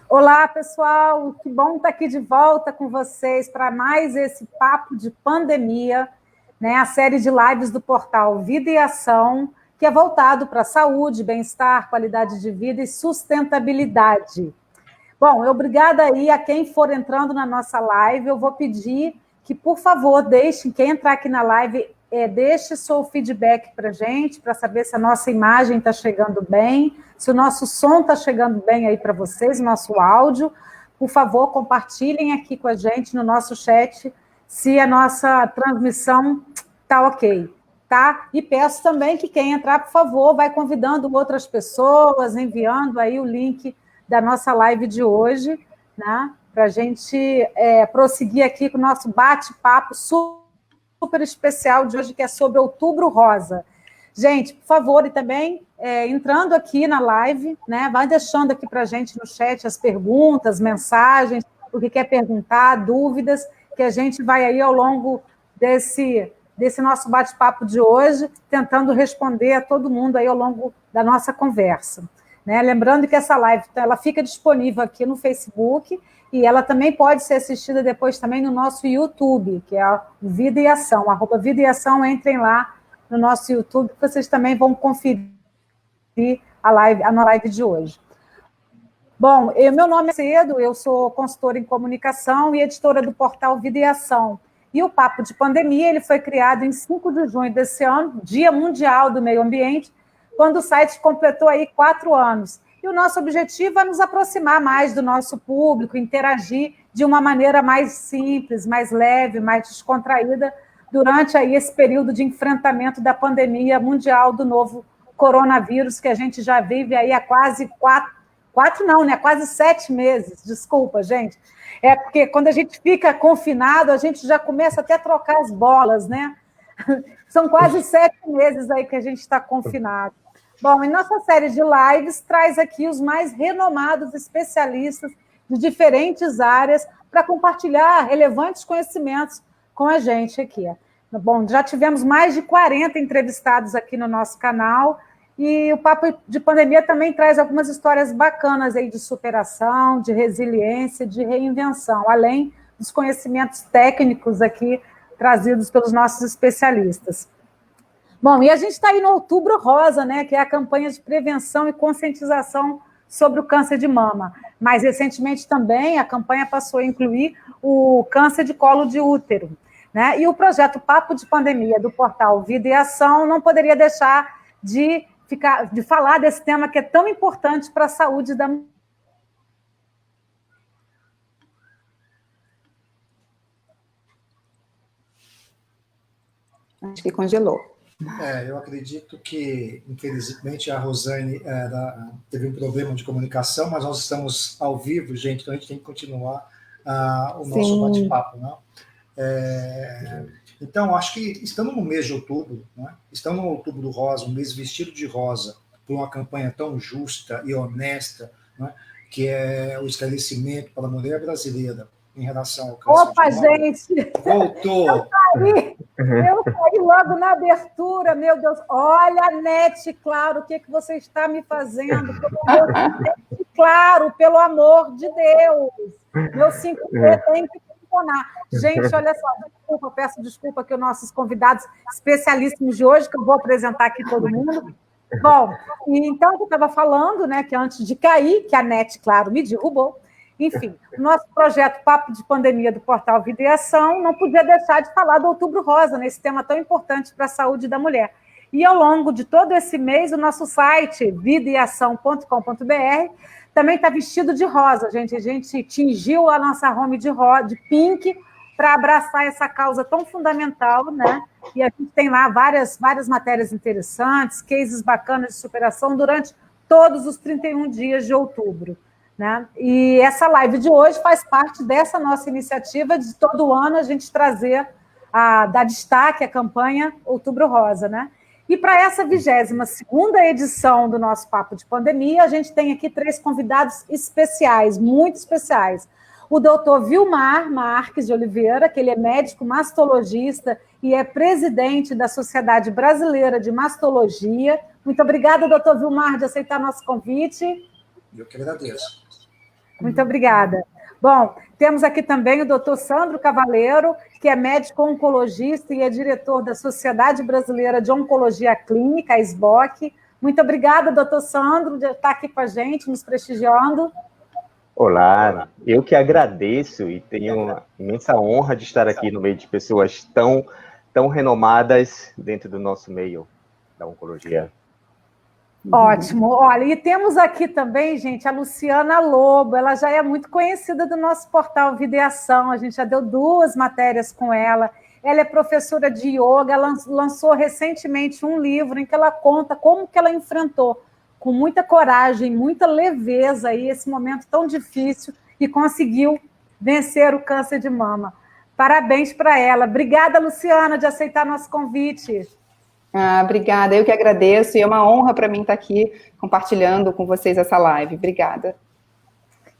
Olá, pessoal, que bom estar aqui de volta com vocês para mais esse papo de pandemia, né? A série de lives do portal Vida e Ação, que é voltado para saúde, bem-estar, qualidade de vida e sustentabilidade. Bom, obrigada aí a quem for entrando na nossa live. Eu vou pedir que, por favor, quem entrar aqui na live, deixe seu feedback para a gente, para saber se a nossa imagem está chegando bem, se o nosso som está chegando bem aí para vocês, o nosso áudio. Por favor, compartilhem aqui com a gente no nosso chat se a nossa transmissão está ok, tá? E peço também que quem entrar, por favor, vai convidando outras pessoas, enviando aí o link da nossa live de hoje, né? Para a gente prosseguir aqui com o nosso bate-papo super especial de hoje, que é sobre Outubro Rosa. Gente, por favor, e também entrando aqui na live, né? Vai deixando aqui para a gente no chat as perguntas, mensagens, o que quer perguntar, dúvidas, que a gente vai aí ao longo desse nosso bate-papo de hoje, tentando responder a todo mundo aí ao longo da nossa conversa. Né? Lembrando que essa live ela fica disponível aqui no Facebook e ela também pode ser assistida depois também no nosso YouTube, que é a Vida e Ação, @Vida e Ação, entrem lá no nosso YouTube, que vocês também vão conferir a live de hoje. Bom, meu nome é Cedo, eu sou consultora em comunicação e editora do portal Vida e Ação. E o Papo de Pandemia ele foi criado em 5 de junho desse ano, Dia Mundial do Meio Ambiente, quando o site completou aí 4 anos. E o nosso objetivo é nos aproximar mais do nosso público, interagir de uma maneira mais simples, mais leve, mais descontraída, durante aí esse período de enfrentamento da pandemia mundial do novo coronavírus, que a gente já vive aí há quase quase 7 meses, desculpa, gente. É porque quando a gente fica confinado, a gente já começa até a trocar as bolas, né? São quase 7 meses aí que a gente está confinado. Bom, em nossa série de lives, traz aqui os mais renomados especialistas de diferentes áreas para compartilhar relevantes conhecimentos com a gente aqui. Bom, já tivemos mais de 40 entrevistados aqui no nosso canal e o Papo de Pandemia também traz algumas histórias bacanas aí de superação, de resiliência, de reinvenção, além dos conhecimentos técnicos aqui trazidos pelos nossos especialistas. Bom, e a gente está aí no Outubro Rosa, né, que é a campanha de prevenção e conscientização sobre o câncer de mama. Mais recentemente também a campanha passou a incluir o câncer de colo de útero, né? E o projeto Papo de Pandemia do portal Vida e Ação não poderia deixar de falar desse tema que é tão importante para a saúde da mulher. Acho que congelou. Eu acredito que, infelizmente, a Rosane teve um problema de comunicação, mas nós estamos ao vivo, gente, então a gente tem que continuar o nosso bate-papo, né? Então, acho que estamos no mês de outubro, né? Estamos no Outubro Rosa, um mês vestido de rosa, por uma campanha tão justa e honesta, né? Que é o esclarecimento para a mulher brasileira em relação ao câncer de mama. Gente! Voltou! Eu caí logo na abertura, meu Deus. Olha, Nete, claro, o que você está me fazendo? Claro, pelo amor de Deus. Meu 5G tem que funcionar. Gente, olha só, peço desculpa aqui aos nossos convidados especialíssimos de hoje, que eu vou apresentar aqui todo mundo. Bom, então eu estava falando, né, que antes de cair, que a Nete, claro, me derrubou. Enfim, o nosso projeto Papo de Pandemia do portal Vida e Ação não podia deixar de falar do Outubro Rosa, nesse tema tão importante para a saúde da mulher. E ao longo de todo esse mês, o nosso site, vidaeação.com.br, também está vestido de rosa, gente. A gente tingiu a nossa home de pink para abraçar essa causa tão fundamental, né? E a gente tem lá várias matérias interessantes, cases bacanas de superação durante todos os 31 dias de outubro. Né? E essa live de hoje faz parte dessa nossa iniciativa de todo ano a gente trazer, dar destaque à campanha Outubro Rosa. Né? E para essa 22ª edição do nosso Papo de Pandemia, a gente tem aqui 3 convidados especiais, muito especiais. O doutor Vilmar Marques de Oliveira, que ele é médico mastologista e é presidente da Sociedade Brasileira de Mastologia. Muito obrigada, doutor Vilmar, de aceitar nosso convite. Eu que agradeço. Muito obrigada. Bom, temos aqui também o doutor Sandro Cavaleiro, que é médico oncologista e é diretor da Sociedade Brasileira de Oncologia Clínica, a SBOC. Muito obrigada, doutor Sandro, de estar aqui com a gente, nos prestigiando. Olá, eu que agradeço e tenho uma imensa honra de estar aqui no meio de pessoas tão renomadas dentro do nosso meio da oncologia. Ótimo. Olha, e temos aqui também, gente, a Luciana Lobo. Ela já é muito conhecida do nosso portal Vida e Ação. A gente já deu 2 matérias com ela. Ela é professora de yoga, lançou recentemente um livro em que ela conta como que ela enfrentou com muita coragem, muita leveza aí esse momento tão difícil e conseguiu vencer o câncer de mama. Parabéns para ela. Obrigada, Luciana, de aceitar nosso convite. Obrigada, eu que agradeço, e é uma honra para mim estar aqui compartilhando com vocês essa live. Obrigada.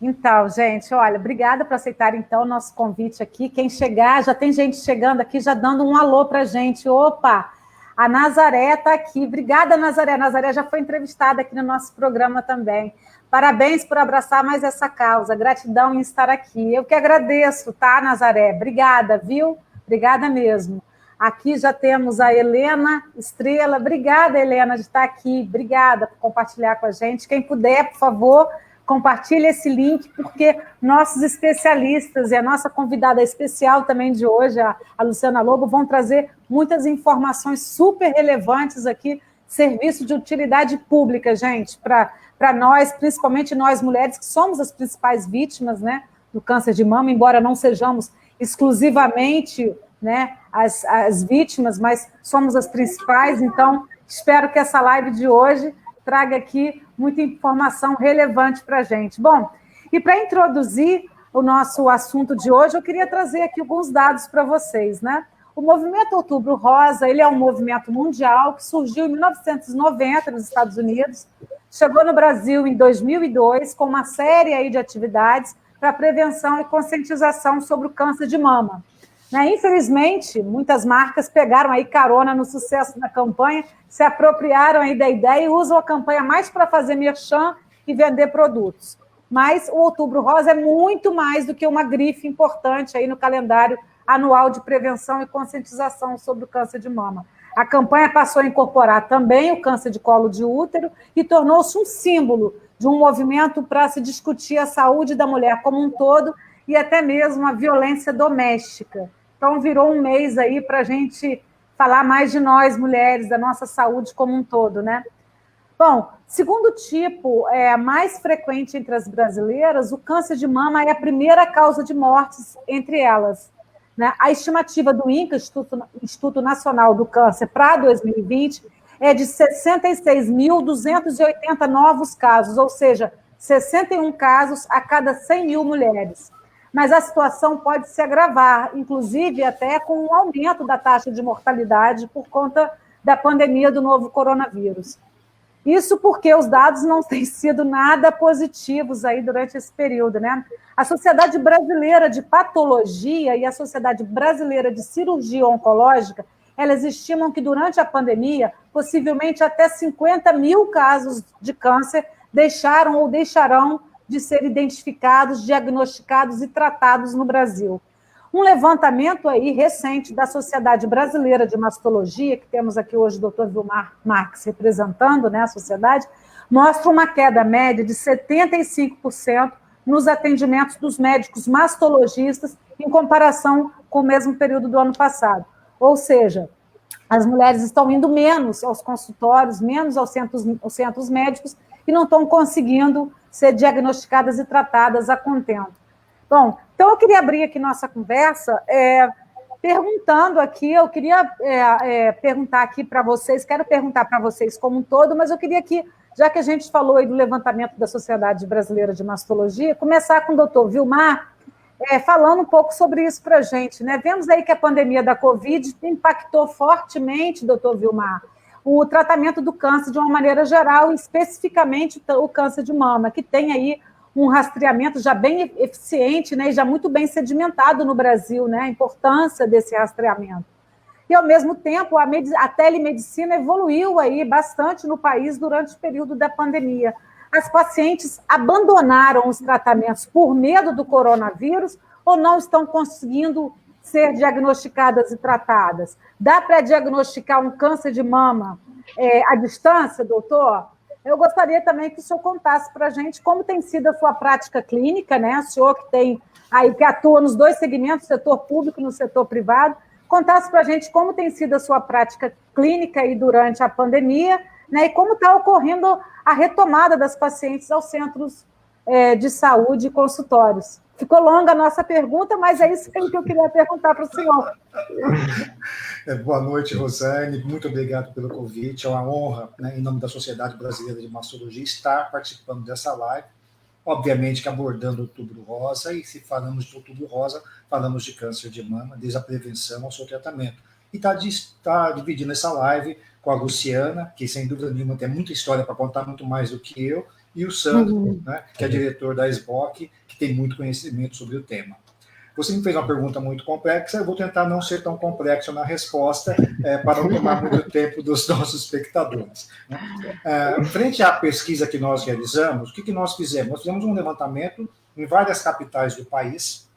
Então, gente, olha, obrigada por aceitar, então, o nosso convite aqui. Quem chegar, já tem gente chegando aqui, já dando um alô para a gente. Opa, a Nazaré está aqui. Obrigada, Nazaré. A Nazaré já foi entrevistada aqui no nosso programa também. Parabéns por abraçar mais essa causa. Gratidão em estar aqui. Eu que agradeço, tá, Nazaré? Obrigada, viu? Obrigada mesmo. Aqui já temos a Helena Estrela. Obrigada, Helena, de estar aqui. Obrigada por compartilhar com a gente. Quem puder, por favor, compartilhe esse link, porque nossos especialistas e a nossa convidada especial também de hoje, a Luciana Lobo, vão trazer muitas informações super relevantes aqui, serviço de utilidade pública, gente, para nós, principalmente nós mulheres, que somos as principais vítimas, né, do câncer de mama, embora não sejamos exclusivamente, né, as vítimas, mas somos as principais. Então, espero que essa live de hoje traga aqui muita informação relevante para a gente. Bom, e para introduzir o nosso assunto de hoje, eu queria trazer aqui alguns dados para vocês, né? O movimento Outubro Rosa, ele é um movimento mundial que surgiu em 1990 nos Estados Unidos, chegou no Brasil em 2002 com uma série aí de atividades para prevenção e conscientização sobre o câncer de mama. Infelizmente, muitas marcas pegaram aí carona no sucesso da campanha, se apropriaram aí da ideia e usam a campanha mais para fazer merchan e vender produtos. Mas o Outubro Rosa é muito mais do que uma grife importante aí no calendário anual de prevenção e conscientização sobre o câncer de mama. A campanha passou a incorporar também o câncer de colo de útero e tornou-se um símbolo de um movimento para se discutir a saúde da mulher como um todo e até mesmo a violência doméstica. Então, virou um mês aí para a gente falar mais de nós, mulheres, da nossa saúde como um todo, né? Bom, segundo tipo mais frequente entre as brasileiras, o câncer de mama é a primeira causa de mortes entre elas, né? A estimativa do INCA, Instituto Nacional do Câncer, para 2020, é de 66.280 novos casos, ou seja, 61 casos a cada 100 mil mulheres. Mas a situação pode se agravar, inclusive até com um aumento da taxa de mortalidade por conta da pandemia do novo coronavírus. Isso porque os dados não têm sido nada positivos aí durante esse período, né? A Sociedade Brasileira de Patologia e a Sociedade Brasileira de Cirurgia Oncológica, elas estimam que durante a pandemia, possivelmente até 50 mil casos de câncer deixaram ou deixarão de ser identificados, diagnosticados e tratados no Brasil. Um levantamento aí recente da Sociedade Brasileira de Mastologia, que temos aqui hoje o doutor Vilmar Marques representando, né, a sociedade, mostra uma queda média de 75% nos atendimentos dos médicos mastologistas em comparação com o mesmo período do ano passado. Ou seja, as mulheres estão indo menos aos consultórios, menos aos centros médicos e não estão conseguindo ser diagnosticadas e tratadas a contento. Bom, então eu queria abrir aqui nossa conversa perguntando aqui, eu queria perguntar aqui para vocês, quero perguntar para vocês como um todo, mas eu queria que, já que a gente falou aí do levantamento da Sociedade Brasileira de Mastologia, começar com o doutor Vilmar, falando um pouco sobre isso para a gente, né? Vemos aí que a pandemia da Covid impactou fortemente, doutor Vilmar, o tratamento do câncer de uma maneira geral, e especificamente o câncer de mama, que tem aí um rastreamento já bem eficiente, né, e já muito bem sedimentado no Brasil, né, a importância desse rastreamento. E, ao mesmo tempo, a telemedicina evoluiu aí bastante no país durante o período da pandemia. as pacientes abandonaram os tratamentos por medo do coronavírus ou não estão conseguindo ser diagnosticadas e tratadas? Dá para diagnosticar um câncer de mama à distância, doutor? Eu gostaria também que o senhor contasse para a gente como tem sido a sua prática clínica, né? O senhor que tem aí, que atua nos dois segmentos, no setor público e no setor privado, contasse para a gente como tem sido a sua prática clínica aí durante a pandemia, né? E como está ocorrendo a retomada das pacientes aos centros de saúde e consultórios. Ficou longa a nossa pergunta, mas é isso que eu queria perguntar para o senhor. Boa noite, Rosane. Muito obrigado pelo convite. É uma honra, né, em nome da Sociedade Brasileira de Mastologia, estar participando dessa live. Obviamente que abordando o Outubro Rosa, e se falamos de Outubro Rosa, falamos de câncer de mama, desde a prevenção ao seu tratamento. E está dividindo essa live com a Luciana, que sem dúvida nenhuma tem muita história para contar, muito mais do que eu, e o Sandro, né, que é diretor da SBOC, que tem muito conhecimento sobre o tema. Você me fez uma pergunta muito complexa, eu vou tentar não ser tão complexo na resposta, para não tomar muito tempo dos nossos espectadores. Frente à pesquisa que nós realizamos, o que nós fizemos? Nós fizemos um levantamento em várias capitais do país,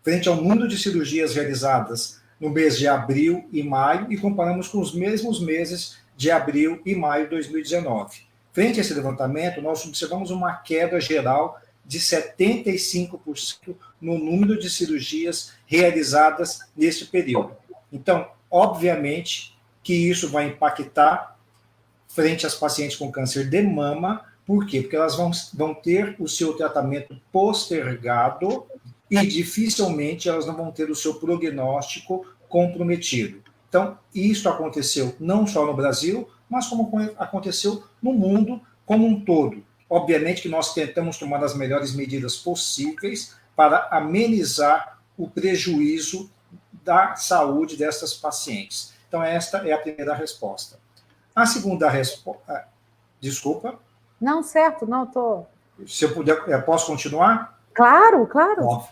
frente ao número de cirurgias realizadas no mês de abril e maio, e comparamos com os mesmos meses de abril e maio de 2019. Frente a esse levantamento, nós observamos uma queda geral de 75% no número de cirurgias realizadas neste período. Então, obviamente, que isso vai impactar frente às pacientes com câncer de mama. Por quê? Porque elas vão ter o seu tratamento postergado e dificilmente elas não vão ter o seu prognóstico comprometido. Então, isso aconteceu não só no Brasil, mas como aconteceu no mundo como um todo. Obviamente que nós tentamos tomar as melhores medidas possíveis para amenizar o prejuízo da saúde dessas pacientes. Então, esta é a primeira resposta. A segunda resposta... Desculpa. Não, certo, não estou... Se eu puder, posso continuar? Claro, claro. Bom,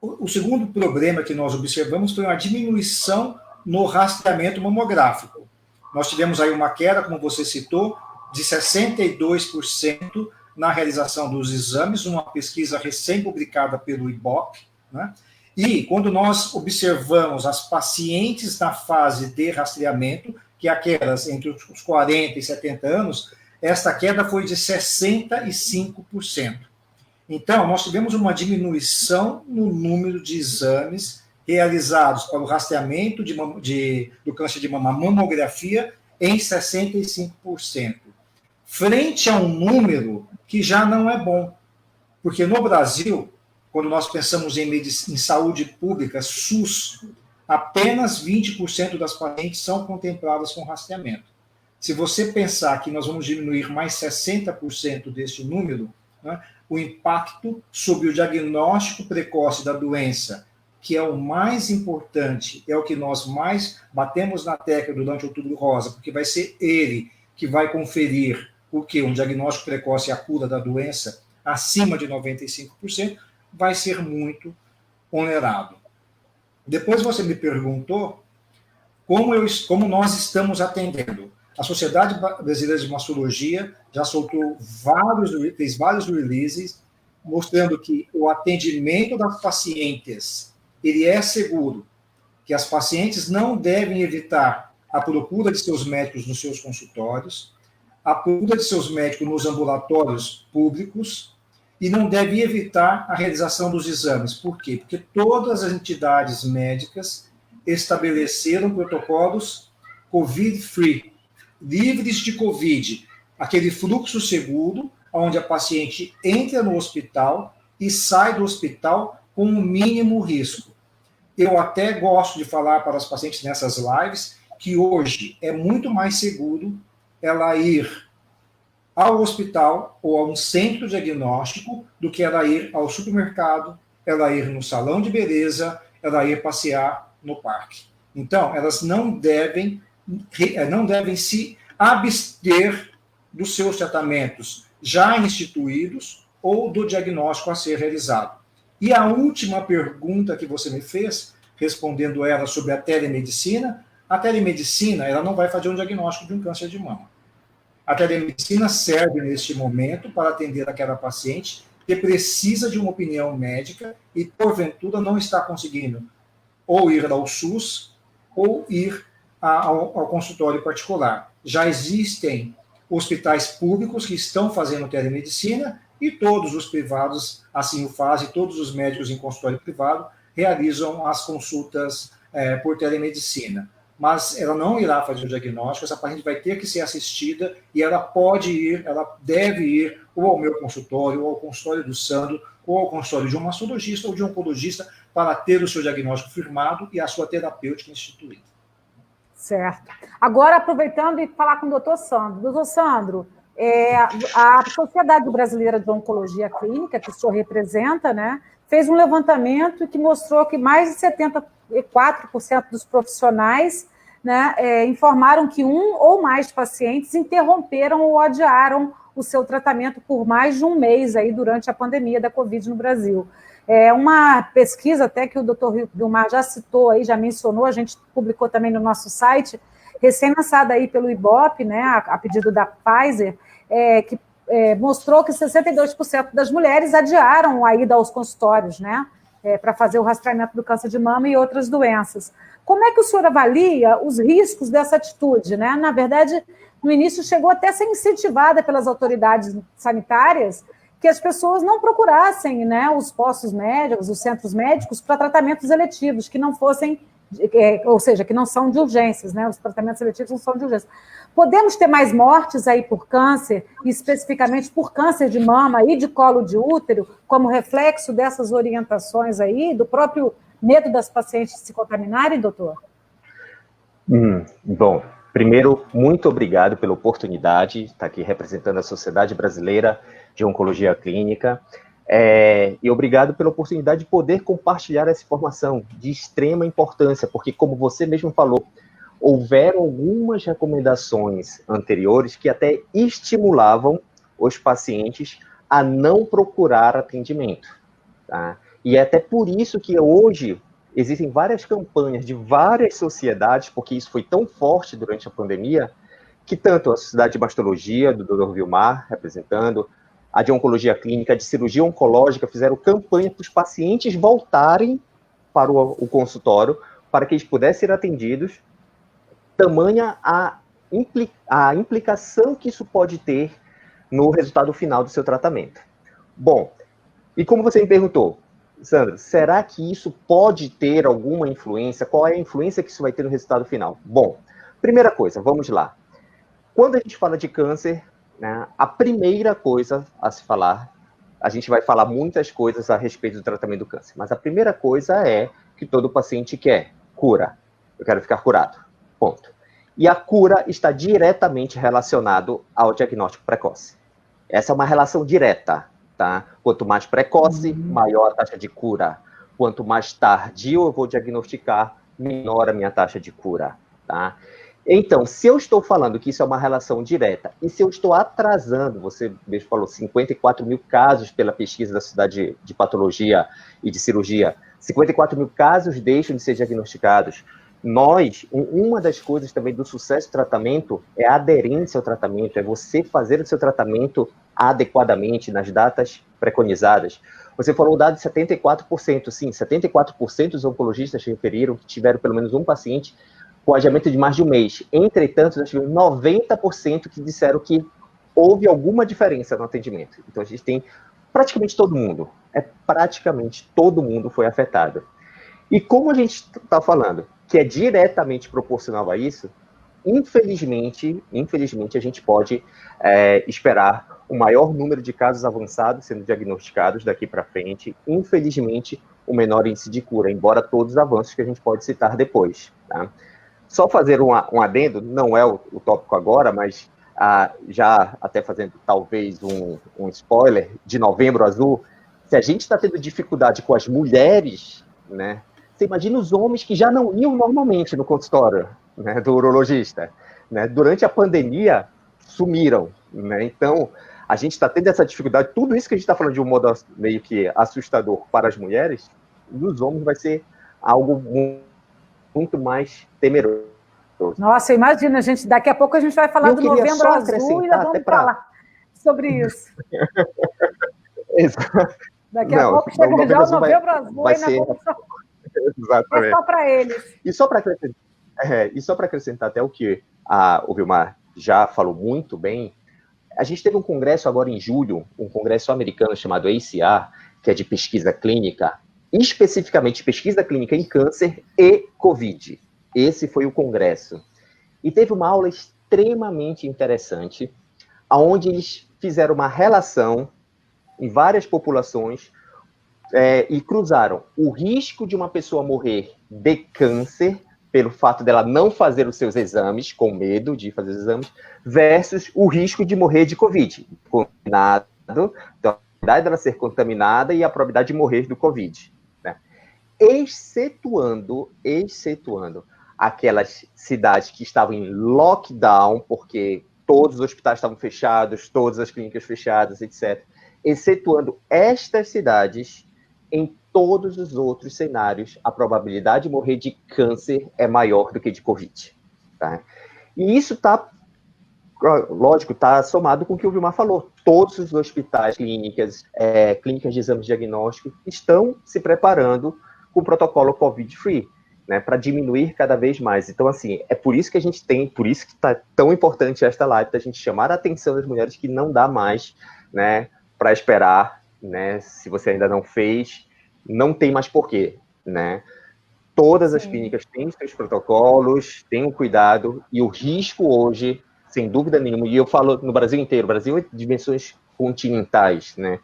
o segundo problema que nós observamos foi uma diminuição no rastreamento mamográfico. Nós tivemos aí uma queda, como você citou, de 62% na realização dos exames, uma pesquisa recém-publicada pelo IBOP, né? E quando nós observamos as pacientes na fase de rastreamento, que é aquelas entre os 40 e 70 anos, esta queda foi de 65%. Então, nós tivemos uma diminuição no número de exames realizados para o rastreamento do câncer de mama, mamografia, em 65%. Frente a um número que já não é bom. Porque no Brasil, quando nós pensamos em saúde pública, SUS, apenas 20% das pacientes são contempladas com rastreamento. Se você pensar que nós vamos diminuir mais 60% deste número, né, o impacto sobre o diagnóstico precoce da doença, que é o mais importante, é o que nós mais batemos na tecla durante o Outubro Rosa, porque vai ser ele que vai conferir o que? Um diagnóstico precoce e a cura da doença acima de 95%, vai ser muito onerado. Depois você me perguntou como nós estamos atendendo. A Sociedade Brasileira de Mastologia já fez vários releases mostrando que o atendimento das pacientes ele é seguro, que as pacientes não devem evitar a procura de seus médicos nos seus consultórios, a procura de seus médicos nos ambulatórios públicos e não devem evitar a realização dos exames. Por quê? Porque todas as entidades médicas estabeleceram protocolos COVID-free, livres de COVID, aquele fluxo seguro, onde a paciente entra no hospital e sai do hospital com o mínimo risco. Eu até gosto de falar para as pacientes nessas lives que hoje é muito mais seguro ela ir ao hospital ou a um centro diagnóstico do que ela ir ao supermercado, ela ir no salão de beleza, ela ir passear no parque. Então, elas não devem se abster dos seus tratamentos já instituídos ou do diagnóstico a ser realizado. E a última pergunta que você me fez, respondendo ela sobre a telemedicina ela não vai fazer um diagnóstico de um câncer de mama. A telemedicina serve neste momento para atender aquela paciente que precisa de uma opinião médica e, porventura, não está conseguindo ou ir ao SUS ou ir ao consultório particular. Já existem hospitais públicos que estão fazendo telemedicina e todos os privados assim o fazem, todos os médicos em consultório privado realizam as consultas por telemedicina. Mas ela não irá fazer o diagnóstico, essa paciente vai ter que ser assistida e ela pode ir, ela deve ir ou ao meu consultório, ou ao consultório do Sandro, ou ao consultório de um mastologista ou de um oncologista para ter o seu diagnóstico firmado e a sua terapêutica instituída. Certo. Agora, aproveitando e falar com o doutor Sandro. Doutor Sandro, a Sociedade Brasileira de Oncologia Clínica, que o senhor representa, né, fez um levantamento que mostrou que mais de 74% dos profissionais, né, informaram que um ou mais pacientes interromperam ou adiaram o seu tratamento por mais de um mês aí durante a pandemia da Covid no Brasil. É uma pesquisa até que o doutor Vilmar já citou aí, já mencionou, a gente publicou também no nosso site, recém-lançada aí pelo Ibope, né, a pedido da Pfizer, que mostrou que 62% das mulheres adiaram a ida aos consultórios, né, para fazer o rastreamento do câncer de mama e outras doenças. Como é que o senhor avalia os riscos dessa atitude, né? Na verdade, no início chegou até a ser incentivada pelas autoridades sanitárias que as pessoas não procurassem, né, os postos médicos, os centros médicos para tratamentos eletivos, que não fossem, ou seja, que não são de urgências, né, os tratamentos eletivos não são de urgência. Podemos ter mais mortes aí por câncer, especificamente por câncer de mama e de colo de útero, como reflexo dessas orientações aí, do próprio medo das pacientes se contaminarem, doutor? Bom, primeiro, muito obrigado pela oportunidade de estar aqui representando a Sociedade Brasileira de Oncologia Clínica, e obrigado pela oportunidade de poder compartilhar essa informação de extrema importância, porque, como você mesmo falou, houveram algumas recomendações anteriores que até estimulavam os pacientes a não procurar atendimento, tá? E é até por isso que hoje existem várias campanhas de várias sociedades, porque isso foi tão forte durante a pandemia, que tanto a Sociedade de Mastologia, do Dr. Vilmar, representando, a de Oncologia Clínica, de Cirurgia Oncológica, fizeram campanha para os pacientes voltarem para o consultório, para que eles pudessem ser atendidos, tamanha a implicação que isso pode ter no resultado final do seu tratamento. Bom, e como você me perguntou, Sandra, será que isso pode ter alguma influência? Qual é a influência que isso vai ter no resultado final? Bom, primeira coisa, vamos lá. Quando a gente fala de câncer, né, a primeira coisa a se falar, a gente vai falar muitas coisas a respeito do tratamento do câncer, mas a primeira coisa é que todo paciente quer cura. Eu quero ficar curado, ponto. E a cura está diretamente relacionado ao diagnóstico precoce. Essa é uma relação direta, tá? Quanto mais precoce, maior a taxa de cura. Quanto mais tardio eu vou diagnosticar, menor a minha taxa de cura, tá? Então, se eu estou falando que isso é uma relação direta, e se eu estou atrasando, você mesmo falou, 54 mil casos pela pesquisa da Sociedade de Patologia e de Cirurgia, 54 mil casos deixam de ser diagnosticados. Uma das coisas também do sucesso do tratamento é a aderência ao tratamento, é você fazer o seu tratamento adequadamente, nas datas preconizadas. Você falou o dado de 74%, sim, 74% dos oncologistas referiram que tiveram pelo menos um paciente com adiamento de mais de um mês. Entretanto, nós tivemos 90% que disseram que houve alguma diferença no atendimento. Então, a gente tem praticamente todo mundo. Praticamente todo mundo foi afetado. E como a gente está falando que é diretamente proporcional a isso, infelizmente a gente pode esperar o maior número de casos avançados sendo diagnosticados daqui para frente, infelizmente, o menor índice de cura, embora todos os avanços que a gente pode citar depois, tá? Só fazer um adendo, não é o tópico agora, mas já até fazendo talvez um spoiler, de Novembro Azul, se a gente está tendo dificuldade com as mulheres, né, você imagina os homens que já não iam normalmente no consultório, né, do urologista, né, durante a pandemia sumiram, né, então a gente está tendo essa dificuldade, tudo isso que a gente está falando de um modo meio que assustador para as mulheres, nos homens vai ser algo muito mais temeroso. Nossa, imagina, gente, daqui a pouco a gente vai falar do Novembro Azul e nós vamos falar sobre isso. Daqui a pouco chega já o Novembro Azul e nós vamos Exatamente. É só para eles. E só para acrescentar até o que o Vilmar já falou muito bem, a gente teve um congresso agora em julho, um congresso americano chamado ACR, que é de pesquisa clínica, especificamente pesquisa clínica em câncer e COVID. Esse foi o congresso. E teve uma aula extremamente interessante, onde eles fizeram uma relação em várias populações e cruzaram o risco de uma pessoa morrer de câncer, pelo fato dela não fazer os seus exames, com medo de fazer os exames, versus o risco de morrer de COVID. Contaminado, então, a probabilidade dela ser contaminada e a probabilidade de morrer do COVID. Né? Excetuando aquelas cidades que estavam em lockdown, porque todos os hospitais estavam fechados, todas as clínicas fechadas, etc. Excetuando estas cidades, em todos os outros cenários, a probabilidade de morrer de câncer é maior do que de Covid. Tá? E isso está, lógico, está somado com o que o Vilmar falou. Todos os hospitais, clínicas de exames diagnósticos estão se preparando com o protocolo COVID-free, né, para diminuir cada vez mais. Então, assim, é por isso que a gente por isso que está tão importante esta live, da gente chamar a atenção das mulheres que não dá mais, né, para esperar, né, se você ainda não fez, não tem mais porquê, né? Todas as clínicas têm seus protocolos, têm um cuidado, e o risco hoje, sem dúvida nenhuma, e eu falo no Brasil inteiro, o Brasil é de dimensões continentais, né?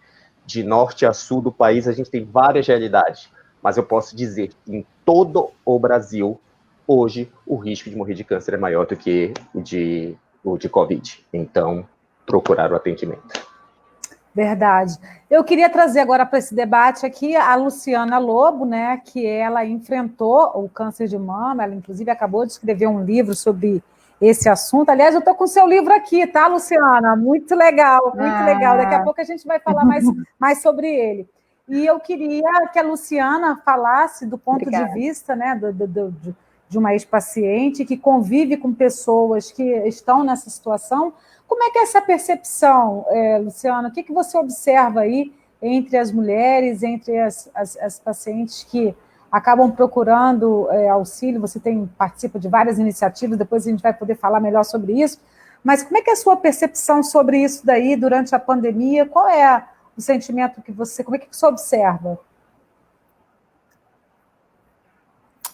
De norte a sul do país, a gente tem várias realidades, mas eu posso dizer que em todo o Brasil, hoje, o risco de morrer de câncer é maior do que o de Covid. Então, procurar o atendimento. Verdade. Eu queria trazer agora para esse debate aqui a Luciana Lobo, né, que ela enfrentou o câncer de mama, ela inclusive acabou de escrever um livro sobre esse assunto. Aliás, eu estou com o seu livro aqui, tá, Luciana? Muito legal, muito legal. Daqui a pouco a gente vai falar mais sobre ele. E eu queria que a Luciana falasse do ponto de vista, né, de uma ex-paciente que convive com pessoas que estão nessa situação. Como é que é essa percepção, Luciana? O que você observa aí entre as mulheres, entre as pacientes que acabam procurando auxílio? Você participa de várias iniciativas, depois a gente vai poder falar melhor sobre isso. Mas como é que é a sua percepção sobre isso daí durante a pandemia? Qual é o sentimento como é que você observa?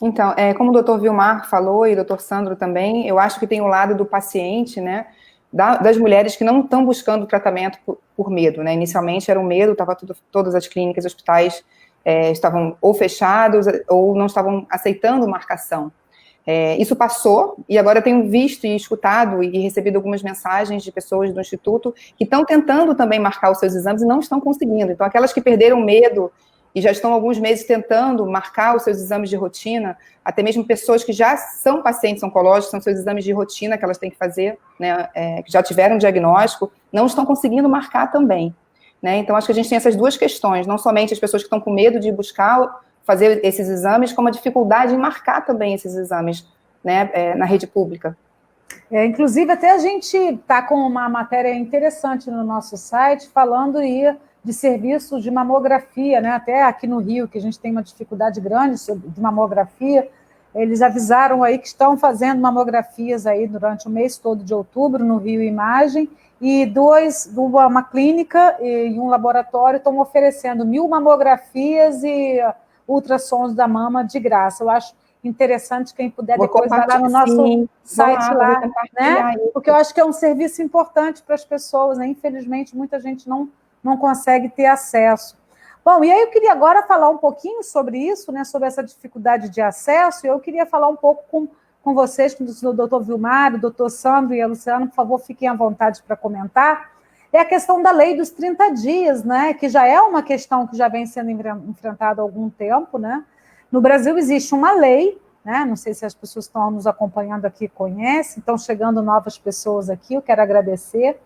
Então, como o doutor Vilmar falou e o doutor Sandro também, eu acho que tem o lado do paciente, né? Das mulheres que não estão buscando tratamento por medo, né? Inicialmente era um medo, todas as clínicas, hospitais estavam ou fechados ou não estavam aceitando marcação. Isso passou, e agora eu tenho visto e escutado e recebido algumas mensagens de pessoas do Instituto que estão tentando também marcar os seus exames e não estão conseguindo. Então, aquelas que perderam medo e já estão há alguns meses tentando marcar os seus exames de rotina, até mesmo pessoas que já são pacientes oncológicos, são seus exames de rotina que elas têm que fazer, né, que já tiveram diagnóstico, não estão conseguindo marcar também. Né? Então, acho que a gente tem essas duas questões, não somente as pessoas que estão com medo de buscar fazer esses exames, como a dificuldade em marcar também esses exames, né, na rede pública. Inclusive, até a gente está com uma matéria interessante no nosso site, falando de serviços de mamografia, né? Até aqui no Rio, que a gente tem uma dificuldade grande de mamografia, eles avisaram aí que estão fazendo mamografias aí durante o mês todo de outubro, no Rio Imagem, e uma clínica e um laboratório estão oferecendo 1.000 mamografias e ultrassons da mama de graça. Eu acho interessante, quem puder depois vai lá no nosso site lá, né? Porque eu acho que é um serviço importante para as pessoas, né? Infelizmente, muita gente não consegue ter acesso. Bom, e aí eu queria agora falar um pouquinho sobre isso, né, sobre essa dificuldade de acesso, e eu queria falar um pouco com vocês, com o doutor Vilmar, o doutor Sandro e a Luciana, por favor, fiquem à vontade para comentar, é a questão da lei dos 30 dias, né, que já é uma questão que já vem sendo enfrentada há algum tempo, né. No Brasil existe uma lei, né, não sei se as pessoas que estão nos acompanhando aqui conhecem, estão chegando novas pessoas aqui, eu quero agradecer.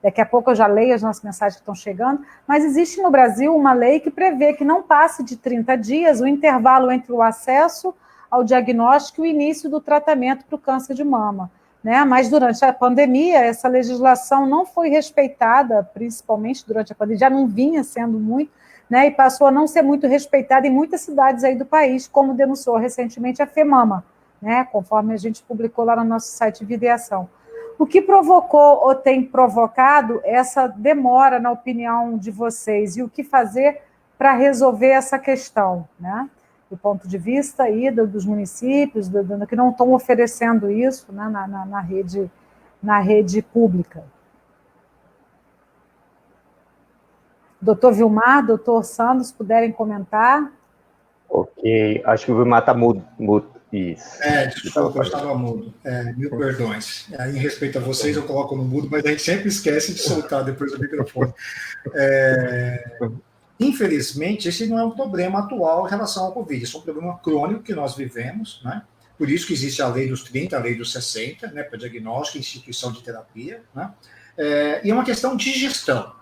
Daqui a pouco eu já leio as nossas mensagens que estão chegando, mas existe no Brasil uma lei que prevê que não passe de 30 dias o intervalo entre o acesso ao diagnóstico e o início do tratamento para o câncer de mama, né? Mas durante a pandemia, essa legislação não foi respeitada, principalmente durante a pandemia, já não vinha sendo muito, né? E passou a não ser muito respeitada em muitas cidades aí do país, como denunciou recentemente a FEMAMA, né? Conforme a gente publicou lá no nosso site Vida e Ação. O que provocou ou tem provocado essa demora, na opinião de vocês, e o que fazer para resolver essa questão, né? Do ponto de vista aí dos municípios, que não estão oferecendo isso, né, na rede pública. Doutor Vilmar, doutor Sandro, se puderem comentar. Ok, acho que o Vilmar está mudo. Isso. Desculpa, eu estava mudo. Mil perdões. Em respeito a vocês, eu coloco no mudo, mas a gente sempre esquece de soltar depois o microfone. Infelizmente, esse não é um problema atual em relação ao Covid, isso é um problema crônico que nós vivemos, né? Por isso que existe a lei dos 30, a lei dos 60, né, para diagnóstico e instituição de terapia, né? E é uma questão de gestão,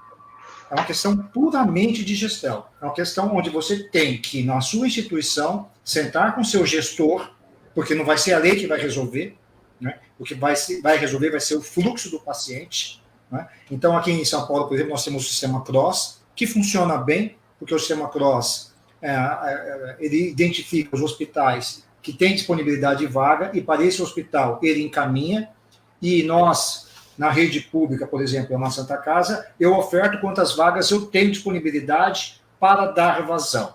é uma questão puramente de gestão, é uma questão onde você tem que, na sua instituição, sentar com o seu gestor, porque não vai ser a lei que vai resolver, né? O que vai resolver vai ser o fluxo do paciente, né? Então, aqui em São Paulo, por exemplo, nós temos o sistema CROSS, que funciona bem, porque o sistema CROSS, ele identifica os hospitais que têm disponibilidade de vaga, e para esse hospital ele encaminha, e nós, na rede pública, por exemplo, na Santa Casa, eu oferto quantas vagas eu tenho disponibilidade para dar vazão.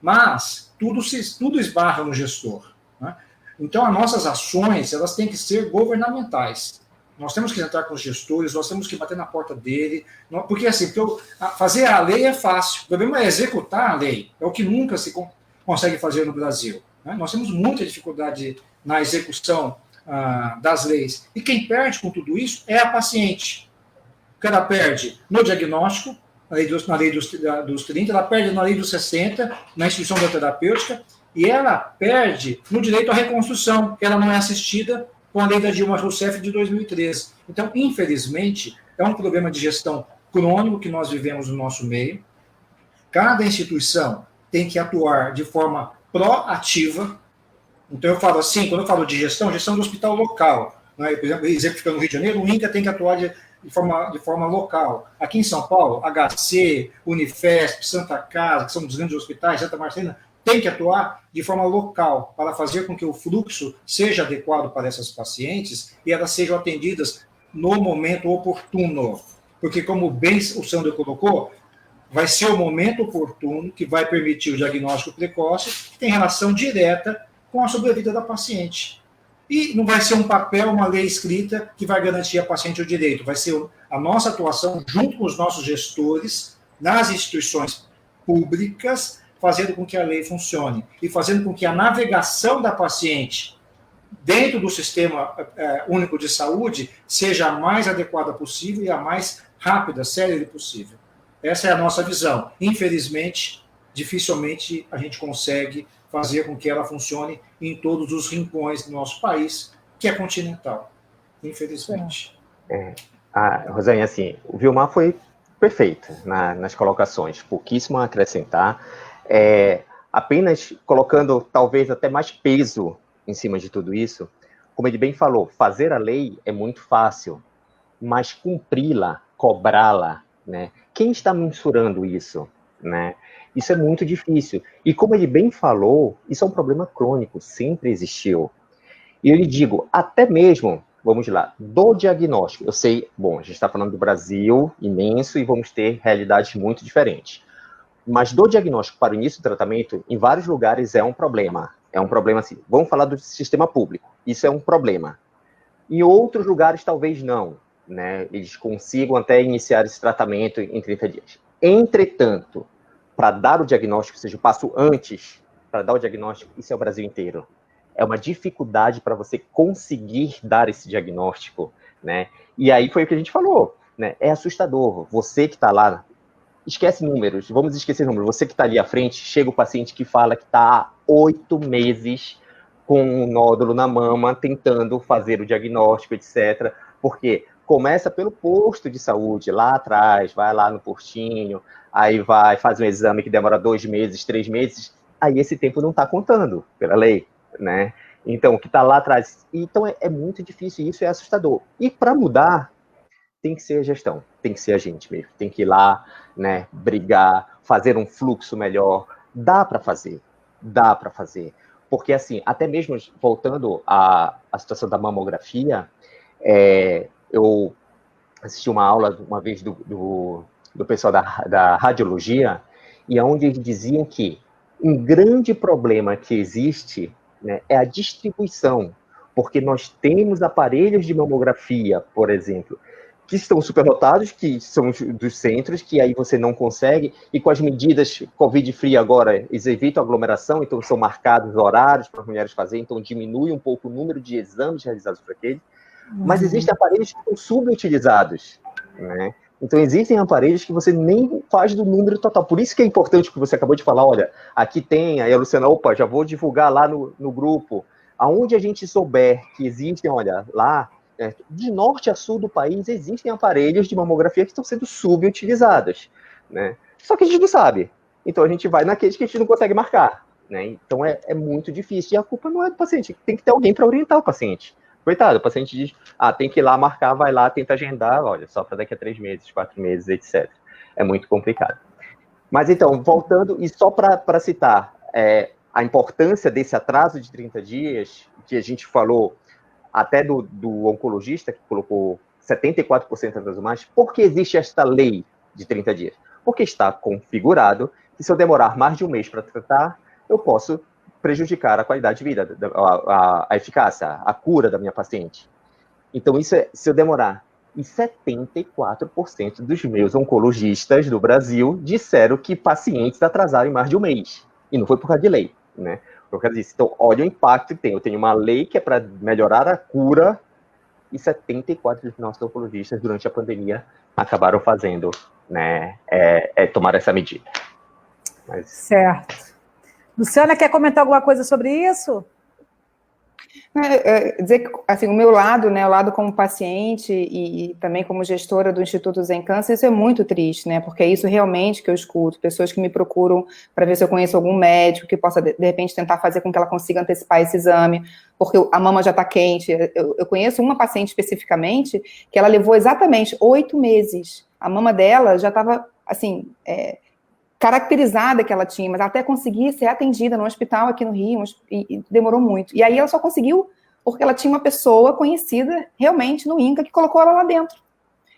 Mas tudo esbarra no gestor, né? Então, as nossas ações, elas têm que ser governamentais. Nós temos que entrar com os gestores, nós temos que bater na porta dele, porque assim, fazer a lei é fácil, o problema é executar a lei, é o que nunca se consegue fazer no Brasil, né? Nós temos muita dificuldade na execução das leis, e quem perde com tudo isso é a paciente. Porque ela perde no diagnóstico, na lei dos 30, ela perde na lei dos 60, na instituição da terapêutica, e ela perde no direito à reconstrução, que ela não é assistida com a lei da Dilma Rousseff de 2013. Então, infelizmente, é um problema de gestão crônico que nós vivemos no nosso meio. Cada instituição tem que atuar de forma proativa. Então, eu falo assim, quando eu falo de gestão do hospital local, né? Por exemplo, exemplificando no Rio de Janeiro, o INCA tem que atuar de forma local. Aqui em São Paulo, HC, Unifesp, Santa Casa, que são os grandes hospitais, Santa Marcelina, tem que atuar de forma local para fazer com que o fluxo seja adequado para essas pacientes e elas sejam atendidas no momento oportuno. Porque, como bem o Sandro colocou, vai ser o momento oportuno que vai permitir o diagnóstico precoce, que tem relação direta com a sobrevida da paciente. E não vai ser um papel, uma lei escrita que vai garantir a paciente o direito, vai ser a nossa atuação junto com os nossos gestores nas instituições públicas, fazendo com que a lei funcione e fazendo com que a navegação da paciente dentro do sistema único de saúde seja a mais adequada possível e a mais rápida, célere possível. Essa é a nossa visão. Infelizmente, dificilmente a gente consegue fazer com que ela funcione em todos os rincões do nosso país, que é continental, infelizmente. Rosane, assim, o Vilmar foi perfeito nas colocações, pouquíssimo a acrescentar, apenas colocando talvez até mais peso em cima de tudo isso. Como ele bem falou, fazer a lei é muito fácil, mas cumpri-la, cobrá-la, né? Quem está mensurando isso, né? Isso é muito difícil. E como ele bem falou, isso é um problema crônico, sempre existiu. E eu lhe digo, até mesmo, vamos lá, do diagnóstico. Eu sei, bom, a gente está falando do Brasil imenso e vamos ter realidades muito diferentes. Mas do diagnóstico para o início do tratamento, em vários lugares é um problema. É um problema assim, vamos falar do sistema público. Isso é um problema. Em outros lugares, talvez não, né? Eles consigam até iniciar esse tratamento em 30 dias. Entretanto, para dar o diagnóstico, ou seja, o passo antes para dar o diagnóstico, isso é o Brasil inteiro. É uma dificuldade para você conseguir dar esse diagnóstico, né? E aí foi o que a gente falou, né? É assustador. Você que está lá, esquece números, vamos esquecer números. Você que está ali à frente, chega o paciente que fala que está há 8 meses com um nódulo na mama, tentando fazer o diagnóstico, etc. Porque começa pelo posto de saúde, lá atrás, vai lá no postinho, aí vai, faz um exame que demora 2 meses, 3 meses, aí esse tempo não está contando pela lei, né? Então, que está lá atrás. Então, é muito difícil, e isso é assustador. E para mudar, tem que ser a gestão, tem que ser a gente mesmo, tem que ir lá, né, brigar, fazer um fluxo melhor. Dá para fazer. Porque, assim, até mesmo voltando à situação da mamografia, eu assisti uma aula uma vez do pessoal da radiologia, e onde eles diziam que um grande problema que existe, né, é a distribuição, porque nós temos aparelhos de mamografia, por exemplo, que estão superlotados, que são dos centros, que aí você não consegue, e com as medidas Covid-free agora, eles evitam aglomeração, então são marcados horários para as mulheres fazerem, então diminui um pouco o número de exames realizados por aqueles, mas existem aparelhos que estão subutilizados, né? Então, existem aparelhos que você nem faz do número total. Por isso que é importante que você acabou de falar, olha, aqui tem, aí a Luciana, opa, já vou divulgar lá no grupo. Aonde a gente souber que existem, olha, lá, de norte a sul do país, existem aparelhos de mamografia que estão sendo subutilizados, né? Só que a gente não sabe. Então, a gente vai naqueles que a gente não consegue marcar, né? Então, é muito difícil. E a culpa não é do paciente, tem que ter alguém para orientar o paciente. Coitado, o paciente diz, tem que ir lá marcar, vai lá, tenta agendar, olha, só para daqui a 3 meses, 4 meses, etc. É muito complicado. Mas então, voltando, e só para citar, a importância desse atraso de 30 dias, que a gente falou até do oncologista, que colocou 74% das mais, por que existe esta lei de 30 dias? Porque está configurado que se eu demorar mais de um mês para tratar, eu posso prejudicar a qualidade de vida, a eficácia, a cura da minha paciente. Então, isso se eu demorar. E 74% dos meus oncologistas do Brasil disseram que pacientes atrasaram em mais de um mês. E não foi por causa de lei, né? Por causa disso. Então, olha o impacto que tem. Eu tenho uma lei que é para melhorar a cura, e 74% dos nossos oncologistas, durante a pandemia, acabaram fazendo, né, tomar essa medida. Mas... Certo. Luciana, quer comentar alguma coisa sobre isso? Dizer que, assim, o meu lado, né, o lado como paciente e também como gestora do Instituto Zen Câncer, isso é muito triste, né, porque é isso realmente que eu escuto, pessoas que me procuram para ver se eu conheço algum médico que possa, de repente, tentar fazer com que ela consiga antecipar esse exame, porque a mama já está quente. Eu conheço uma paciente especificamente que ela levou exatamente 8 meses, a mama dela já estava, assim, caracterizada que ela tinha, mas até conseguir ser atendida no hospital aqui no Rio, e demorou muito. E aí ela só conseguiu porque ela tinha uma pessoa conhecida realmente no INCA que colocou ela lá dentro,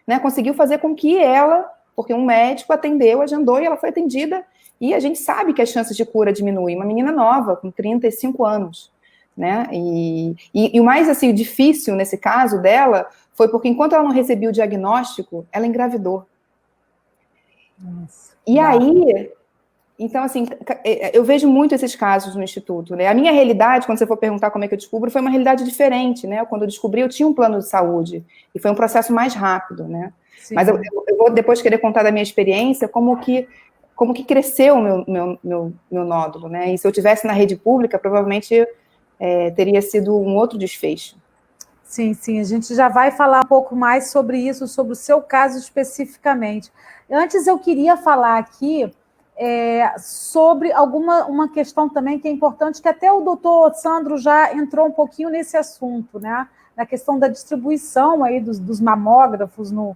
né? Conseguiu fazer com que ela, porque um médico atendeu, agendou e ela foi atendida, e a gente sabe que as chances de cura diminuem. Uma menina nova, com 35 anos, né? E o mais, assim, difícil nesse caso dela foi porque enquanto ela não recebia o diagnóstico, ela engravidou. Nossa. E aí, então, assim, eu vejo muito esses casos no Instituto, né? A minha realidade, quando você for perguntar como é que eu descubro, foi uma realidade diferente, né? Quando eu descobri, eu tinha um plano de saúde, e foi um processo mais rápido, né? Sim. Mas eu vou depois querer contar da minha experiência, como que cresceu o meu nódulo, né? E se eu tivesse na rede pública, provavelmente teria sido um outro desfecho. Sim, sim, a gente já vai falar um pouco mais sobre isso, sobre o seu caso especificamente. Antes eu queria falar aqui sobre uma questão também que é importante, que até o doutor Sandro já entrou um pouquinho nesse assunto, né? Na questão da distribuição aí dos mamógrafos no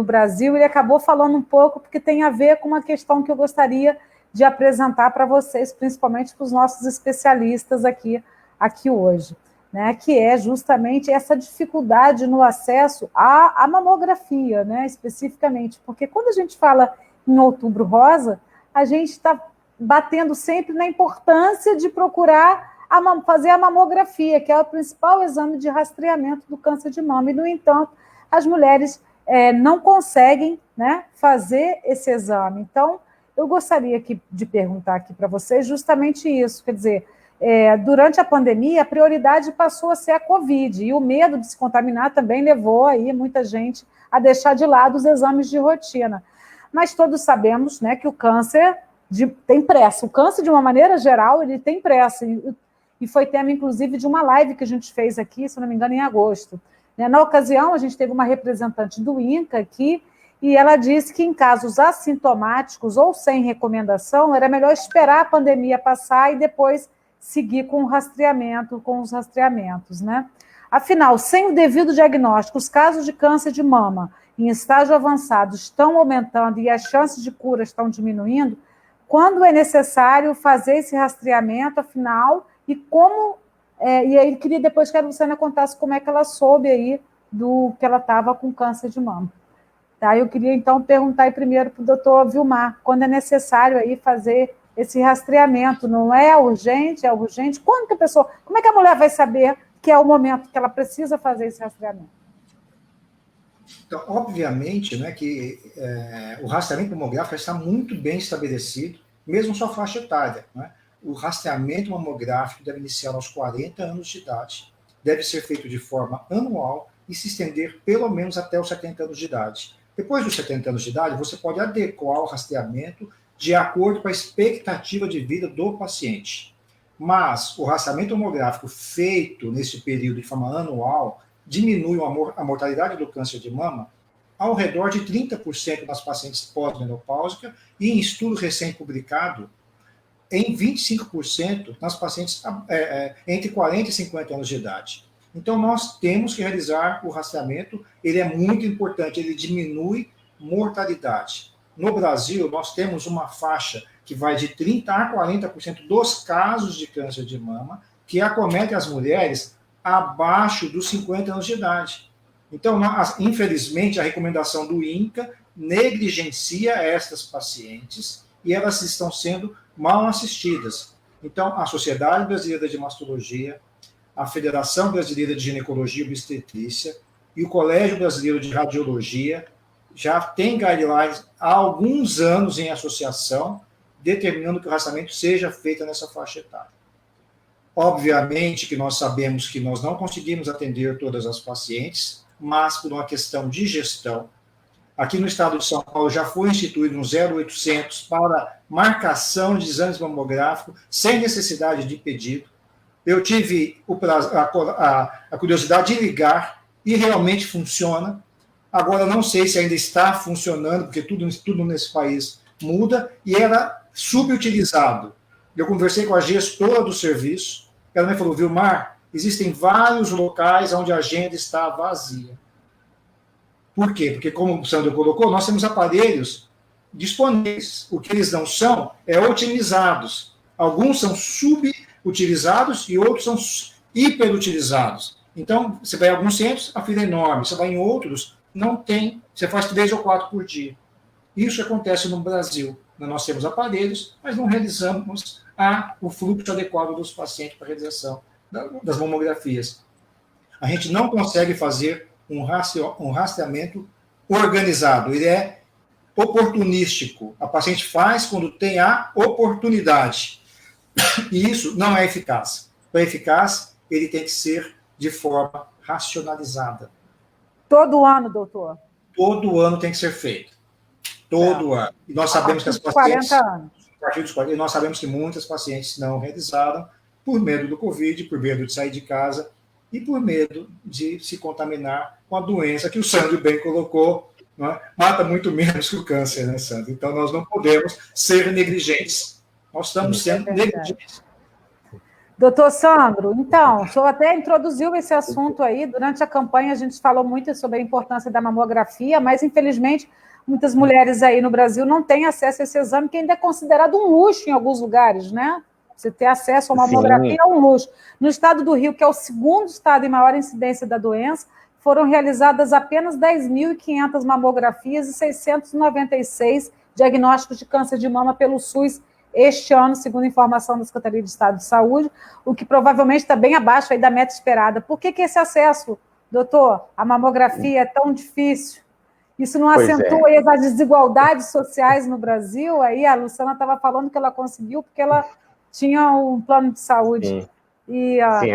Brasil. Ele acabou falando um pouco, porque tem a ver com uma questão que eu gostaria de apresentar para vocês, principalmente para os nossos especialistas aqui hoje, né, que é justamente essa dificuldade no acesso à mamografia, né, especificamente, porque quando a gente fala em Outubro Rosa, a gente está batendo sempre na importância de procurar fazer a mamografia, que é o principal exame de rastreamento do câncer de mama, e, no entanto, as mulheres não conseguem, né, fazer esse exame. Então, eu gostaria de perguntar aqui para vocês justamente isso, quer dizer, durante a pandemia, a prioridade passou a ser a Covid, e o medo de se contaminar também levou aí muita gente a deixar de lado os exames de rotina. Mas todos sabemos, né, que o câncer tem pressa. O câncer, de uma maneira geral, ele tem pressa. E foi tema, inclusive, de uma live que a gente fez aqui, se não me engano, em agosto. Na ocasião, a gente teve uma representante do INCA aqui, e ela disse que em casos assintomáticos ou sem recomendação, era melhor esperar a pandemia passar e depois seguir com o rastreamento, com os rastreamentos, né? Afinal, sem o devido diagnóstico, os casos de câncer de mama em estágio avançado estão aumentando e as chances de cura estão diminuindo. Quando é necessário fazer esse rastreamento, afinal, e como... e aí, depois que a Luciana contasse como é que ela soube aí que ela estava com câncer de mama. Tá? Eu queria, então, perguntar aí primeiro para o doutor Vilmar, quando é necessário aí fazer esse rastreamento, não é urgente, é urgente? Como é que a mulher vai saber que é o momento que ela precisa fazer esse rastreamento? Então, obviamente, né, que o rastreamento mamográfico está muito bem estabelecido, mesmo sua faixa etária. Né? O rastreamento mamográfico deve iniciar aos 40 anos de idade, deve ser feito de forma anual e se estender pelo menos até os 70 anos de idade. Depois dos 70 anos de idade, você pode adequar o rastreamento de acordo com a expectativa de vida do paciente. Mas o rastreamento mamográfico feito nesse período de forma anual diminui a mortalidade do câncer de mama ao redor de 30% nas pacientes pós-menopáusicas e em estudo recém-publicado em 25% nas pacientes entre 40 e 50 anos de idade. Então, nós temos que realizar o rastreamento, ele é muito importante, ele diminui mortalidade. No Brasil, nós temos uma faixa que vai de 30% a 40% dos casos de câncer de mama que acometem as mulheres abaixo dos 50 anos de idade. Então, infelizmente, a recomendação do INCA negligencia estas pacientes e elas estão sendo mal assistidas. Então, a Sociedade Brasileira de Mastologia, a Federação Brasileira de Ginecologia e Obstetrícia e o Colégio Brasileiro de Radiologia já têm guidelines há alguns anos em associação, determinando que o rastreamento seja feito nessa faixa etária. Obviamente que nós sabemos que nós não conseguimos atender todas as pacientes, mas por uma questão de gestão, aqui no estado de São Paulo já foi instituído um 0800 para marcação de exames mamográficos sem necessidade de pedido. Eu tive a curiosidade de ligar e realmente funciona. Agora, não sei se ainda está funcionando, porque tudo nesse país muda, e era subutilizado. Eu conversei com a gestora do serviço, ela me falou, Vilmar, existem vários locais onde a agenda está vazia. Por quê? Porque, como o Sandro colocou, nós temos aparelhos disponíveis. O que eles não são otimizados. Alguns são subutilizados e outros são hiperutilizados. Então, você vai em alguns centros, a fila é enorme. Você vai em outros, não tem. Você faz 3 ou 4 por dia. Isso acontece no Brasil. Nós temos aparelhos, mas não realizamos o fluxo adequado dos pacientes para a realização das mamografias. A gente não consegue fazer um rastreamento organizado. Ele é oportunístico. A paciente faz quando tem a oportunidade. E isso não é eficaz. Para eficaz, ele tem que ser de forma racionalizada. Todo ano, doutor? Todo ano tem que ser feito. Todo ano. E nós sabemos que as pacientes... 40 anos. A partir dos 40 anos. E nós sabemos que muitas pacientes não realizaram por medo do Covid, por medo de sair de casa e por medo de se contaminar com a doença que o Sandro bem colocou, não é? Mata muito menos que o câncer, né, Sandro? Então, nós não podemos ser negligentes. Nós estamos sendo negligentes. Doutor Sandro, então, o senhor até introduziu esse assunto aí. Durante a campanha, a gente falou muito sobre a importância da mamografia, mas, infelizmente, muitas mulheres aí no Brasil não têm acesso a esse exame, que ainda é considerado um luxo em alguns lugares, né? Você ter acesso a uma mamografia é um luxo. No estado do Rio, que é o segundo estado em maior incidência da doença, foram realizadas apenas 10.500 mamografias e 696 diagnósticos de câncer de mama pelo SUS este ano, segundo a informação da Secretaria de Estado de Saúde, o que provavelmente está bem abaixo aí da meta esperada. Por que esse acesso, doutor, à mamografia é tão difícil? Isso não acentua aí as desigualdades sociais no Brasil? Aí a Luciana estava falando que ela conseguiu porque ela tinha um plano de saúde. Sim. E Sim,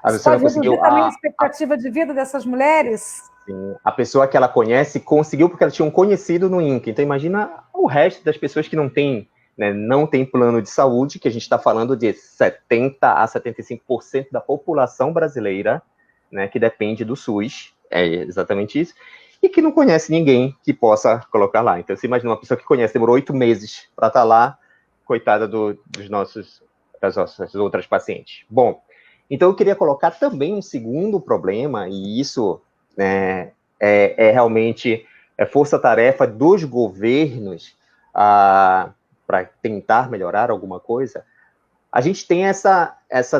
a Luciana conseguiu também a expectativa de vida dessas mulheres? Sim. A pessoa que ela conhece conseguiu porque ela tinha um conhecido no INCA. Então, imagina o resto das pessoas que não tem, né, não tem plano de saúde, que a gente está falando de 70% a 75% da população brasileira, né, que depende do SUS, é exatamente isso, e que não conhece ninguém que possa colocar lá. Então, você imagina uma pessoa que conhece, demorou 8 meses para estar lá, coitada dos nossos as nossas outras pacientes? Bom, então eu queria colocar também um segundo problema, e isso é realmente força-tarefa dos governos para tentar melhorar alguma coisa. A gente tem essa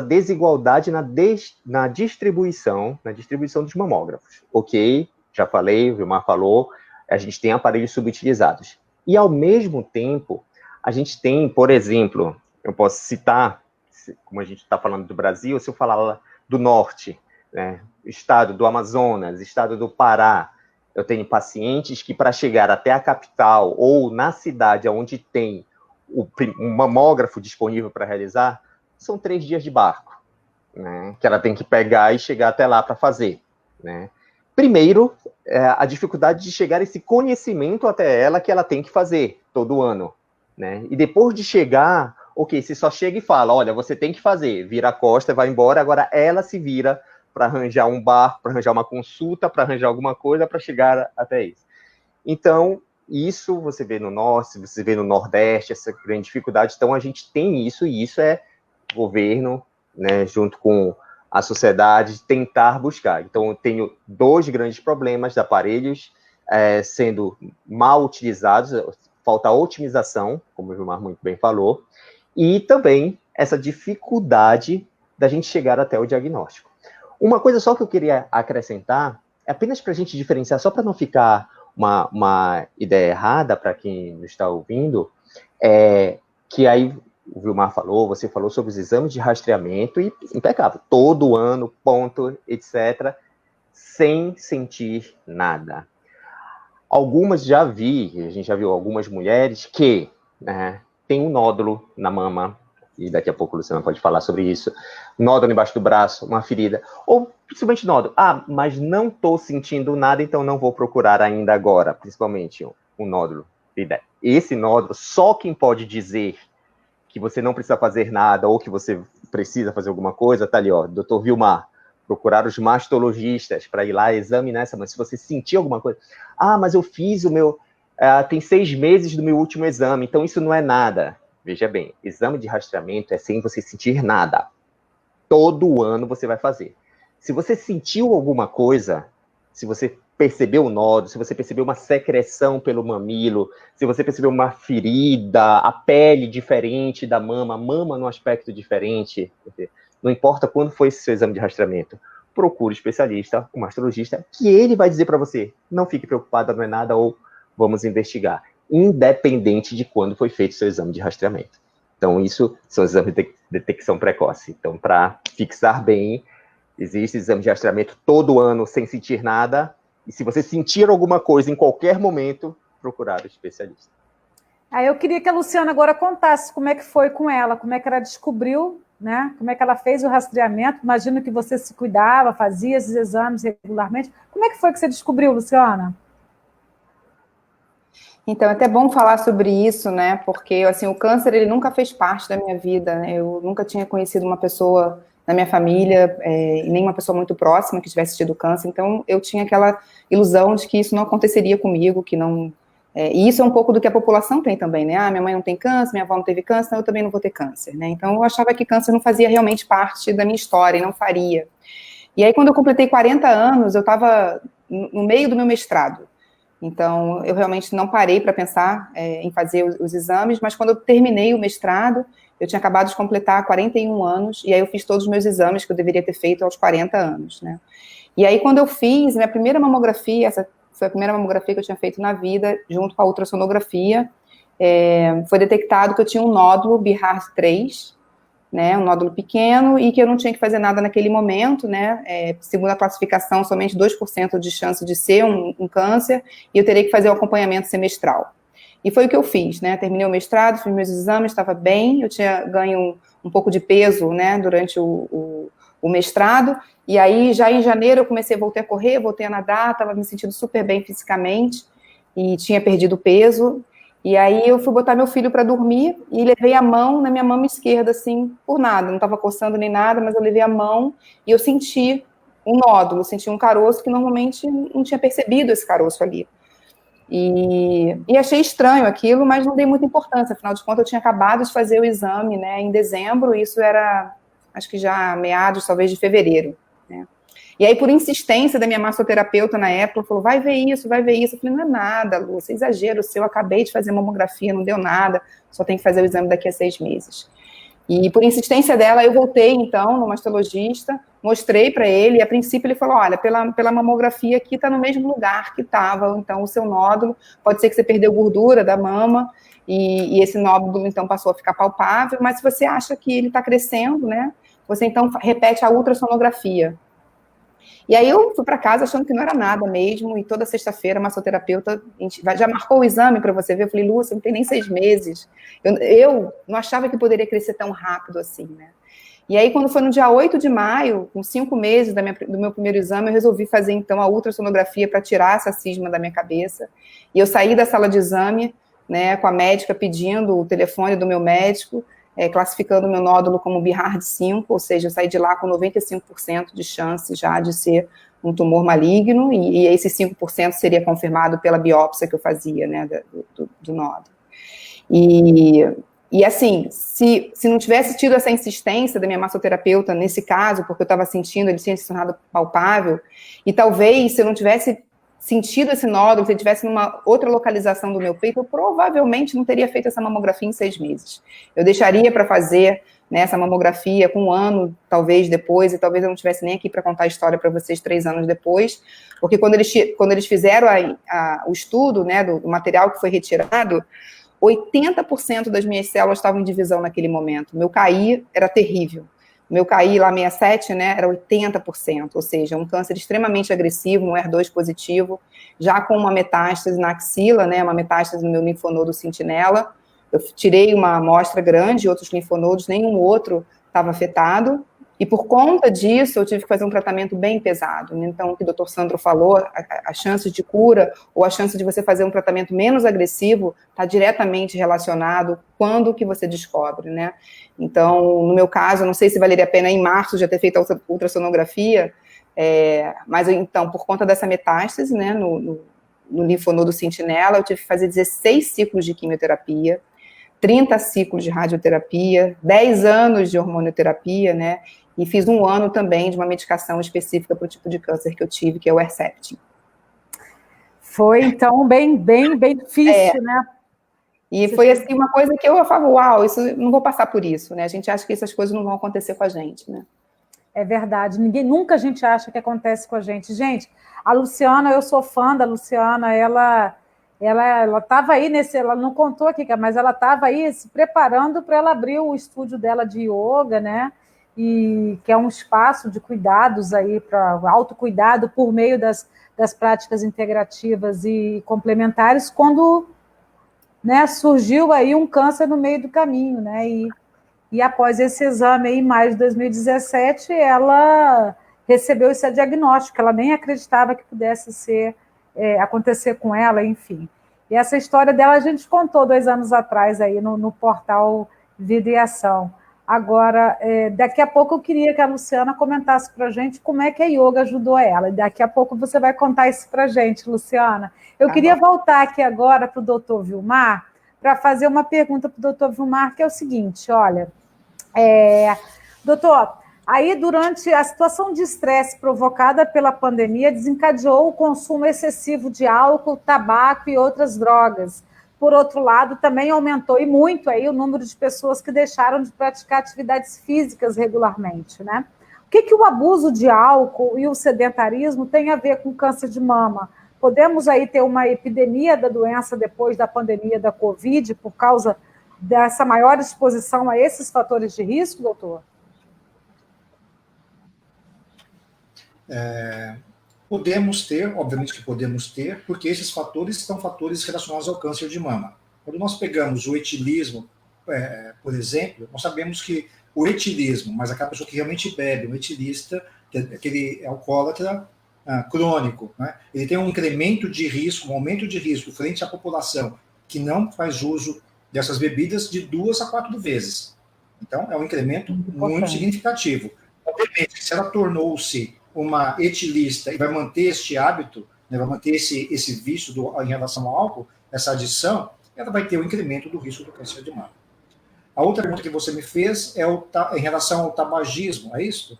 desigualdade na distribuição dos mamógrafos. Ok, já falei, o Vilmar falou, a gente tem aparelhos subutilizados. E, ao mesmo tempo, a gente tem, por exemplo, eu posso citar, como a gente está falando do Brasil, se eu falar do Norte, né, estado do Amazonas, estado do Pará, eu tenho pacientes que, para chegar até a capital ou na cidade onde tem um mamógrafo disponível para realizar, são 3 dias de barco, né, que ela tem que pegar e chegar até lá para fazer, né. Primeiro, a dificuldade de chegar esse conhecimento até ela que ela tem que fazer todo ano, né, e depois de chegar, ok, você só chega e fala, olha, você tem que fazer, vira a costa, vai embora, agora ela se vira para arranjar um barco, para arranjar uma consulta, para arranjar alguma coisa, para chegar até isso. Então, isso você vê no Norte, você vê no Nordeste, essa grande dificuldade. Então, a gente tem isso, e isso é governo, né, junto com a sociedade, tentar buscar. Então, eu tenho 2 grandes problemas de aparelhos sendo mal utilizados, falta otimização, como o Vilmar muito bem falou, e também essa dificuldade da gente chegar até o diagnóstico. Uma coisa só que eu queria acrescentar, é apenas para a gente diferenciar, só para não ficar uma ideia errada para quem nos está ouvindo, que aí o Vilmar falou, você falou sobre os exames de rastreamento, e impecável, todo ano, ponto, etc., sem sentir nada. Algumas a gente já viu algumas mulheres que tem um nódulo na mama, e daqui a pouco a Luciana pode falar sobre isso, nódulo embaixo do braço, uma ferida, ou principalmente nódulo. Mas não estou sentindo nada, então não vou procurar ainda agora, principalmente um nódulo. Esse nódulo, só quem pode dizer que você não precisa fazer nada, ou que você precisa fazer alguma coisa, tá ali, ó, Dr. Vilmar, procurar os mastologistas para ir lá examinar essa, mas se você sentir alguma coisa, mas eu fiz o meu, tem 6 meses do meu último exame, então isso não é nada. Veja bem, exame de rastreamento é sem você sentir nada. Todo ano você vai fazer. Se você sentiu alguma coisa, se você percebeu um nódulo, se você percebeu uma secreção pelo mamilo, se você percebeu uma ferida, a pele diferente da mama, a mama num aspecto diferente, não importa quando foi esse seu exame de rastreamento, procure o especialista, o mastologista, que ele vai dizer para você, não fique preocupada, não é nada, ou vamos investigar, independente de quando foi feito o seu exame de rastreamento. Então, isso são exames de detecção precoce. Então, para fixar bem, existe exame de rastreamento todo ano sem sentir nada, e se você sentir alguma coisa em qualquer momento, procurar o especialista. Eu queria que a Luciana agora contasse como é que foi com ela, como é que ela descobriu, né? Como é que ela fez o rastreamento. Imagino que você se cuidava, fazia esses exames regularmente. Como é que foi que você descobriu, Luciana? Então, é até bom falar sobre isso, né? Porque, assim, o câncer, ele nunca fez parte da minha vida, né? Eu nunca tinha conhecido uma pessoa na minha família, e nem uma pessoa muito próxima que tivesse tido câncer, então eu tinha aquela ilusão de que isso não aconteceria comigo, que não... e isso é um pouco do que a população tem também, né? Minha mãe não tem câncer, minha avó não teve câncer, então eu também não vou ter câncer, né? Então eu achava que câncer não fazia realmente parte da minha história, e não faria. E aí, quando eu completei 40 anos, eu estava no meio do meu mestrado. Então, eu realmente não parei para pensar em fazer os exames, mas quando eu terminei o mestrado, eu tinha acabado de completar 41 anos, e aí eu fiz todos os meus exames que eu deveria ter feito aos 40 anos, né? E aí, quando eu fiz minha primeira mamografia, essa foi a primeira mamografia que eu tinha feito na vida, junto com a ultrassonografia, foi detectado que eu tinha um nódulo BIHAR 3, né, um nódulo pequeno, e que eu não tinha que fazer nada naquele momento, né, segundo a classificação, somente 2% de chance de ser um câncer, e eu teria que fazer o acompanhamento semestral. E foi o que eu fiz, né, terminei o mestrado, fiz meus exames, estava bem, eu tinha ganho um pouco de peso, né, durante o mestrado, e aí já em janeiro eu voltei a correr, voltei a nadar, estava me sentindo super bem fisicamente, e tinha perdido peso, e aí eu fui botar meu filho para dormir, e levei a mão na minha mão esquerda, assim, por nada, não estava coçando nem nada, mas eu levei a mão, e eu senti um nódulo, senti um caroço, que normalmente não tinha percebido esse caroço ali. E achei estranho aquilo, mas não dei muita importância, afinal de contas eu tinha acabado de fazer o exame, né, em dezembro, e isso era, acho que já meados, talvez, de fevereiro, né. E aí, por insistência da minha massoterapeuta na época, ela falou, vai ver isso, vai ver isso. Eu falei, não é nada, Lu, isso é exagero seu, eu acabei de fazer mamografia, não deu nada, só tem que fazer o exame daqui a 6 meses. E por insistência dela, eu voltei, então, no mastologista, mostrei para ele, e a princípio ele falou, olha, pela mamografia aqui está no mesmo lugar que estava, então, o seu nódulo, pode ser que você perdeu gordura da mama, e esse nódulo, então, passou a ficar palpável, mas se você acha que ele está crescendo, né, você, então, repete a ultrassonografia. E aí eu fui para casa achando que não era nada mesmo, e toda sexta-feira a massoterapeuta já marcou o exame para você ver. Eu falei, Lúcia, não tem nem 6 meses. Eu não achava que poderia crescer tão rápido assim, né? E aí, quando foi no dia 8 de maio, com 5 meses do meu primeiro exame, eu resolvi fazer, então, a ultrassonografia para tirar essa cisma da minha cabeça. E eu saí da sala de exame, né, com a médica pedindo o telefone do meu médico, classificando o meu nódulo como BIHARD 5, ou seja, eu saí de lá com 95% de chance já de ser um tumor maligno, e esse 5% seria confirmado pela biópsia que eu fazia, né, do nódulo. E assim, se não tivesse tido essa insistência da minha massoterapeuta nesse caso, porque eu estava sentindo, ele tinha se tornado palpável, e talvez se eu não tivesse sentido esse nódulo, se ele tivesse numa outra localização do meu peito, eu provavelmente não teria feito essa mamografia em 6 meses. Eu deixaria para fazer, né, essa mamografia com 1 ano, talvez, depois, e talvez eu não estivesse nem aqui para contar a história para vocês 3 anos depois, porque quando eles fizeram o estudo, né, do material que foi retirado, 80% das minhas células estavam em divisão naquele momento. O meu KI era terrível. O meu KI lá 67, né, era 80%, ou seja, um câncer extremamente agressivo, um HER2 positivo, já com uma metástase na axila, né, uma metástase no meu linfonodo sentinela. Eu tirei uma amostra grande, outros linfonodos, nenhum outro estava afetado, e por conta disso eu tive que fazer um tratamento bem pesado. Então, o que o Dr. Sandro falou, a chance de cura ou a chance de você fazer um tratamento menos agressivo está diretamente relacionado quando que você descobre, né? Então, no meu caso, eu não sei se valeria a pena em março já ter feito a ultrassonografia, mas então, por conta dessa metástase, né, no linfonodo sentinela, eu tive que fazer 16 ciclos de quimioterapia, 30 ciclos de radioterapia, 10 anos de hormonioterapia, né, e fiz 1 ano também de uma medicação específica para o tipo de câncer que eu tive, que é o Herceptin. Foi, então, bem difícil, né? E foi, assim, uma coisa que eu falo, uau, isso, não vou passar por isso, né? A gente acha que essas coisas não vão acontecer com a gente, né? É verdade, nunca a gente acha que acontece com a gente. Gente, a Luciana, eu sou fã da Luciana, ela estava aí ela não contou aqui, mas ela estava aí se preparando para ela abrir o estúdio dela de yoga, né? E que é um espaço de cuidados aí para autocuidado por meio das práticas integrativas e complementares, quando, né, surgiu aí um câncer no meio do caminho, né? E após esse exame aí, em maio de 2017, ela recebeu esse diagnóstico, ela nem acreditava que pudesse acontecer com ela, enfim. E essa história dela a gente contou 2 anos atrás aí no portal Vida e Ação. Agora, daqui a pouco eu queria que a Luciana comentasse para a gente como é que a yoga ajudou ela. E daqui a pouco você vai contar isso para a gente, Luciana. Eu queria voltar aqui agora para o doutor Vilmar, para fazer uma pergunta para o doutor Vilmar, que é o seguinte, olha, doutor, aí durante a situação de estresse provocada pela pandemia, desencadeou o consumo excessivo de álcool, tabaco e outras drogas. Por outro lado, também aumentou e muito aí o número de pessoas que deixaram de praticar atividades físicas regularmente, né? O que o abuso de álcool e o sedentarismo tem a ver com câncer de mama? Podemos aí ter uma epidemia da doença depois da pandemia da Covid por causa dessa maior exposição a esses fatores de risco, doutor? Podemos ter, obviamente que podemos ter, porque esses fatores são fatores relacionados ao câncer de mama. Quando nós pegamos o etilismo, por exemplo, nós sabemos que o etilismo, mas aquela pessoa que realmente bebe, um etilista, aquele alcoólatra crônico, né, ele tem um incremento de risco, um aumento de risco frente à população que não faz uso dessas bebidas de 2 a 4 vezes. Então, é um incremento muito significativo. Obviamente, se ela tornou-se uma etilista e vai manter este hábito, né, vai manter esse vício em relação ao álcool, essa adição, ela vai ter o incremento do risco do câncer de mama. A outra pergunta que você me fez é em relação ao tabagismo, é isso?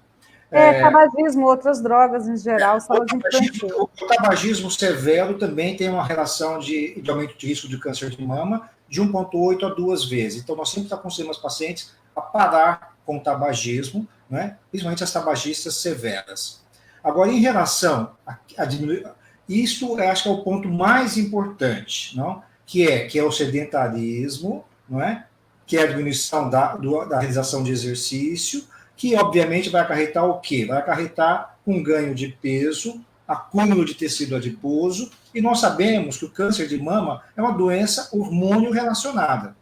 Tabagismo, outras drogas em geral, são as influenciam. O tabagismo severo também tem uma relação de aumento de risco de câncer de mama de 1,8 a 2 vezes. Então, nós sempre aconselhamos os pacientes a parar com o tabagismo, né? Principalmente as tabagistas severas. Agora, em relação a diminuir, isso eu acho que é o ponto mais importante, não? Que é o sedentarismo, não é? Que é a diminuição da realização de exercício, que obviamente vai acarretar o quê? Vai acarretar um ganho de peso, acúmulo de tecido adiposo, e nós sabemos que o câncer de mama é uma doença hormônio relacionada.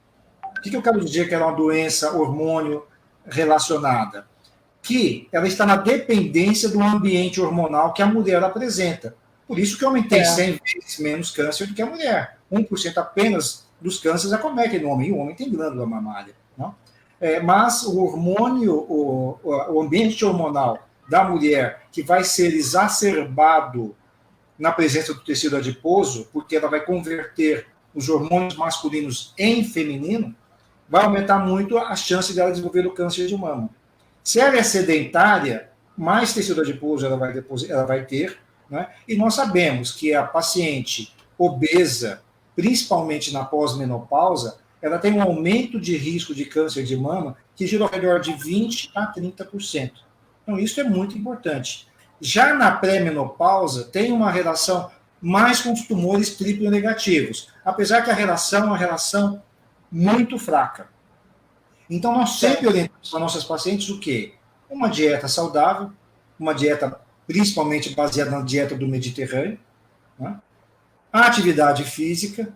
O que eu quero dizer que é uma doença hormônio relacionada? Que ela está na dependência do ambiente hormonal que a mulher apresenta. Por isso que o homem tem 100 vezes menos câncer do que a mulher. 1% apenas dos cânceres acometem no homem, e o homem tem glândula mamária. Não? Mas o hormônio, o ambiente hormonal da mulher, que vai ser exacerbado na presença do tecido adiposo, porque ela vai converter os hormônios masculinos em feminino, vai aumentar muito a chance dela desenvolver o câncer de mama. Se ela é sedentária, mais tecido adiposo ela vai ter, né? E nós sabemos que a paciente obesa, principalmente na pós-menopausa, ela tem um aumento de risco de câncer de mama que gira ao redor de 20% a 30%. Então, isso é muito importante. Já na pré-menopausa, tem uma relação mais com os tumores triplo negativos, apesar que a relação é uma relação muito fraca. Então, nós sempre orientamos para nossas pacientes o quê? Uma dieta saudável, uma dieta principalmente baseada na dieta do Mediterrâneo, né? A atividade física.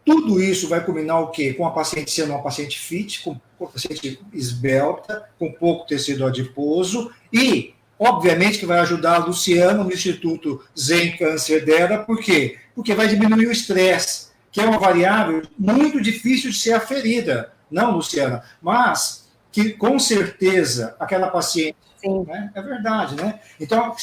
Tudo isso vai culminar o quê? Com a paciente sendo uma paciente fit, com uma paciente esbelta, com pouco tecido adiposo e, obviamente, que vai ajudar a Luciana no Instituto Zen Câncer dela. Por quê? Porque vai diminuir o estresse, que é uma variável muito difícil de ser aferida. Não, Luciana, mas que, com certeza, aquela paciente... Sim. Né, é verdade, né? Então,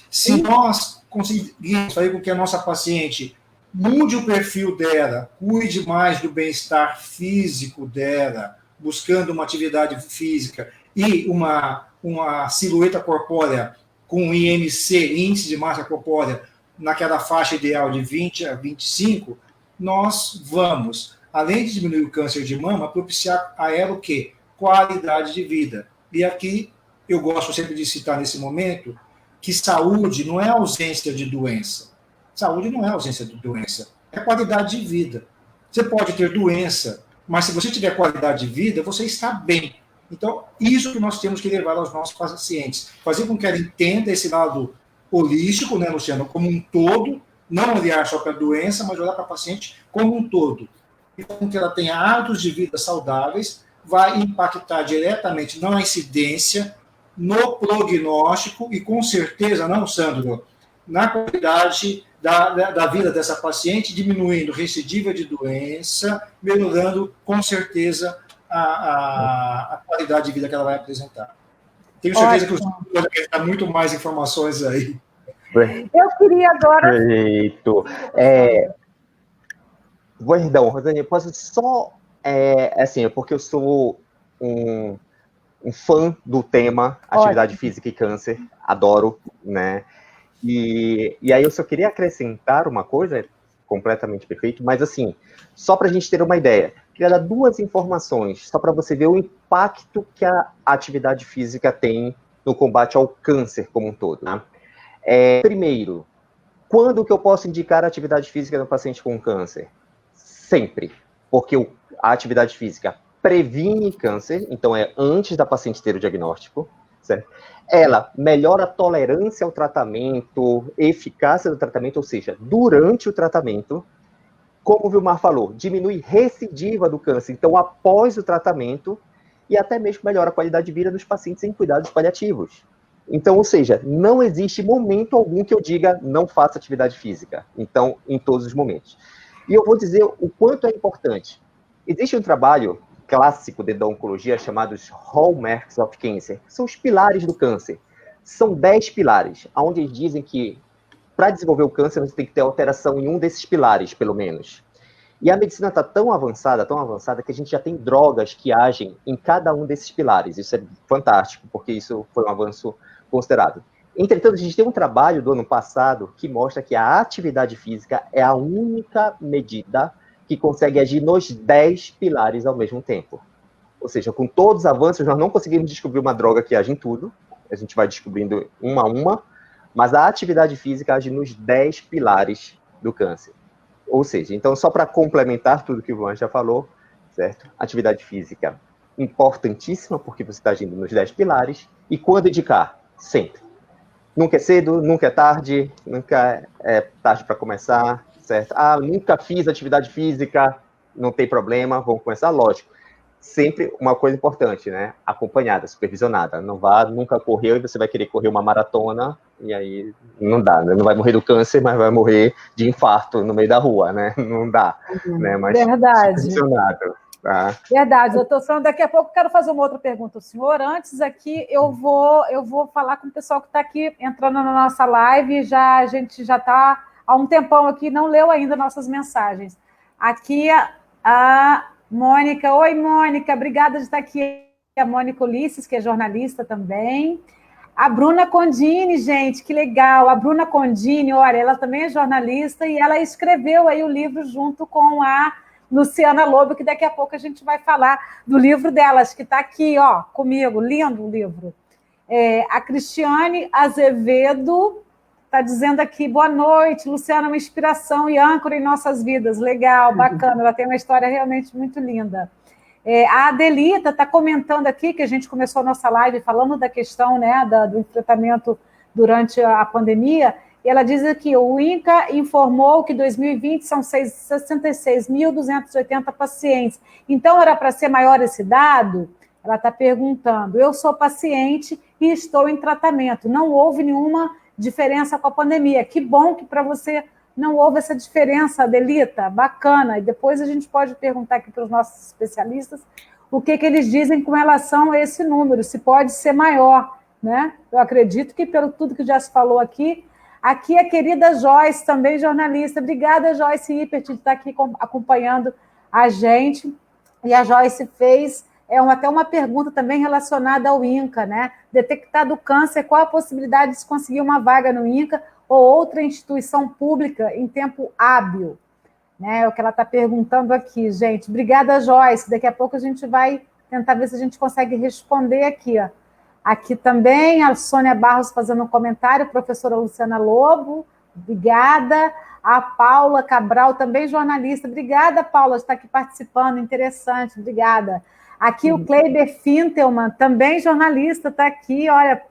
se nós conseguirmos fazer com que a nossa paciente mude o perfil dela, cuide mais do bem-estar físico dela, buscando uma atividade física e uma silhueta corpórea com IMC, índice de massa corpórea, naquela faixa ideal de 20 a 25, nós vamos, além de diminuir o câncer de mama, propiciar a ela o quê? Qualidade de vida. E aqui eu gosto sempre de citar nesse momento que saúde não é ausência de doença. Saúde não é ausência de doença, é qualidade de vida. Você pode ter doença, mas se você tiver qualidade de vida, você está bem. Então, isso que nós temos que levar aos nossos pacientes. Fazer com que ela entenda esse lado holístico, né, Luciano, como um todo, não olhar só para a doença, mas olhar para a paciente como um todo. E com que ela tenha hábitos de vida saudáveis, vai impactar diretamente na incidência, no prognóstico e, com certeza, não, Sandro, na qualidade da vida dessa paciente, diminuindo recidiva de doença, melhorando, com certeza, a qualidade de vida que ela vai apresentar. Tenho certeza que o senhor vai dar muito mais informações aí. Eu queria agora... Perfeito. Perdão, Rosane, posso só... assim, porque eu sou um fã do tema atividade física e câncer, adoro, né? E aí eu só queria acrescentar uma coisa, completamente perfeito, mas assim, só para a gente ter uma ideia, queria dar 2 informações, só para você ver o impacto que a atividade física tem no combate ao câncer como um todo. Né? Primeiro, quando que eu posso indicar a atividade física no paciente com câncer? Sempre, porque a atividade física previne câncer, então é antes da paciente ter o diagnóstico, certo? Ela melhora a tolerância ao tratamento, eficácia do tratamento, ou seja, durante o tratamento, como o Vilmar falou, diminui recidiva do câncer, então após o tratamento, e até mesmo melhora a qualidade de vida dos pacientes em cuidados paliativos. Então, ou seja, não existe momento algum que eu diga não faça atividade física, então, em todos os momentos. E eu vou dizer o quanto é importante. Existe um trabalho clássico da oncologia chamados Hallmarks of Cancer, que são os pilares do câncer. São 10 pilares, onde eles dizem que para desenvolver o câncer, você tem que ter alteração em um desses pilares, pelo menos. E a medicina está tão avançada, que a gente já tem drogas que agem em cada um desses pilares. Isso é fantástico, porque isso foi um avanço considerado. Entretanto, a gente tem um trabalho do ano passado que mostra que a atividade física é a única medida que consegue agir nos 10 pilares ao mesmo tempo. Ou seja, com todos os avanços, nós não conseguimos descobrir uma droga que age em tudo, a gente vai descobrindo uma a uma, mas a atividade física age nos 10 pilares do câncer. Ou seja, então, só para complementar tudo que o Ivan já falou, certo? Atividade física importantíssima, porque você está agindo nos 10 pilares, e quando indicar? Sempre. Nunca é cedo, nunca é tarde, nunca é tarde para começar, certo? Ah, nunca fiz atividade física, não tem problema, vamos começar, lógico. Sempre uma coisa importante, né? Acompanhada, supervisionada. Não vá, nunca correu e você vai querer correr uma maratona, e aí não dá, né? Não vai morrer do câncer, mas vai morrer de infarto no meio da rua, né? Não dá, né? Mas verdade. Supervisionado. Tá? Verdade, doutor Sandro, daqui a pouco eu quero fazer uma outra pergunta ao senhor. Antes aqui, eu vou falar com o pessoal que está aqui entrando na nossa live, a gente já está há um tempão aqui, não leu ainda nossas mensagens. Aqui a Mônica, oi Mônica, obrigada de estar aqui, a Mônica Ulisses, que é jornalista também. A Bruna Condini, gente, que legal, a Bruna Condini, olha, ela também é jornalista e ela escreveu aí o livro junto com a Luciana Lobo, que daqui a pouco a gente vai falar do livro delas, que está aqui, ó, comigo, lindo o livro. A Cristiane Azevedo está dizendo aqui, boa noite, Luciana, uma inspiração e âncora em nossas vidas, legal, bacana, ela tem uma história realmente muito linda. A Adelita está comentando aqui, que a gente começou a nossa live falando da questão, né, do enfrentamento durante a pandemia, e ela diz aqui, o INCA informou que 2020 são 66.280 pacientes. Então, era para ser maior esse dado? Ela está perguntando. Eu sou paciente e estou em tratamento. Não houve nenhuma diferença com a pandemia. Que bom que para você não houve essa diferença, Adelita. Bacana. E depois a gente pode perguntar aqui para os nossos especialistas o que eles dizem com relação a esse número, se pode ser maior, né? Eu acredito que, pelo tudo que já se falou aqui, aqui a querida Joyce, também jornalista. Obrigada, Joyce Hippert, de estar aqui acompanhando a gente. E a Joyce fez até uma pergunta também relacionada ao INCA, né? Detectado o câncer, qual a possibilidade de se conseguir uma vaga no INCA ou outra instituição pública em tempo hábil? Né? É o que ela está perguntando aqui, gente. Obrigada, Joyce. Daqui a pouco a gente vai tentar ver se a gente consegue responder aqui, ó. Aqui também, a Sônia Barros fazendo um comentário, a professora Luciana Lobo, obrigada. A Paula Cabral, também jornalista. Obrigada, Paula, de estar aqui participando, interessante, obrigada. Aqui o Kleiber Fintelman, também jornalista, está aqui, olha,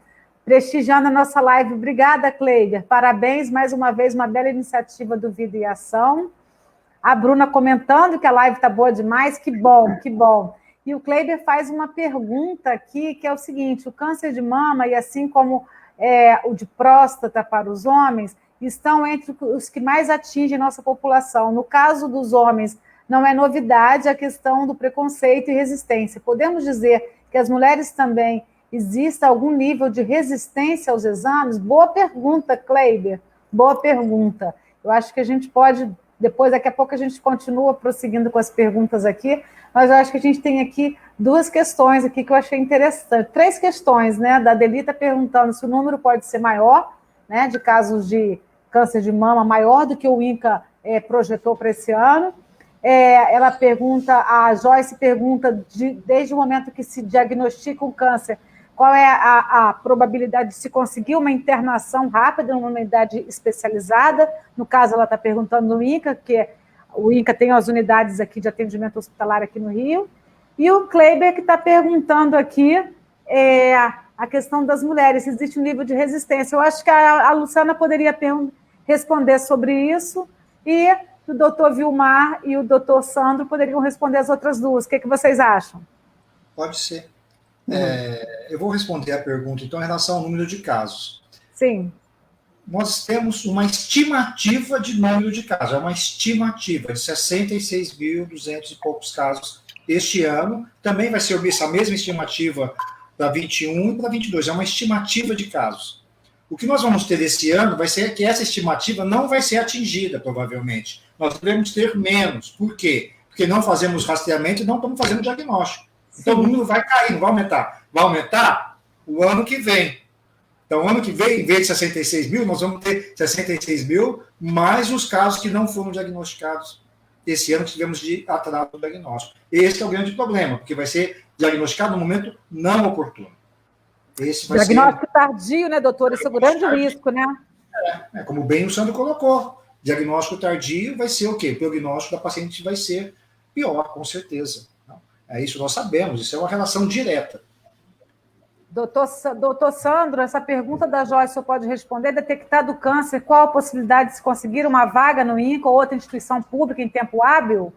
prestigiando a nossa live. Obrigada, Kleiber. Parabéns, mais uma vez, uma bela iniciativa do Vida e Ação. A Bruna comentando que a live está boa demais, que bom, que bom. E o Kleiber faz uma pergunta aqui, que é o seguinte, o câncer de mama, e assim como o de próstata para os homens, estão entre os que mais atingem nossa população. No caso dos homens, não é novidade a questão do preconceito e resistência. Podemos dizer que as mulheres também existe algum nível de resistência aos exames? Boa pergunta, Kleiber, boa pergunta. Eu acho que a gente pode, depois, daqui a pouco a gente continua prosseguindo com as perguntas aqui, mas eu acho que a gente tem aqui duas questões aqui que eu achei interessante. 3 questões, né? Da Adelita perguntando se o número pode ser maior, né, de casos de câncer de mama, maior do que o INCA projetou para esse ano. Ela pergunta, a Joyce pergunta, desde o momento que se diagnostica um câncer, qual é a probabilidade de se conseguir uma internação rápida numa unidade especializada? No caso, ela está perguntando no INCA, que o INCA tem as unidades aqui de atendimento hospitalar aqui no Rio. E o Kleiber, que está perguntando aqui a questão das mulheres, se existe um nível de resistência. Eu acho que a Luciana poderia responder sobre isso, e o doutor Vilmar e o doutor Sandro poderiam responder as outras duas. O que vocês acham? Pode ser. Eu vou responder a pergunta, então, em relação ao número de casos. Sim. Nós temos uma estimativa de número de casos, é uma estimativa de 66.200 e poucos casos este ano. Também vai ser essa mesma estimativa para 21 e para 22, é uma estimativa de casos. O que nós vamos ter esse ano vai ser que essa estimativa não vai ser atingida, provavelmente. Nós devemos ter menos. Por quê? Porque não fazemos rastreamento e não estamos fazendo diagnóstico. Então, o número vai cair, não vai aumentar. Vai aumentar o ano que vem. Então, ano que vem, em vez de 66 mil, nós vamos ter 66 mil, mais os casos que não foram diagnosticados esse ano, que tivemos de atraso do diagnóstico. Esse é o grande problema, porque vai ser diagnosticado no momento não oportuno. Esse vai diagnóstico tardio, né, doutor? Esse é o grande risco, né? Como bem o Sandro colocou. Diagnóstico tardio vai ser o quê? O prognóstico da paciente vai ser pior, com certeza. É isso nós sabemos, isso é uma relação direta. Doutor Sandro, essa pergunta da Joyce, o senhor pode responder: detectado o câncer, qual a possibilidade de se conseguir uma vaga no INCA ou outra instituição pública em tempo hábil?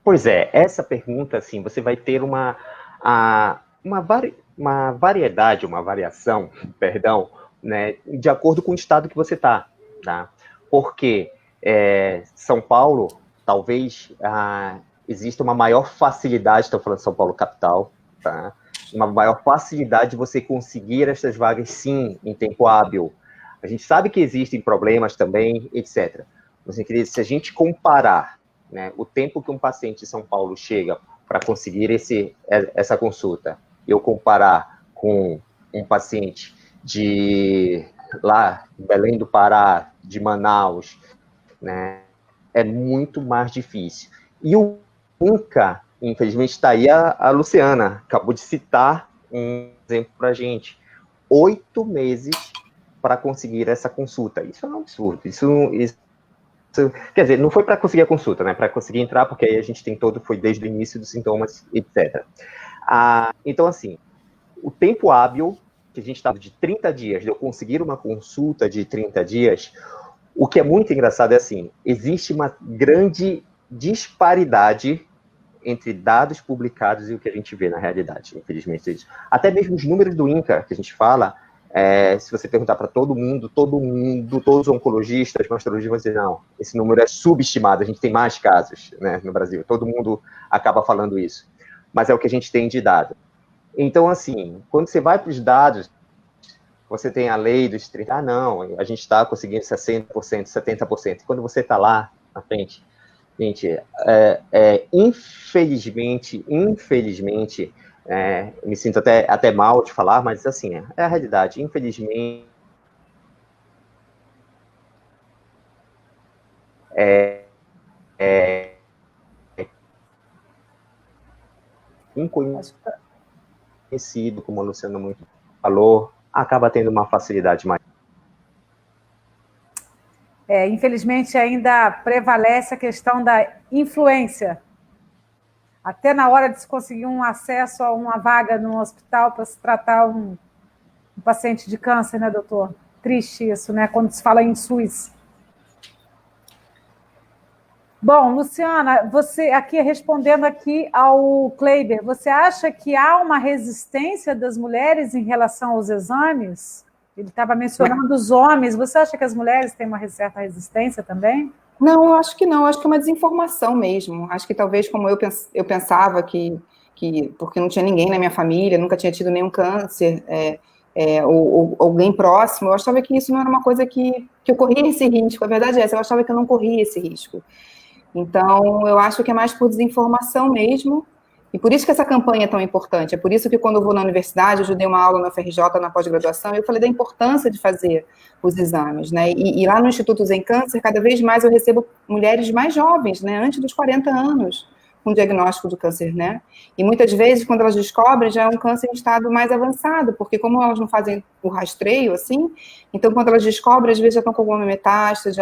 Pois é, essa pergunta, assim, você vai ter uma variedade, uma variação, perdão, né, de acordo com o estado que você está, tá? Porque São Paulo, talvez exista uma maior facilidade, estou falando de São Paulo capital, tá? Uma maior facilidade de você conseguir essas vagas, sim, em tempo hábil. A gente sabe que existem problemas também, etc. Mas, se a gente comparar, né, o tempo que um paciente de São Paulo chega para conseguir essa consulta, eu comparar com um paciente de lá, Belém do Pará, de Manaus, né, é muito mais difícil. E o INCA, infelizmente, está aí a Luciana, acabou de citar um exemplo para a gente. 8 meses para conseguir essa consulta. Isso é um absurdo. Isso quer dizer, não foi para conseguir a consulta, né? Para conseguir entrar, porque aí a gente tem foi desde o início dos sintomas, etc. Então, assim, o tempo hábil, que a gente estava de 30 dias, de eu conseguir uma consulta de 30 dias, o que é muito engraçado é assim, existe uma grande disparidade entre dados publicados e o que a gente vê na realidade, infelizmente. Até mesmo os números do INCA, que a gente fala, se você perguntar para todo mundo, todos os oncologistas, mastologistas vão dizer, não, esse número é subestimado, a gente tem mais casos, né, no Brasil, todo mundo acaba falando isso, mas é o que a gente tem de dado. Então, assim, quando você vai para os dados, você tem a lei dos 30%, não, a gente está conseguindo 60%, 70%, e quando você está lá na frente, gente, infelizmente, me sinto até mal de falar, mas assim, é a realidade. Infelizmente, conhecido, como a Luciana muito falou, acaba tendo uma facilidade maior. Infelizmente, ainda prevalece a questão da influência. Até na hora de se conseguir um acesso a uma vaga no hospital para se tratar um paciente de câncer, né, doutor? Triste isso, né, quando se fala em SUS. Bom, Luciana, você aqui respondendo aqui ao Kleiber, você acha que há uma resistência das mulheres em relação aos exames? Ele estava mencionando os homens. Você acha que as mulheres têm uma certa resistência também? Não, eu acho que não. Eu acho que é uma desinformação mesmo. Acho que talvez, como eu pensava que porque não tinha ninguém na minha família, nunca tinha tido nenhum câncer, ou alguém próximo, eu achava que isso não era uma coisa que eu corria esse risco. A verdade é essa, eu achava que eu não corria esse risco. Então, eu acho que é mais por desinformação mesmo. E por isso que essa campanha é tão importante. É por isso que quando eu vou na universidade, eu dei uma aula na FRJ, na pós-graduação, eu falei da importância de fazer os exames, né? E lá no Instituto Zen Câncer, cada vez mais eu recebo mulheres mais jovens, né? Antes dos 40 anos, com diagnóstico do câncer, né? E muitas vezes, quando elas descobrem, já é um câncer em estado mais avançado, porque como elas não fazem o rastreio, assim, então quando elas descobrem, às vezes já estão com alguma metástase,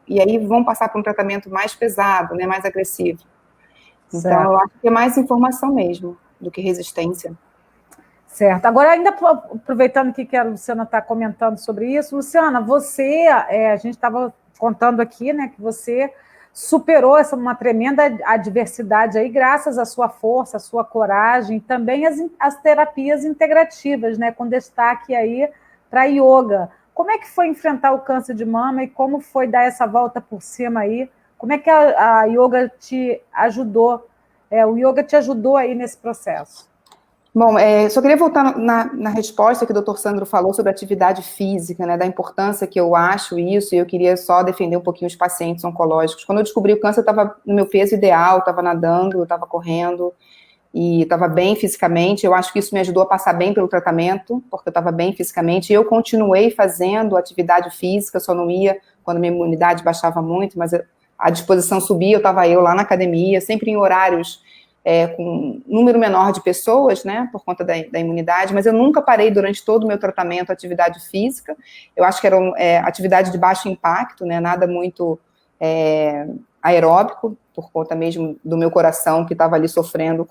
e aí vão passar por um tratamento mais pesado, né? Mais agressivo. Então, certo. Eu acho que é mais informação mesmo do que resistência. Certo. Agora, ainda aproveitando que a Luciana está comentando sobre isso, Luciana, você, a gente estava contando aqui, né, que você superou uma tremenda adversidade aí, graças à sua força, à sua coragem, também as terapias integrativas, né, com destaque aí para a yoga. Como é que foi enfrentar o câncer de mama e como foi dar essa volta por cima aí? Como é que a yoga te ajudou? O yoga te ajudou aí nesse processo? Bom, só queria voltar na resposta que o doutor Sandro falou sobre atividade física, né, da importância que eu acho isso, e eu queria só defender um pouquinho os pacientes oncológicos. Quando eu descobri o câncer, eu estava no meu peso ideal, estava nadando, estava correndo, e estava bem fisicamente. Eu acho que isso me ajudou a passar bem pelo tratamento, porque eu estava bem fisicamente, e eu continuei fazendo atividade física, só não ia quando minha imunidade baixava muito, mas a disposição subia, eu estava lá na academia, sempre em horários com um número menor de pessoas, né, por conta da imunidade, mas eu nunca parei durante todo o meu tratamento atividade física. Eu acho que era atividade de baixo impacto, né, nada muito aeróbico, por conta mesmo do meu coração, que estava ali sofrendo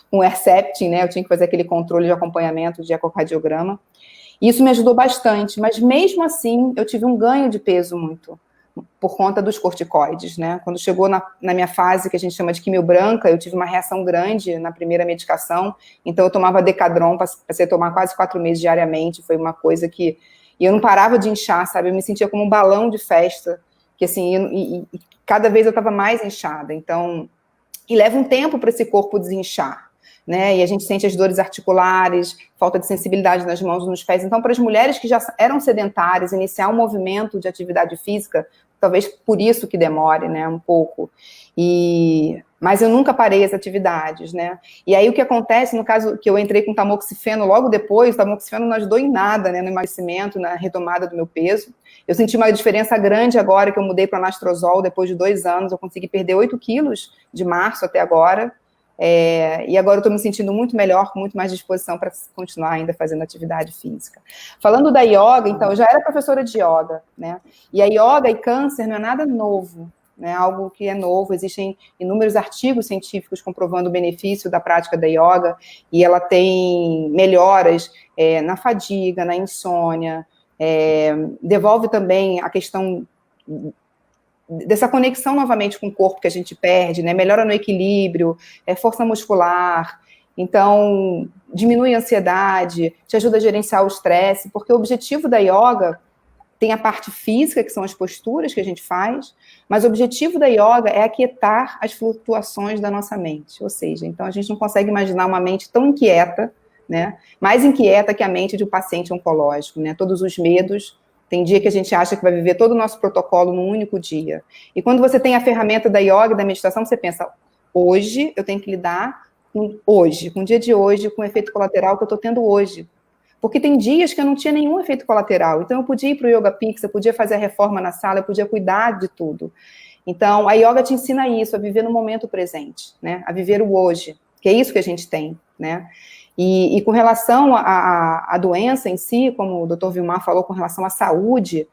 com Herceptin, né, eu tinha que fazer aquele controle de acompanhamento de ecocardiograma. Isso me ajudou bastante, mas mesmo assim, eu tive um ganho de peso muito, por conta dos corticoides, né? Quando chegou na minha fase, que a gente chama de quimio branca, eu tive uma reação grande na primeira medicação, então eu tomava Decadron, passei a tomar quase 4 meses diariamente, foi uma coisa que... E eu não parava de inchar, sabe? Eu me sentia como um balão de festa, que assim, e cada vez eu estava mais inchada, então... E leva um tempo para esse corpo desinchar, né? E a gente sente as dores articulares, falta de sensibilidade nas mãos e nos pés. Então, para as mulheres que já eram sedentárias, iniciar um movimento de atividade física, talvez por isso que demore, né, um pouco. Mas eu nunca parei as atividades, né? E aí o que acontece, no caso que eu entrei com tamoxifeno logo depois, o tamoxifeno não ajudou em nada, né, no emagrecimento, na retomada do meu peso. Eu senti uma diferença grande agora que eu mudei para anastrozol, depois de 2 anos, eu consegui perder 8 quilos de março até agora. E agora eu estou me sentindo muito melhor, com muito mais disposição para continuar ainda fazendo atividade física. Falando da yoga, então, eu já era professora de yoga, né? E a yoga e câncer não é nada novo, né? Algo que é novo, existem inúmeros artigos científicos comprovando o benefício da prática da yoga, e ela tem melhoras na fadiga, na insônia, devolve também a questão dessa conexão novamente com o corpo que a gente perde, né? Melhora no equilíbrio, força muscular, então diminui a ansiedade, te ajuda a gerenciar o estresse, porque o objetivo da yoga tem a parte física, que são as posturas que a gente faz, mas o objetivo da yoga é aquietar as flutuações da nossa mente, ou seja, então a gente não consegue imaginar uma mente tão inquieta, né? Mais inquieta que a mente de um paciente oncológico, né? Todos os medos. Tem dia que a gente acha que vai viver todo o nosso protocolo num único dia. E quando você tem a ferramenta da yoga e da meditação, você pensa, hoje eu tenho que lidar com o dia de hoje, com o efeito colateral que eu estou tendo hoje. Porque tem dias que eu não tinha nenhum efeito colateral. Então eu podia ir para o Yoga Pix, eu podia fazer a reforma na sala, eu podia cuidar de tudo. Então a yoga te ensina isso, a viver no momento presente, né? A viver o hoje, que é isso que a gente tem, né? E com relação à doença em si, como o Dr. Vilmar falou, com relação à saúde,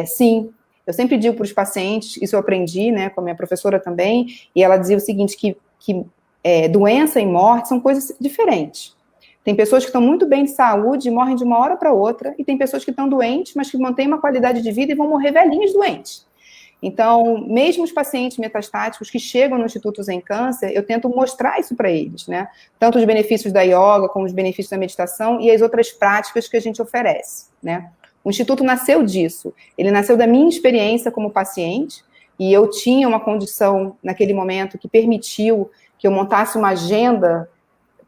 sim, eu sempre digo para os pacientes, isso eu aprendi, né, com a minha professora também, e ela dizia o seguinte, que doença e morte são coisas diferentes. Tem pessoas que estão muito bem de saúde e morrem de uma hora para outra, e tem pessoas que estão doentes, mas que mantêm uma qualidade de vida e vão morrer velhinhos doentes. Então, mesmo os pacientes metastáticos que chegam no Instituto Zen Câncer, eu tento mostrar isso para eles, né? Tanto os benefícios da yoga, como os benefícios da meditação e as outras práticas que a gente oferece, né? O Instituto nasceu disso. Ele nasceu da minha experiência como paciente, e eu tinha uma condição, naquele momento, que permitiu que eu montasse uma agenda,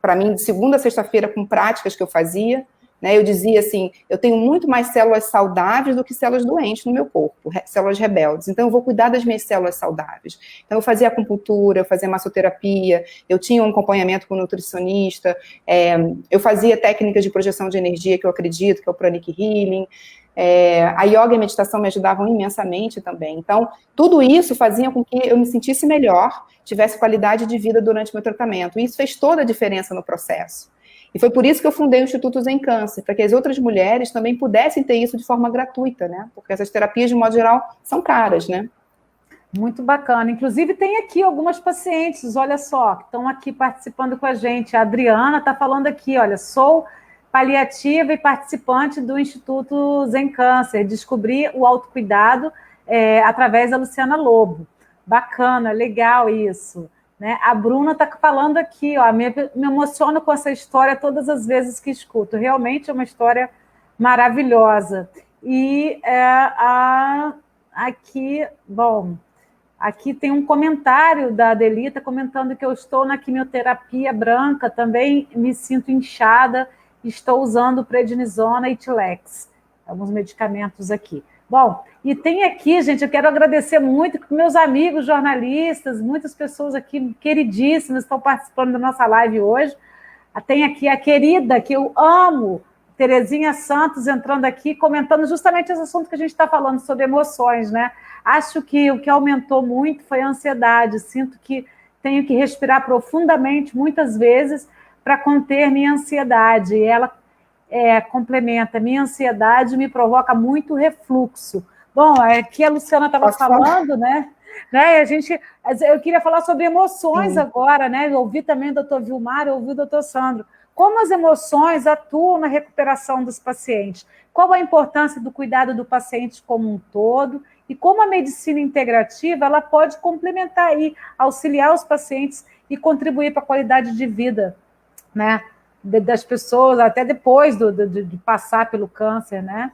para mim, de segunda a sexta-feira, com práticas que eu fazia, né? Eu dizia assim, eu tenho muito mais células saudáveis do que células doentes no meu corpo, células rebeldes, então eu vou cuidar das minhas células saudáveis. Então eu fazia acupuntura, eu fazia massoterapia, eu tinha um acompanhamento com nutricionista, eu fazia técnicas de projeção de energia, que eu acredito, que é o Pranic Healing, a yoga e a meditação me ajudavam imensamente também. Então, tudo isso fazia com que eu me sentisse melhor, tivesse qualidade de vida durante o meu tratamento, e isso fez toda a diferença no processo. E foi por isso que eu fundei o Instituto Zen Câncer, para que as outras mulheres também pudessem ter isso de forma gratuita, né? Porque essas terapias, de modo geral, são caras, né? Muito bacana. Inclusive, tem aqui algumas pacientes, olha só, que estão aqui participando com a gente. A Adriana está falando aqui, olha, sou paliativa e participante do Instituto Zen Câncer. Descobri o autocuidado através da Luciana Lobo. Bacana, legal isso. Né? A Bruna está falando aqui, ó, me emociono com essa história todas as vezes que escuto. Realmente é uma história maravilhosa. E aqui, bom, Aqui tem um comentário da Adelita comentando que eu estou na quimioterapia branca, também me sinto inchada, estou usando prednisona e Tilex, alguns medicamentos aqui. Bom, e tem aqui, gente, eu quero agradecer muito que meus amigos jornalistas, muitas pessoas aqui queridíssimas estão participando da nossa live hoje. Tem aqui a querida, que eu amo, Terezinha Santos, entrando aqui, comentando justamente esse assunto que a gente está falando sobre emoções, né? Acho que o que aumentou muito foi a ansiedade. Sinto que tenho que respirar profundamente, muitas vezes, para conter minha ansiedade. E ela complementa, minha ansiedade me provoca muito refluxo. Bom, aqui a Luciana estava falando, né? Eu queria falar sobre emoções agora, né? Eu ouvi também o doutor Vilmar, eu ouvi o doutor Sandro. Como as emoções atuam na recuperação dos pacientes? Qual a importância do cuidado do paciente como um todo? E como a medicina integrativa ela pode complementar e auxiliar os pacientes e contribuir para a qualidade de vida, né, das pessoas, até depois de passar pelo câncer, né?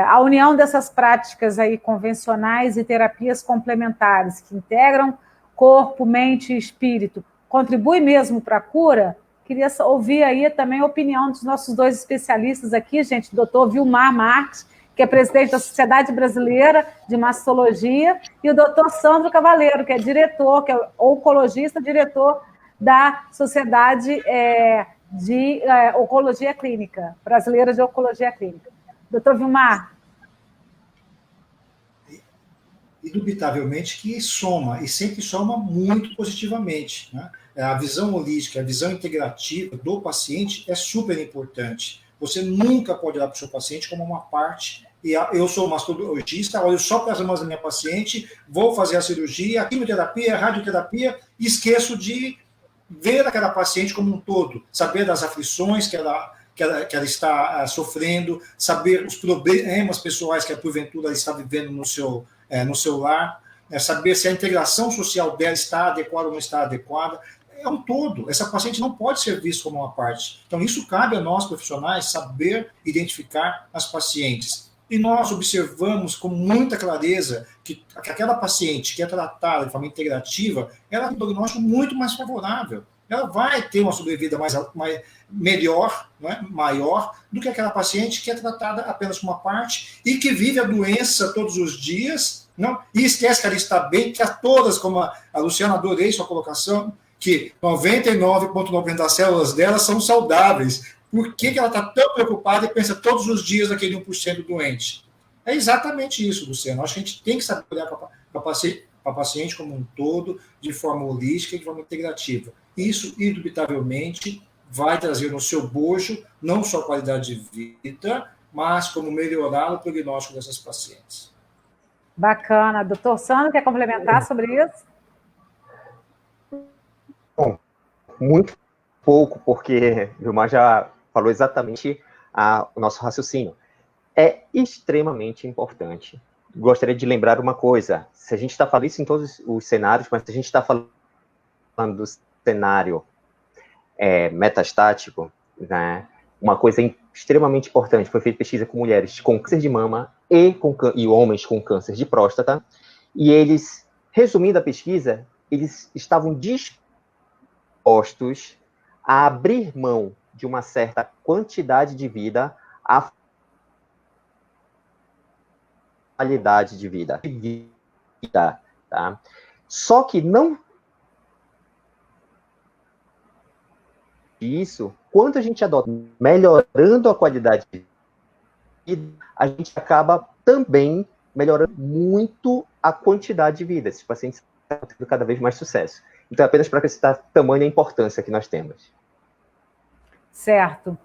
A união dessas práticas aí convencionais e terapias complementares que integram corpo, mente e espírito, contribui mesmo para a cura? Queria ouvir aí também a opinião dos nossos dois especialistas aqui, gente, o doutor Vilmar Marques, que é presidente da Sociedade Brasileira de Mastologia, e o doutor Sandro Cavaleiro, que é diretor, que é oncologista, diretor da Sociedade de Oncologia Clínica, Brasileira de Oncologia Clínica. Doutor Vilmar. Indubitavelmente que soma, e sempre soma muito positivamente, né? A visão holística, a visão integrativa do paciente é super importante. Você nunca pode olhar para o seu paciente como uma parte, e eu sou mastologista, olho só para as mãos da minha paciente, vou fazer a cirurgia, a quimioterapia, a radioterapia, e esqueço de ver aquela paciente como um todo, saber das aflições que ela está sofrendo, saber os problemas pessoais que, porventura, ela está vivendo no seu lar, saber se a integração social dela está adequada ou não está adequada. É um todo. Essa paciente não pode ser vista como uma parte. Então, isso cabe a nós, profissionais, saber identificar as pacientes. E nós observamos com muita clareza que aquela paciente que é tratada de forma integrativa, ela tem um diagnóstico muito mais favorável. Ela vai ter uma sobrevida melhor, né, maior, do que aquela paciente que é tratada apenas como uma parte e que vive a doença todos os dias, não, e esquece que ela está bem, que a todas, como a Luciana, adorei sua colocação, que 99,9% das células dela são saudáveis. Por que ela está tão preocupada e pensa todos os dias naquele 1% doente? É exatamente isso, Luciano. Acho que a gente tem que saber olhar para a paciente como um todo, de forma holística e de forma integrativa. Isso, indubitavelmente, vai trazer no seu bojo não só qualidade de vida, mas como melhorar o prognóstico dessas pacientes. Bacana. Doutor Sandro, quer complementar sobre isso? Bom, muito pouco, porque o Vilmar já falou exatamente o nosso raciocínio. É extremamente importante. Gostaria de lembrar uma coisa, se a gente está falando isso em todos os cenários, mas se a gente está falando do cenário metastático, né, uma coisa extremamente importante, foi feita pesquisa com mulheres com câncer de mama e homens com câncer de próstata, e eles, resumindo a pesquisa, eles estavam dispostos a abrir mão de uma certa quantidade de vida à qualidade de vida, tá? Só que não isso, quando a gente adota melhorando a qualidade de vida, a gente acaba também melhorando muito a quantidade de vida. Esses pacientes estão tendo cada vez mais sucesso. Então, apenas para acrescentar tamanha importância que nós temos. Certo.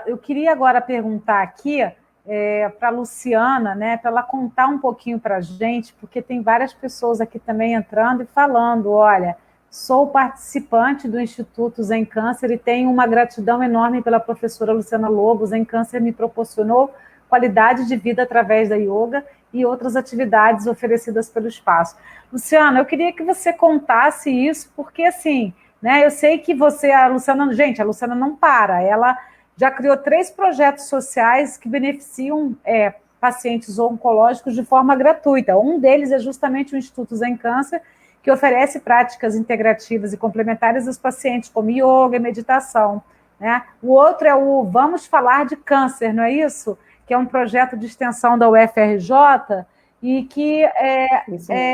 Eu queria agora perguntar aqui para a Luciana, né, para ela contar um pouquinho para a gente, porque tem várias pessoas aqui também entrando e falando, olha, sou participante do Instituto Zen Câncer e tenho uma gratidão enorme pela professora Luciana Lobo. O Zen Câncer me proporcionou qualidade de vida através da yoga e outras atividades oferecidas pelo espaço. Luciana, eu queria que você contasse isso, porque assim, né, eu sei que a Luciana não para, ela já criou 3 projetos sociais que beneficiam pacientes oncológicos de forma gratuita. Um deles é justamente o Instituto Zen Câncer, que oferece práticas integrativas e complementares aos pacientes, como yoga e meditação, né? O outro é o Vamos Falar de Câncer, não é isso? Que é um projeto de extensão da UFRJ, e que,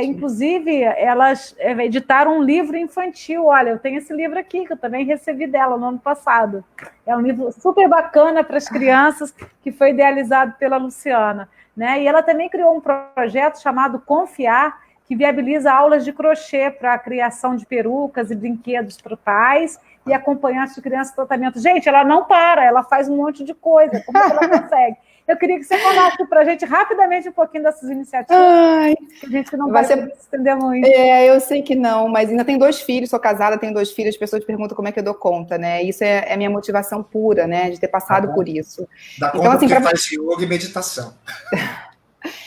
inclusive, elas editaram um livro infantil. Olha, eu tenho esse livro aqui, que eu também recebi dela no ano passado. É um livro super bacana para as crianças, que foi idealizado pela Luciana, né? E ela também criou um projeto chamado Confiar, que viabiliza aulas de crochê para a criação de perucas e brinquedos para pais e acompanhantes de crianças no tratamento. Gente, ela não para, ela faz um monte de coisa. Como ela consegue? Eu queria que você falasse para a gente rapidamente um pouquinho dessas iniciativas. Que a gente não vai poder se estender muito. Eu sei que não, mas ainda tenho 2 filhos, sou casada, tenho 2 filhos, as pessoas perguntam como é que eu dou conta, né? Isso é a minha motivação pura, né? De ter passado por isso. Dá conta então, assim, porque faz yoga e meditação.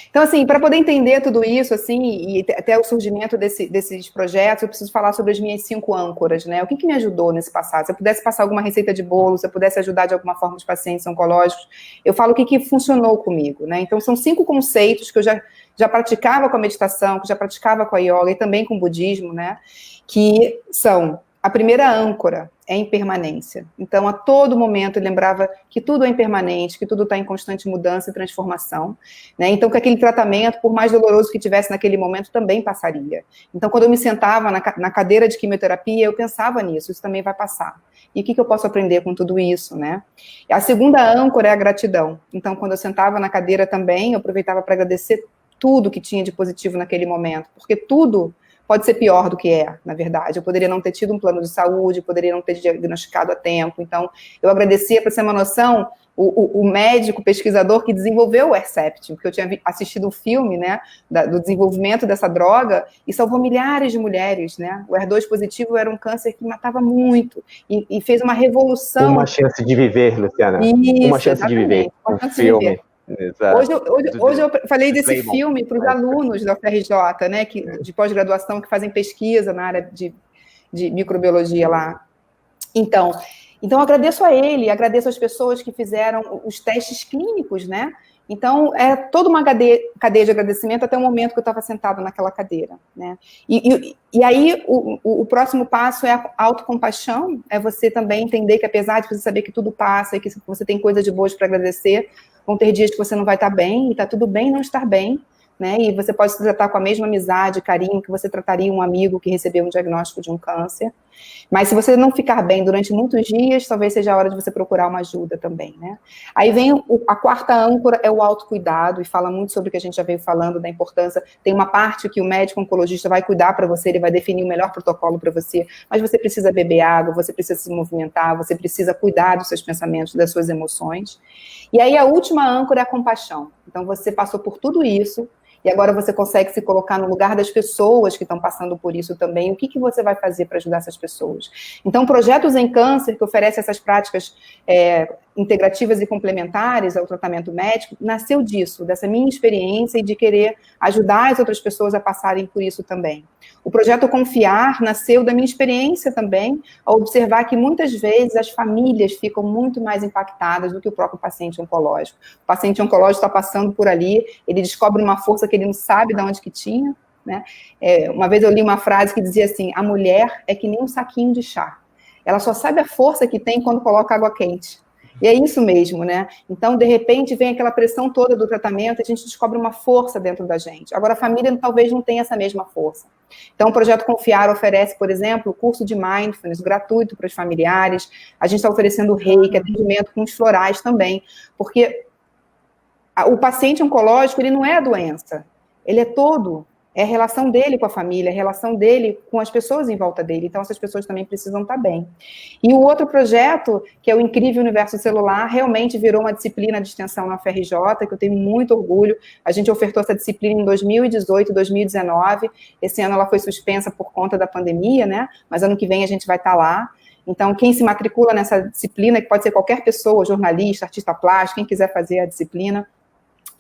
Então, assim, para poder entender tudo isso, assim, e até o surgimento desses projetos, eu preciso falar sobre as minhas 5 âncoras, né? O que me ajudou nesse passado? Se eu pudesse passar alguma receita de bolo, se eu pudesse ajudar de alguma forma os pacientes oncológicos, eu falo o que funcionou comigo, né? Então, são 5 conceitos que eu já praticava com a meditação, que eu já praticava com a yoga e também com o budismo, né? Que são: a primeira âncora é impermanência. Então, a todo momento, eu lembrava que tudo é impermanente, que tudo está em constante mudança e transformação, né? Então, que aquele tratamento, por mais doloroso que tivesse naquele momento, também passaria. Então, quando eu me sentava na cadeira de quimioterapia, eu pensava nisso, isso também vai passar. E o que eu posso aprender com tudo isso, né? A segunda âncora é a gratidão. Então, quando eu sentava na cadeira também, eu aproveitava para agradecer tudo que tinha de positivo naquele momento, porque tudo pode ser pior do que é, na verdade. Eu poderia não ter tido um plano de saúde, poderia não ter diagnosticado a tempo. Então, eu agradecia, para você ter uma noção, o médico, pesquisador que desenvolveu o Herceptin, porque eu tinha assistido um filme, né, do desenvolvimento dessa droga, e salvou milhares de mulheres, né? O HER2 positivo era um câncer que matava muito, e fez uma revolução. Uma chance de viver, Luciana. Isso, uma chance de viver. Um filme. Hoje eu falei desse filme para os alunos da UFRJ, né, de pós-graduação, que fazem pesquisa na área de microbiologia lá. Então, eu agradeço a ele, agradeço as pessoas que fizeram os testes clínicos, né? Então, é toda uma cadeia de agradecimento até o momento que eu estava sentada naquela cadeira, né? E aí, o próximo passo é a autocompaixão, é você também entender que, apesar de você saber que tudo passa e que você tem coisas de boas para agradecer, vão ter dias que você não vai estar bem, e está tudo bem não estar bem, né? E você pode se tratar com a mesma amizade, carinho que você trataria um amigo que recebeu um diagnóstico de um câncer. Mas se você não ficar bem durante muitos dias, talvez seja a hora de você procurar uma ajuda também, né? Aí vem a quarta âncora, é o autocuidado, e fala muito sobre o que a gente já veio falando, da importância. Tem uma parte que o médico oncologista vai cuidar para você, ele vai definir o melhor protocolo para você, mas você precisa beber água, você precisa se movimentar, você precisa cuidar dos seus pensamentos, das suas emoções. E aí a última âncora é a compaixão. Então você passou por tudo isso, e agora você consegue se colocar no lugar das pessoas que estão passando por isso também. O que você vai fazer para ajudar essas pessoas? Então, o Projeto Zen Câncer, que oferece essas práticas integrativas e complementares ao tratamento médico, nasceu disso, dessa minha experiência e de querer ajudar as outras pessoas a passarem por isso também. O Projeto Confiar nasceu da minha experiência também, ao observar que muitas vezes as famílias ficam muito mais impactadas do que o próprio paciente oncológico. O paciente oncológico está passando por ali, ele descobre uma força que ele não sabe de onde que tinha, né? Uma vez eu li uma frase que dizia assim: a mulher é que nem um saquinho de chá. Ela só sabe a força que tem quando coloca água quente. E é isso mesmo, né? Então, de repente, vem aquela pressão toda do tratamento e a gente descobre uma força dentro da gente. Agora, a família talvez não tenha essa mesma força. Então, o Projeto Confiar oferece, por exemplo, curso de Mindfulness gratuito para os familiares. A gente está oferecendo reiki, atendimento com os florais também, porque o paciente oncológico, ele não é a doença, ele é todo. É a relação dele com a família, a relação dele com as pessoas em volta dele. Então, essas pessoas também precisam estar bem. E o outro projeto, que é o Incrível Universo Celular, realmente virou uma disciplina de extensão na UFRJ, que eu tenho muito orgulho. A gente ofertou essa disciplina em 2018, 2019. Esse ano ela foi suspensa por conta da pandemia, né? Mas ano que vem a gente vai estar lá. Então, quem se matricula nessa disciplina, que pode ser qualquer pessoa, jornalista, artista plástico, quem quiser fazer a disciplina,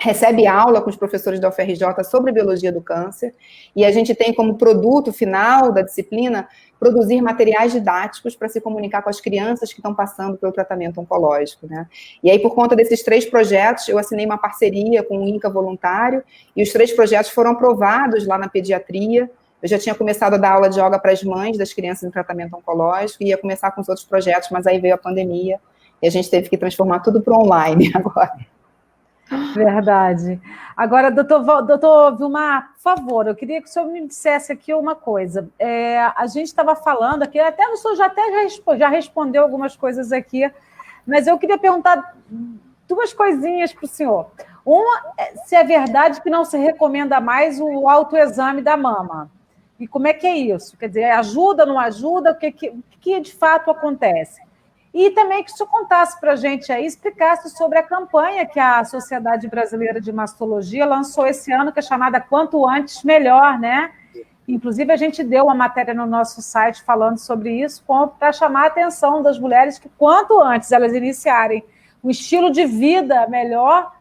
recebe aula com os professores da UFRJ sobre biologia do câncer, e a gente tem como produto final da disciplina produzir materiais didáticos para se comunicar com as crianças que estão passando pelo tratamento oncológico, né? E aí, por conta desses 3 projetos, eu assinei uma parceria com o INCA Voluntário, e os 3 projetos foram aprovados lá na pediatria. Eu já tinha começado a dar aula de yoga para as mães das crianças em tratamento oncológico, e ia começar com os outros projetos, mas aí veio a pandemia, e a gente teve que transformar tudo para online agora. Verdade. Agora, doutor Vilmar, por favor, eu queria que o senhor me dissesse aqui uma coisa. A gente estava falando aqui, até o senhor já respondeu algumas coisas aqui, mas eu queria perguntar 2 coisinhas para o senhor. Uma, se é verdade que não se recomenda mais o autoexame da mama. E como é que é isso? Quer dizer, ajuda, não ajuda? O que de fato acontece? E também que o senhor contasse para a gente aí, explicasse sobre a campanha que a Sociedade Brasileira de Mastologia lançou esse ano, que é chamada Quanto Antes Melhor, né? Inclusive, a gente deu uma matéria no nosso site falando sobre isso, para chamar a atenção das mulheres que quanto antes elas iniciarem um estilo de vida melhor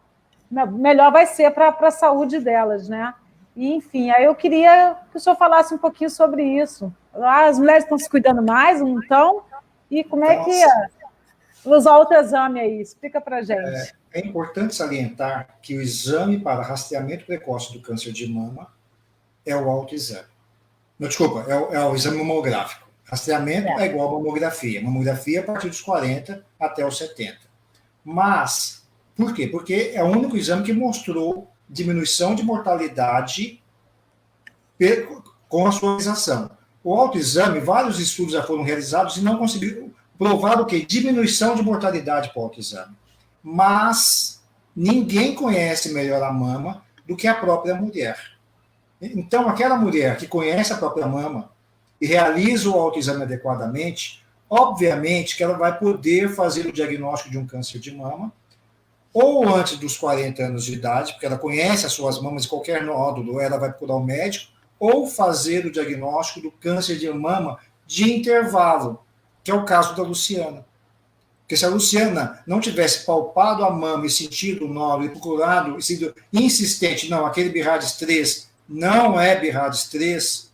vai ser para a saúde delas, né? E, enfim, aí eu queria que o senhor falasse um pouquinho sobre isso. As mulheres estão se cuidando mais, não estão? E como é que os autoexames aí? Explica para a gente. É importante salientar que o exame para rastreamento precoce do câncer de mama é o autoexame. Não, desculpa, é o exame mamográfico. Rastreamento é igual a mamografia. Mamografia a partir dos 40 até os 70. Mas, por quê? Porque é o único exame que mostrou diminuição de mortalidade com a sua realização. O autoexame, vários estudos já foram realizados e não conseguiram provar o quê? Diminuição de mortalidade para o autoexame. Mas ninguém conhece melhor a mama do que a própria mulher. Então, aquela mulher que conhece a própria mama e realiza o autoexame adequadamente, obviamente que ela vai poder fazer o diagnóstico de um câncer de mama, ou antes dos 40 anos de idade, porque ela conhece as suas mamas e qualquer nódulo, ela vai procurar o médico, ou fazer o diagnóstico do câncer de mama de intervalo, que é o caso da Luciana. Porque se a Luciana não tivesse palpado a mama e sentido o nódulo e procurado, e sido insistente, não, aquele BIRADS 3 não é BIRADS 3,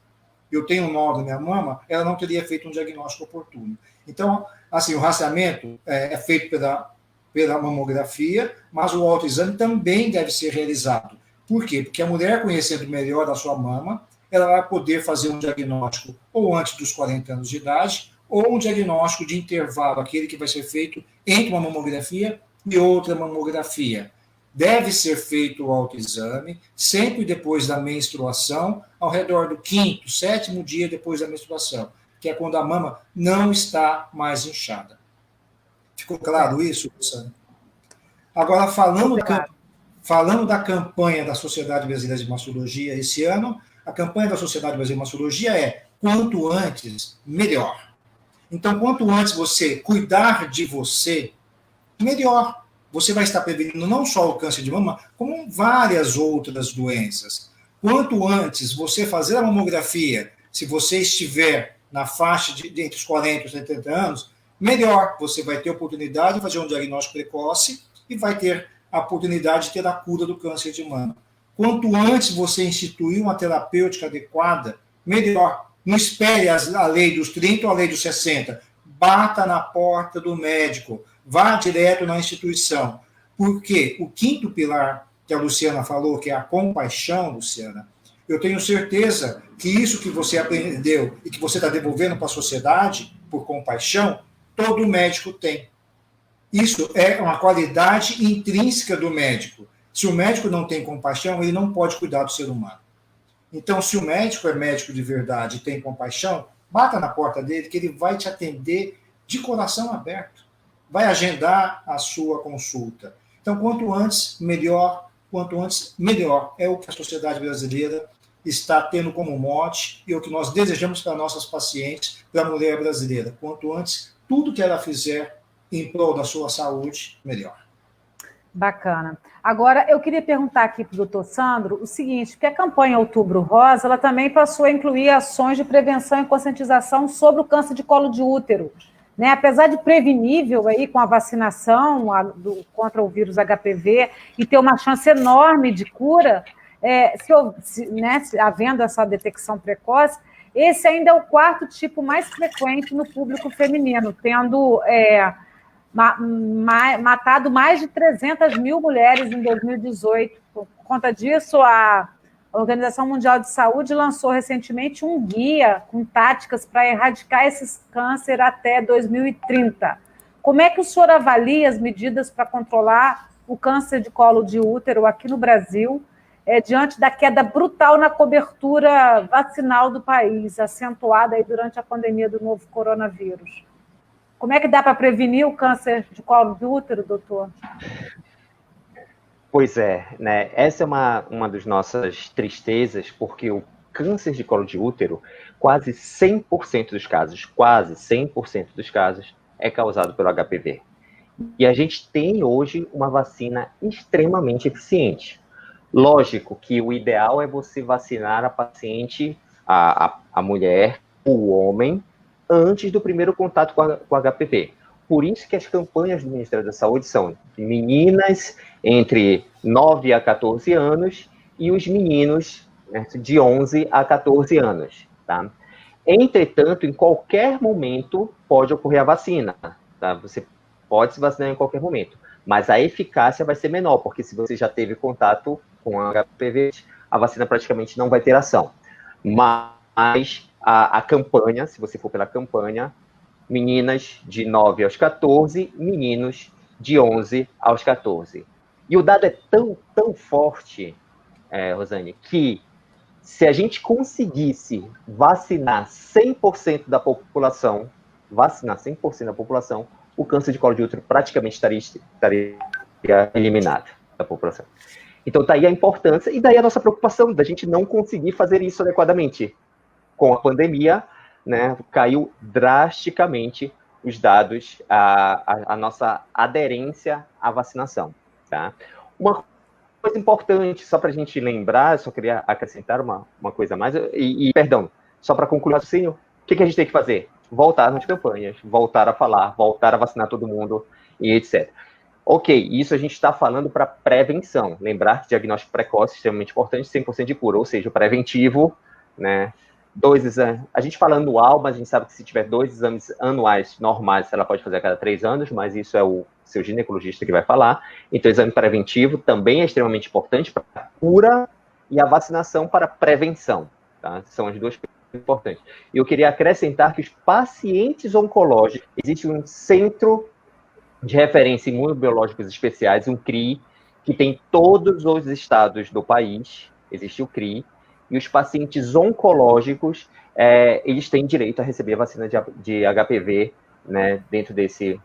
eu tenho um nódulo na minha mama, ela não teria feito um diagnóstico oportuno. Então, assim, o rastreamento é feito pela mamografia, mas o autoexame também deve ser realizado. Por quê? Porque a mulher, conhecendo melhor a sua mama, ela vai poder fazer um diagnóstico ou antes dos 40 anos de idade, ou um diagnóstico de intervalo, aquele que vai ser feito entre uma mamografia e outra mamografia. Deve ser feito o autoexame sempre depois da menstruação, ao redor do 5º, 7º dia depois da menstruação, que é quando a mama não está mais inchada. Ficou claro isso, Luciana? Agora, falando da campanha da Sociedade Brasileira de Mastologia esse ano, a campanha da Sociedade Brasileira de Mastologia é quanto antes, melhor. Então, quanto antes você cuidar de você, melhor. Você vai estar prevenindo não só o câncer de mama, como várias outras doenças. Quanto antes você fazer a mamografia, se você estiver na faixa de entre os 40 e os 70 anos, melhor. Você vai ter oportunidade de fazer um diagnóstico precoce e vai ter a oportunidade de ter a cura do câncer de mama. Quanto antes você instituir uma terapêutica adequada, melhor. Não espere a lei dos 30 ou a lei dos 60. Bata na porta do médico. Vá direto na instituição. Porque o 5º pilar que a Luciana falou, que é a compaixão, Luciana, eu tenho certeza que isso que você aprendeu e que você está devolvendo para a sociedade, por compaixão, todo médico tem. Isso é uma qualidade intrínseca do médico. Se o médico não tem compaixão, ele não pode cuidar do ser humano. Então, se o médico é médico de verdade e tem compaixão, bata na porta dele que ele vai te atender de coração aberto. Vai agendar a sua consulta. Então, quanto antes, melhor. Quanto antes, melhor. É o que a sociedade brasileira está tendo como mote e o que nós desejamos para nossas pacientes, para a mulher brasileira. Quanto antes, tudo que ela fizer em prol da sua saúde, melhor. Bacana. Agora, eu queria perguntar aqui para o doutor Sandro o seguinte, porque a campanha Outubro Rosa, ela também passou a incluir ações de prevenção e conscientização sobre o câncer de colo de útero, né? Apesar de prevenível aí com a vacinação contra o vírus HPV e ter uma chance enorme de cura, havendo essa detecção precoce, esse ainda é o quarto tipo mais frequente no público feminino, tendo matado mais de 300 mil mulheres em 2018. Por conta disso, a Organização Mundial de Saúde lançou recentemente um guia com táticas para erradicar esses cânceres até 2030. Como é que o senhor avalia as medidas para controlar o câncer de colo de útero aqui no Brasil, diante da queda brutal na cobertura vacinal do país, acentuada aí durante a pandemia do novo coronavírus? Como é que dá para prevenir o câncer de colo de útero, doutor? Pois é, né? Essa é uma das nossas tristezas, porque o câncer de colo de útero, quase 100% dos casos, é causado pelo HPV. E a gente tem hoje uma vacina extremamente eficiente. Lógico que o ideal é você vacinar a paciente, a mulher, o homem, antes do primeiro contato com o HPV. Por isso que as campanhas do Ministério da Saúde são de meninas entre 9 a 14 anos e os meninos, né, de 11 a 14 anos. Tá? Entretanto, em qualquer momento pode ocorrer a vacina. Tá? Você pode se vacinar em qualquer momento, mas a eficácia vai ser menor, porque se você já teve contato com a HPV, a vacina praticamente não vai ter ação. Mas a campanha, se você for pela campanha, meninas de 9 aos 14, meninos de 11 aos 14. E o dado é tão forte, Rosane, que se a gente conseguisse vacinar 100% da população, o câncer de colo de útero praticamente estaria eliminado da população. Então, daí a importância, e daí a nossa preocupação da gente não conseguir fazer isso adequadamente. Com a pandemia, né, caiu drasticamente os dados, a nossa aderência à vacinação. Tá? Uma coisa importante, só para a gente lembrar, só queria acrescentar uma coisa a mais, perdão, só para concluir o raciocínio, o que a gente tem que fazer? Voltar nas campanhas, voltar a falar, voltar a vacinar todo mundo e etc. Ok, isso a gente está falando para prevenção. Lembrar que diagnóstico precoce é extremamente importante, 100% de cura, ou seja, o preventivo, né? 2 exames, a gente fala anual, mas a gente sabe que se tiver 2 exames anuais normais, ela pode fazer a cada 3 anos, mas isso é o seu ginecologista que vai falar. Então, o exame preventivo também é extremamente importante para a cura e a vacinação para a prevenção. Tá? São as duas coisas importantes. E eu queria acrescentar que os pacientes oncológicos, existe um centro de referência imunobiológicos especiais, um CRI, que tem todos os estados do país, existe o CRI, e os pacientes oncológicos, eles têm direito a receber a vacina de HPV, né, dentro desse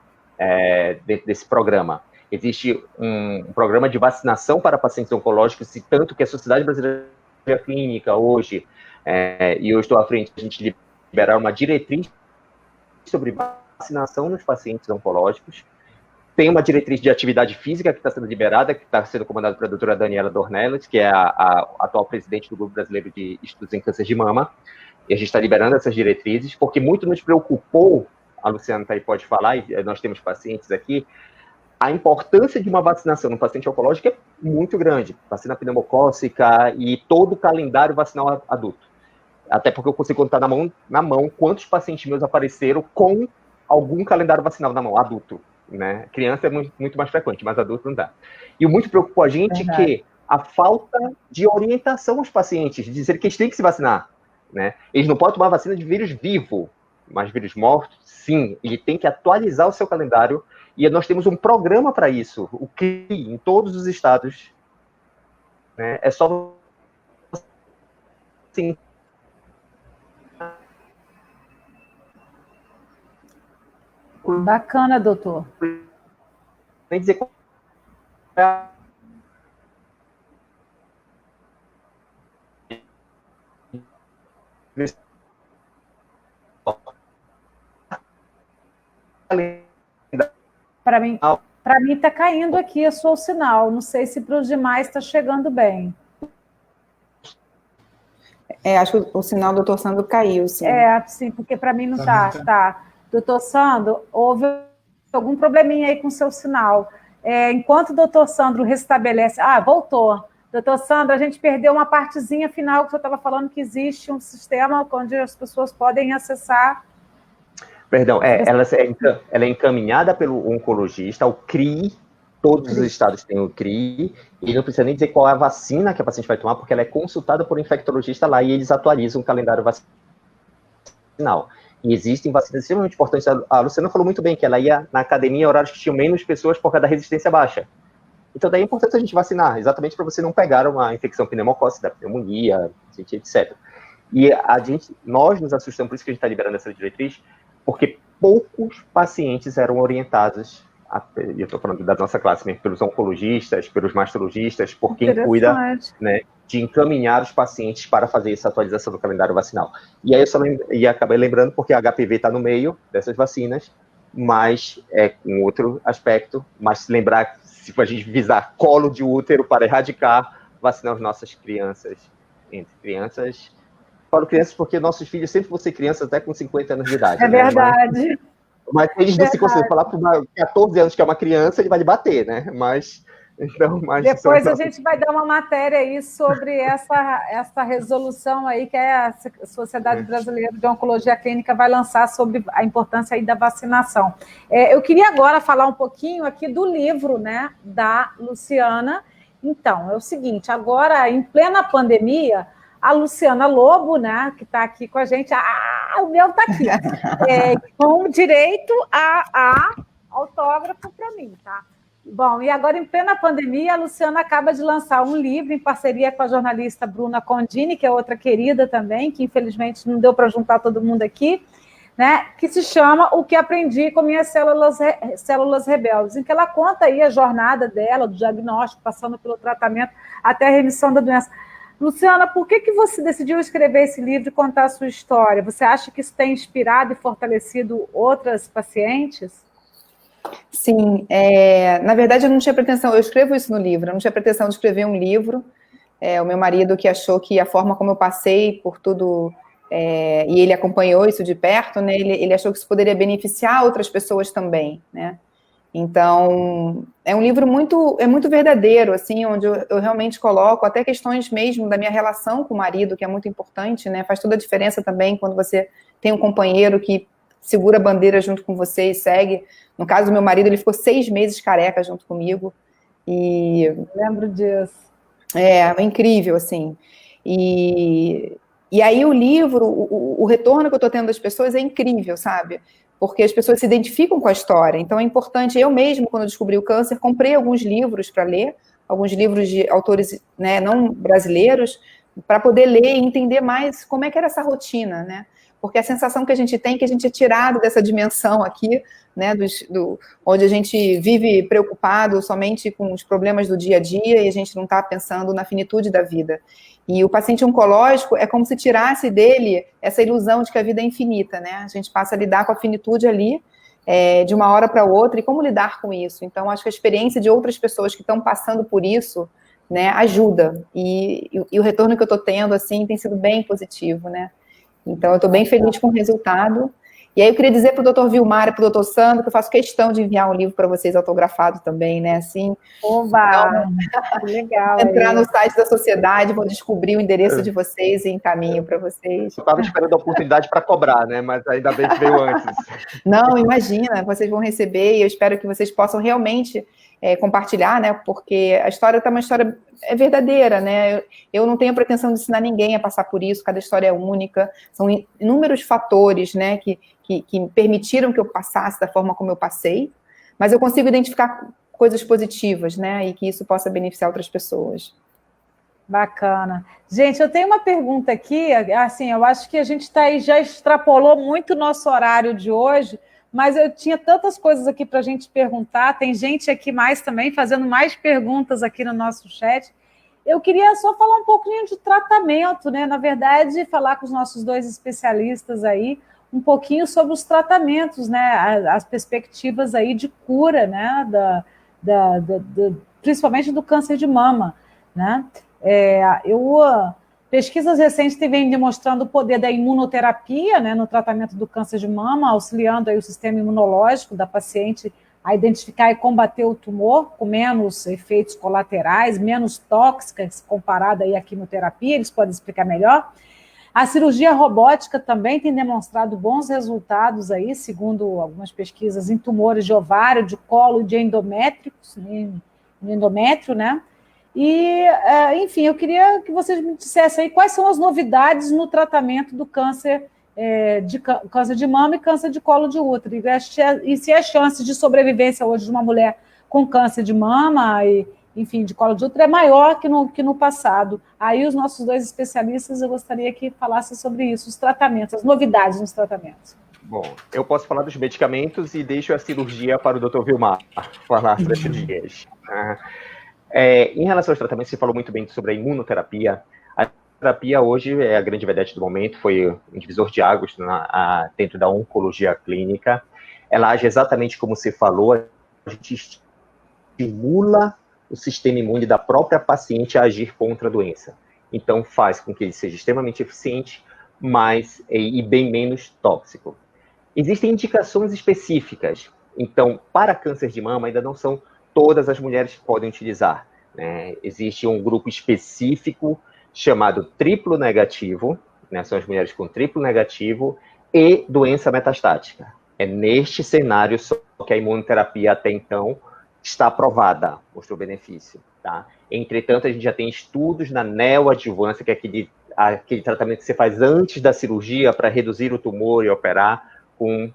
programa. Existe um programa de vacinação para pacientes oncológicos, e tanto que a Sociedade Brasileira de Clínica hoje, e eu estou à frente, a gente liberar uma diretriz sobre vacinação nos pacientes oncológicos. Tem uma diretriz de atividade física que está sendo liberada, que está sendo comandada pela doutora Daniela Dornelles, que é a atual presidente do Grupo Brasileiro de Estudos em Câncer de Mama, e a gente está liberando essas diretrizes, porque muito nos preocupou, a Luciana tá aí, pode falar, e nós temos pacientes aqui, a importância de uma vacinação no paciente oncológico é muito grande, vacina pneumocócica e todo o calendário vacinal adulto. Até porque eu consigo contar na mão quantos pacientes meus apareceram com algum calendário vacinal na mão, adulto. Né? Criança é muito mais frequente, mas adulto não dá. E o muito preocupou a gente que a falta de orientação aos pacientes, de dizer que eles têm que se vacinar. Né? Eles não podem tomar vacina de vírus vivo, mas vírus morto, sim. Ele tem que atualizar o seu calendário, e nós temos um programa para isso, o CRI, em todos os estados. Né? É só assim. Bacana, doutor. Nem dizer para mim está caindo aqui, eu sou o sinal. Não sei se para os demais está chegando bem. Acho que o sinal do doutor Sandro caiu, sim. Sim, porque para mim não está. Doutor Sandro, houve algum probleminha aí com o seu sinal. Enquanto o doutor Sandro restabelece... voltou. Doutor Sandro, a gente perdeu uma partezinha final que o senhor estava falando que existe um sistema onde as pessoas podem acessar... Perdão, ela é encaminhada pelo oncologista, o CRI, todos os estados têm o CRI, e não precisa nem dizer qual é a vacina que a paciente vai tomar, porque ela é consultada por um infectologista lá e eles atualizam o calendário vacinal. E existem vacinas extremamente importantes. A Luciana falou muito bem que ela ia na academia em horários que tinham menos pessoas por causa da resistência baixa. Então, daí é importante a gente vacinar, exatamente para você não pegar uma infecção pneumocócica, pneumonia, etc. E nós nos assustamos, por isso que a gente está liberando essa diretriz, porque poucos pacientes eram orientados, e eu estou falando da nossa classe mesmo, pelos oncologistas, pelos mastologistas, por quem cuida, né, de encaminhar os pacientes para fazer essa atualização do calendário vacinal. E aí eu só acabei lembrando, porque a HPV está no meio dessas vacinas, mas é um outro aspecto, mas se lembrar, se a gente visar colo de útero para erradicar, vacinar as nossas crianças, entre crianças... Falo crianças porque nossos filhos sempre vão ser crianças até com 50 anos de idade. É verdade. Mas eles não se conseguem falar para 14 anos que é uma criança, ele vai lhe bater, né? Depois a gente vai dar uma matéria aí sobre essa resolução aí que a Sociedade Brasileira de Oncologia Clínica vai lançar sobre a importância aí da vacinação. Eu queria agora falar um pouquinho aqui do livro, né, da Luciana. Então, é o seguinte, agora, em plena pandemia, a Luciana Lobo, né, que está aqui com a gente, o meu está aqui, com direito a autógrafo para mim, tá? Bom, e agora, em plena pandemia, a Luciana acaba de lançar um livro em parceria com a jornalista Bruna Condini, que é outra querida também, que infelizmente não deu para juntar todo mundo aqui, né, que se chama O que Aprendi com Minhas Células Rebeldes, em que ela conta aí a jornada dela, do diagnóstico, passando pelo tratamento até a remissão da doença. Luciana, por que você decidiu escrever esse livro e contar a sua história? Você acha que isso tem inspirado e fortalecido outras pacientes? Sim, na verdade eu não tinha pretensão, eu escrevo isso no livro, eu não tinha pretensão de escrever um livro, o meu marido que achou que a forma como eu passei por tudo, e ele acompanhou isso de perto, né, ele achou que isso poderia beneficiar outras pessoas também, né? Então, é um livro muito verdadeiro, assim, onde eu realmente coloco até questões mesmo da minha relação com o marido, que é muito importante, né? Faz toda a diferença também quando você tem um companheiro que segura a bandeira junto com você e segue. No caso do meu marido, ele ficou 6 meses careca junto comigo. E lembro disso. É incrível, assim. E aí o livro, o retorno que eu estou tendo das pessoas é incrível, sabe? Porque as pessoas se identificam com a história. Então é importante, eu mesmo, quando descobri o câncer, comprei alguns livros para ler, alguns livros de autores, né, não brasileiros, para poder ler e entender mais como é que era essa rotina, né? Porque a sensação que a gente tem é que a gente é tirado dessa dimensão aqui, né, onde a gente vive preocupado somente com os problemas do dia a dia e a gente não está pensando na finitude da vida. E o paciente oncológico é como se tirasse dele essa ilusão de que a vida é infinita, né? A gente passa a lidar com a finitude ali, de uma hora para outra, e como lidar com isso? Então, acho que a experiência de outras pessoas que estão passando por isso, né, ajuda. E o retorno que eu estou tendo, assim, tem sido bem positivo, né? Então, eu estou bem feliz com o resultado. E aí eu queria dizer para o doutor Vilmar e para o doutor Sandro que eu faço questão de enviar um livro para vocês autografado também, né? Assim, oba! Então, legal. Entrar no site da sociedade, vou descobrir o endereço de vocês e encaminho para vocês. Eu estava esperando a oportunidade para cobrar, né? Mas ainda bem que veio antes. Não, imagina, vocês vão receber e eu espero que vocês possam realmente compartilhar, né? Porque a história tá uma história verdadeira, né? Eu não tenho a pretensão de ensinar ninguém a passar por isso, cada história é única, são inúmeros fatores, né, que permitiram que eu passasse da forma como eu passei, mas eu consigo identificar coisas positivas, né, e que isso possa beneficiar outras pessoas. Bacana. Gente, eu tenho uma pergunta aqui, assim, eu acho que a gente já extrapolou muito o nosso horário de hoje, mas eu tinha tantas coisas aqui para a gente perguntar, tem gente aqui mais também fazendo mais perguntas aqui no nosso chat. Eu queria só falar um pouquinho de tratamento, né? Na verdade, falar com os nossos 2 especialistas aí, um pouquinho sobre os tratamentos, né? As perspectivas aí de cura, né? Principalmente do câncer de mama, né? Eu Pesquisas recentes vêm demonstrando o poder da imunoterapia, né, no tratamento do câncer de mama, auxiliando aí o sistema imunológico da paciente a identificar e combater o tumor com menos efeitos colaterais, menos tóxicas, comparada aí à quimioterapia, eles podem explicar melhor. A cirurgia robótica também tem demonstrado bons resultados aí, segundo algumas pesquisas, em tumores de ovário, de colo e de endométrio, né? E, enfim, eu queria que vocês me dissessem aí quais são as novidades no tratamento do câncer de mama e câncer de colo de útero, e se a chance de sobrevivência hoje de uma mulher com câncer de mama e, enfim, de colo de útero é maior que no passado. Aí os nossos dois especialistas, eu gostaria que falassem sobre isso, os tratamentos, as novidades nos tratamentos. Bom, eu posso falar dos medicamentos e deixo a cirurgia para o Dr. Vilmar falar das cirurgias. Em relação aos tratamentos, você falou muito bem sobre a imunoterapia. A terapia hoje é a grande vedete do momento, foi um divisor de águas dentro da oncologia clínica. Ela age exatamente como você falou, a gente estimula o sistema imune da própria paciente a agir contra a doença. Então, faz com que ele seja extremamente eficiente, e bem menos tóxico. Existem indicações específicas. Então, para câncer de mama, ainda não são todas as mulheres que podem utilizar, né? Existe um grupo específico chamado triplo negativo, né? São as mulheres com triplo negativo e doença metastática. É neste cenário só que a imunoterapia até então está aprovada, mostrou benefício, tá? Entretanto, a gente já tem estudos na neoadjuvância, que é aquele tratamento que você faz antes da cirurgia para reduzir o tumor e operar, com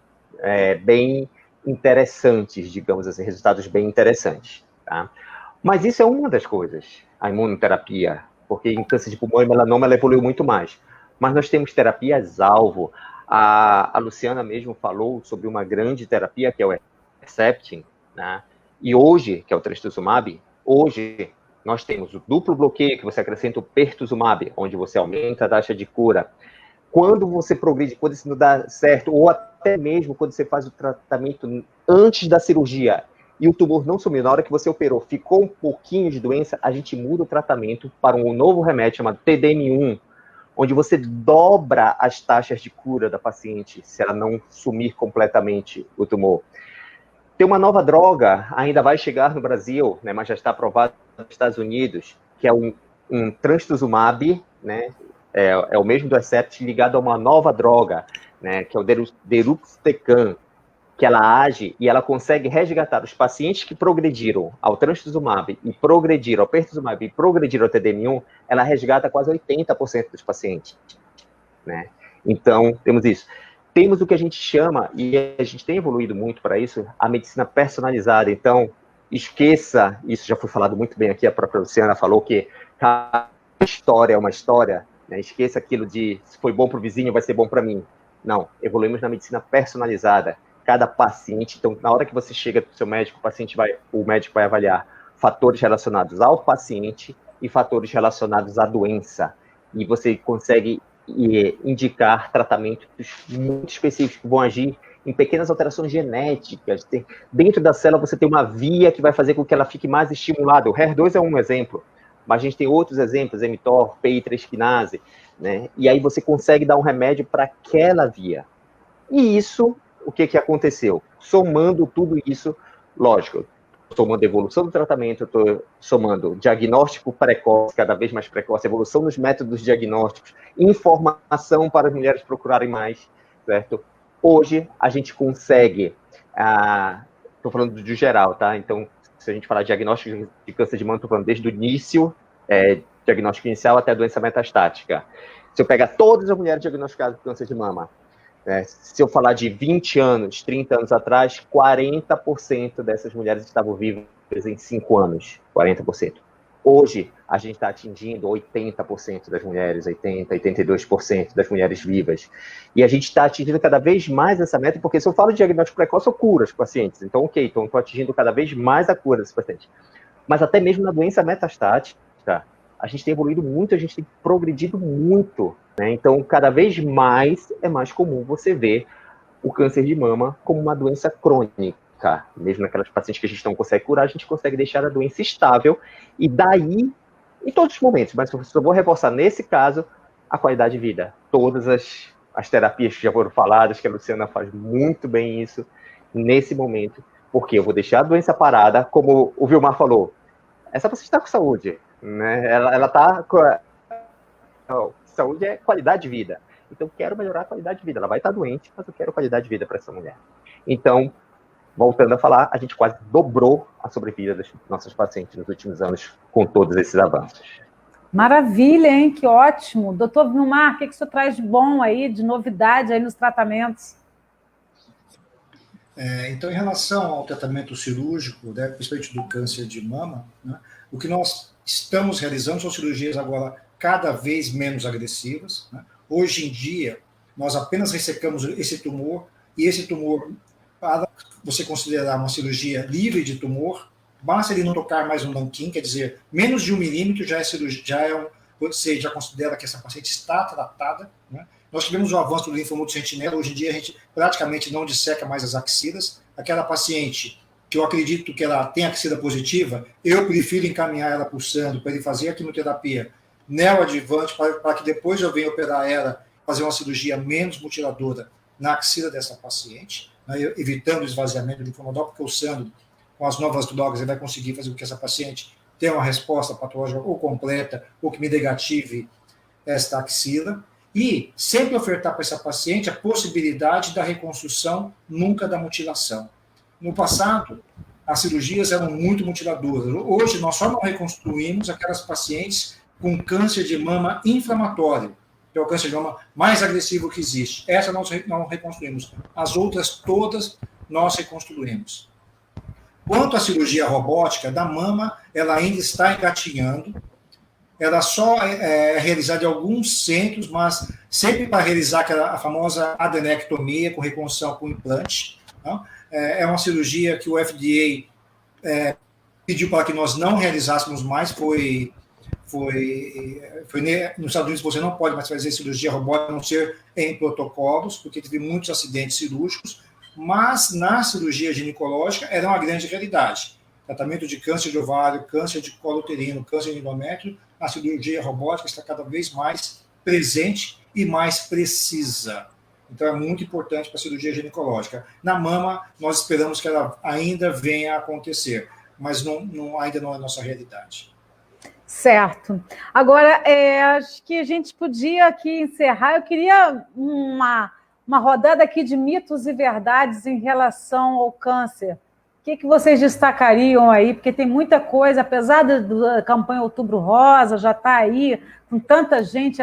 bem interessantes, digamos assim, resultados bem interessantes, tá? Mas isso é uma das coisas, a imunoterapia, porque em câncer de pulmão e melanoma ela evoluiu muito mais. Mas nós temos terapias-alvo. A Luciana mesmo falou sobre uma grande terapia, que é o Herceptin, né? E hoje, que é o trastuzumab, hoje nós temos o duplo bloqueio, que você acrescenta o pertuzumab, onde você aumenta a taxa de cura. Quando você progride, quando isso não dá certo, ou até mesmo quando você faz o tratamento antes da cirurgia e o tumor não sumiu, na hora que você operou, ficou um pouquinho de doença, a gente muda o tratamento para um novo remédio chamado TDM1, onde você dobra as taxas de cura da paciente, se ela não sumir completamente o tumor. Tem uma nova droga, ainda vai chegar no Brasil, né, mas já está aprovado nos Estados Unidos, que é um trastuzumab, né? É o mesmo do Herceptin ligado a uma nova droga, né, que é o deruxtecan, que ela age e ela consegue resgatar os pacientes que progrediram ao trastuzumab e progrediram ao pertuzumab e progrediram ao TDM1, ela resgata quase 80% dos pacientes, né? Então, temos isso. Temos o que a gente chama, e a gente tem evoluído muito para isso, a medicina personalizada. Então, esqueça, isso já foi falado muito bem aqui, a própria Luciana falou que a história é uma história, né? Esqueça aquilo de se foi bom para o vizinho, vai ser bom para mim. Não, evoluímos na medicina personalizada. Cada paciente, então, na hora que você chega para o seu médico, o médico vai avaliar fatores relacionados ao paciente e fatores relacionados à doença. E você consegue indicar tratamentos muito específicos que vão agir em pequenas alterações genéticas. Dentro da célula você tem uma via que vai fazer com que ela fique mais estimulada. O HER2 é um exemplo, mas a gente tem outros exemplos, mTOR, PI3 quinase, né? E aí você consegue dar um remédio para aquela via. E isso, o que aconteceu? Somando tudo isso, lógico, somando a evolução do tratamento, estou somando diagnóstico precoce, cada vez mais precoce, evolução nos métodos diagnósticos, informação para as mulheres procurarem mais, certo? Hoje, a gente consegue, estou falando do geral, tá? Então, se a gente falar de diagnóstico de câncer de mama, estou falando desde o início, diagnóstico inicial até a doença metastática. Se eu pegar todas as mulheres diagnosticadas com câncer de mama, se eu falar de 20 anos, 30 anos atrás, 40% dessas mulheres estavam vivas em 5 anos, 40%. Hoje, a gente está atingindo 80% das mulheres, 80%, 82% das mulheres vivas. E a gente está atingindo cada vez mais essa meta, porque se eu falo de diagnóstico precoce, eu curo os pacientes. Então, ok, então estou atingindo cada vez mais a cura desses pacientes. Mas até mesmo na doença metastática, a gente tem evoluído muito, a gente tem progredido muito, né? Então, cada vez mais é mais comum você ver o câncer de mama como uma doença crônica. Mesmo naquelas pacientes que a gente não consegue curar, a gente consegue deixar a doença estável e daí em todos os momentos, mas eu só vou reforçar nesse caso a qualidade de vida. Todas as terapias que já foram faladas, que a Luciana faz muito bem isso nesse momento, porque eu vou deixar a doença parada, como o Vilmar falou, essa paciente está com saúde, né? Ela está com... Saúde é qualidade de vida. Então, eu quero melhorar a qualidade de vida. Ela vai estar doente, mas eu quero qualidade de vida para essa mulher. Então, voltando a falar, a gente quase dobrou a sobrevida dos nossos pacientes nos últimos anos com todos esses avanços. Maravilha, hein? Que ótimo. Doutor Vilmar, o que o senhor traz de bom aí, de novidade aí nos tratamentos? Então, em relação ao tratamento cirúrgico, né, principalmente do câncer de mama, né, o que nós estamos realizando são cirurgias agora cada vez menos agressivas, né? Hoje em dia, nós apenas ressecamos esse tumor, e esse tumor, para você considerar uma cirurgia livre de tumor, basta ele não tocar mais um nanquim, quer dizer, menos de 1 milímetro já é cirurgia, você já considera que essa paciente está tratada, né? Nós tivemos o avanço do linfonodo sentinela, hoje em dia a gente praticamente não disseca mais as axilas. Aquela paciente que eu acredito que ela tem axila positiva, eu prefiro encaminhar ela para o Sandro, para ele fazer a quimioterapia neoadjuvante, para que depois eu venha operar ela, fazer uma cirurgia menos mutiladora na axila dessa paciente, né, evitando o esvaziamento do linfonodal, porque o Sandro, com as novas drogas, ele vai conseguir fazer com que essa paciente tenha uma resposta patológica ou completa, ou que me negative esta axila, e sempre ofertar para essa paciente a possibilidade da reconstrução, nunca da mutilação. No passado, as cirurgias eram muito mutiladoras. Hoje, nós só não reconstruímos aquelas pacientes com câncer de mama inflamatório, que é o câncer de mama mais agressivo que existe. Essa nós não reconstruímos. As outras todas nós reconstruímos. Quanto à cirurgia robótica da mama, ela ainda está engatinhando. Ela só é realizada em alguns centros, mas sempre para realizar a famosa adenectomia com reconstrução com implante. Tá? É uma cirurgia que o FDA pediu para que nós não realizássemos mais, nos Estados Unidos você não pode mais fazer cirurgia robótica, a não ser em protocolos, porque teve muitos acidentes cirúrgicos, mas na cirurgia ginecológica era uma grande realidade. Tratamento de câncer de ovário, câncer de colo uterino, câncer de endométrio, a cirurgia robótica está cada vez mais presente e mais precisa. Então é muito importante para a cirurgia ginecológica. Na mama, nós esperamos que ela ainda venha a acontecer, mas ainda não é a nossa realidade. Certo. Agora, acho que a gente podia aqui encerrar. Eu queria uma rodada aqui de mitos e verdades em relação ao câncer. O que vocês destacariam aí? Porque tem muita coisa, apesar da campanha Outubro Rosa, já está aí com tanta gente,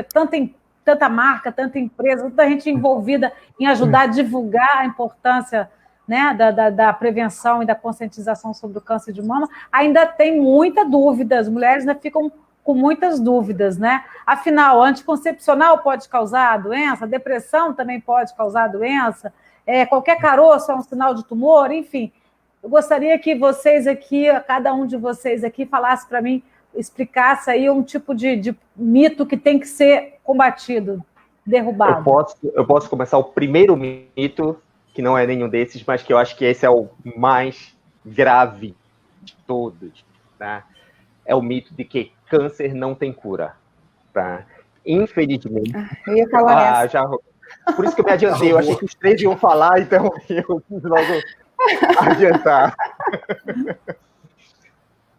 tanta marca, tanta empresa, tanta gente envolvida em ajudar a divulgar a importância, né, da prevenção e da conscientização sobre o câncer de mama, ainda tem muita dúvida, as mulheres ainda ficam com muitas dúvidas, né? Afinal, anticoncepcional pode causar doença, depressão também pode causar doença, qualquer caroço é um sinal de tumor, enfim. Eu gostaria que vocês aqui, cada um de vocês aqui, falasse para mim, explicasse aí um tipo de mito que tem que ser combatido, derrubado. Eu posso começar o primeiro mito, que não é nenhum desses, mas que eu acho que esse é o mais grave de todos, tá? É o mito de que câncer não tem cura, tá? Infelizmente... Eu ia falar por isso que eu me adiantei, eu achei que os três iam falar, então eu quis logo adiantar.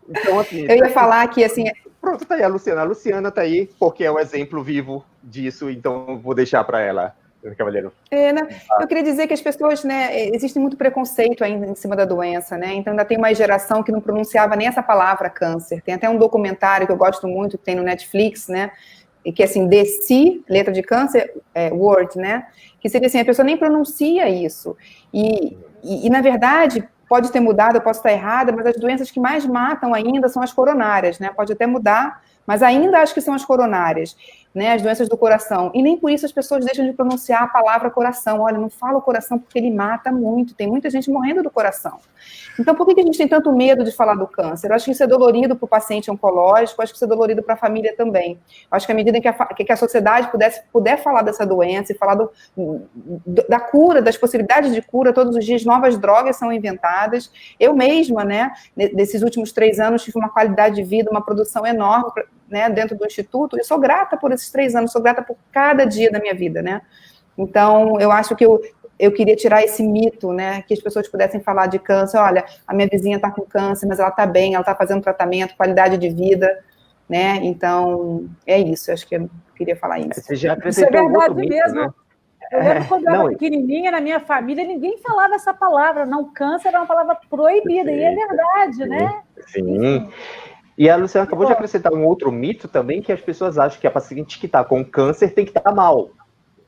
Então, assim... Eu ia falar que, assim... Pronto, tá aí a Luciana. A Luciana tá aí porque é o exemplo vivo disso, então vou deixar para ela. Cavaleiro. Eu queria dizer que as pessoas, né, existe muito preconceito ainda em cima da doença, né, então ainda tem uma geração que não pronunciava nem essa palavra câncer. Tem até um documentário que eu gosto muito, que tem no Netflix, né, e que é assim, DC, letra de câncer, word, né, que seria assim, a pessoa nem pronuncia isso, e na verdade, pode ter mudado, eu posso estar errada, mas as doenças que mais matam ainda são as coronárias, né, pode até mudar, mas ainda acho que são as coronárias, né, as doenças do coração. E nem por isso as pessoas deixam de pronunciar a palavra coração. Olha, não fala o coração porque ele mata muito. Tem muita gente morrendo do coração. Então, por que a gente tem tanto medo de falar do câncer? Eu acho que isso é dolorido para o paciente oncológico, acho que isso é dolorido para a família também. Eu acho que à medida que a sociedade puder falar dessa doença e falar da cura, das possibilidades de cura, todos os dias novas drogas são inventadas. Eu mesma, né, nesses últimos 3 anos, tive uma qualidade de vida, uma produção enorme né, dentro do Instituto, e sou grata por esses 3 anos, sou grata por cada dia da minha vida, né? Então, eu acho que eu queria tirar esse mito, né, que as pessoas pudessem falar de câncer, olha, a minha vizinha está com câncer, mas ela está bem, ela está fazendo tratamento, qualidade de vida, né? Então, é isso, eu acho que eu queria falar isso. Você já Isso é acrescentou verdade outro mito, mesmo. né? Eu lembro quando eu era pequenininha, na minha família, ninguém falava essa palavra, não, câncer era uma palavra proibida, e é verdade, né? Sim. Enfim. E a Luciana acabou de acrescentar um outro mito também, que as pessoas acham que a paciente que está com câncer tem que estar mal,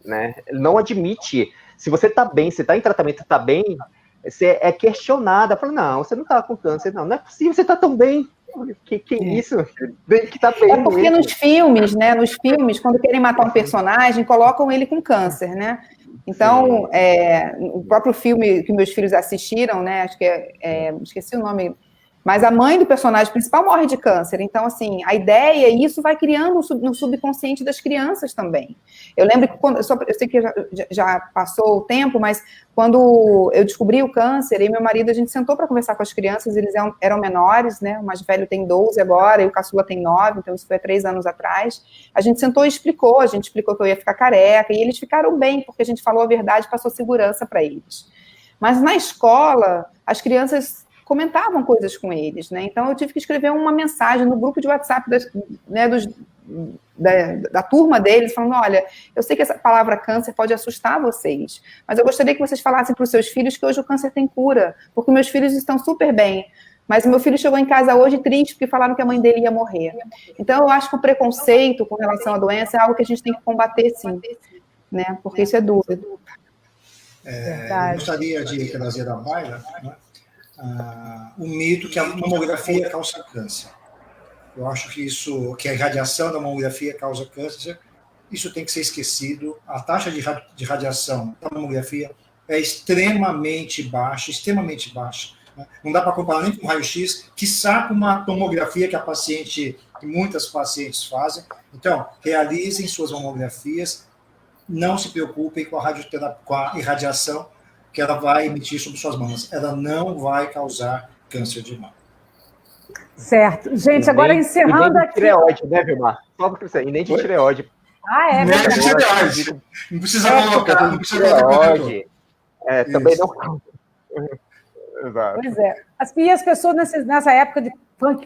né? Não admite. Se você está bem, você está em tratamento, está bem, você é questionada. Fala, não, você não está com câncer, não é possível, você está tão bem. Que isso? Tem que tá bem. É porque mesmo. Nos filmes, né? Nos filmes, quando querem matar um personagem, colocam ele com câncer, né? Então, o próprio filme que meus filhos assistiram, né? Acho que esqueci o nome, mas a mãe do personagem principal morre de câncer. Então, assim, a ideia, isso vai criando no subconsciente das crianças também. Eu lembro que, eu sei que já passou o tempo, mas quando eu descobri o câncer, e meu marido, a gente sentou para conversar com as crianças, eles eram menores, né? O mais velho tem 12 agora, e o caçula tem 9, então isso foi há 3 anos atrás. A gente sentou e explicou, que eu ia ficar careca, e eles ficaram bem, porque a gente falou a verdade, passou segurança para eles. Mas na escola, as crianças comentavam coisas com eles, né? Então eu tive que escrever uma mensagem no grupo de WhatsApp da turma deles, falando, olha, eu sei que essa palavra câncer pode assustar vocês, mas eu gostaria que vocês falassem para os seus filhos que hoje o câncer tem cura, porque meus filhos estão super bem, mas o meu filho chegou em casa hoje triste porque falaram que a mãe dele ia morrer. Então eu acho que o preconceito com relação à doença é algo que a gente tem que combater, sim, né? Porque isso é duro. Eu gostaria de trazer da baila, né, o mito que a mamografia causa câncer. Eu acho que a irradiação da mamografia causa câncer, isso tem que ser esquecido. A taxa de radiação da mamografia é extremamente baixa, né? Não dá para comparar nem com o raio-x, quiçá com uma tomografia que muitas pacientes fazem. Então, realizem suas mamografias, não se preocupem com a irradiação que ela vai emitir sobre suas mamas. Ela não vai causar câncer de mama. Certo. Gente, agora encerrando aqui... aqui... tireoide, né, Vilmar? Só para você, e nem de tireoide. É verdade. Nem de tireoide. Não precisa colocar. Não precisa tireoide. Também não... Exato. Pois é. E as pessoas nessa época de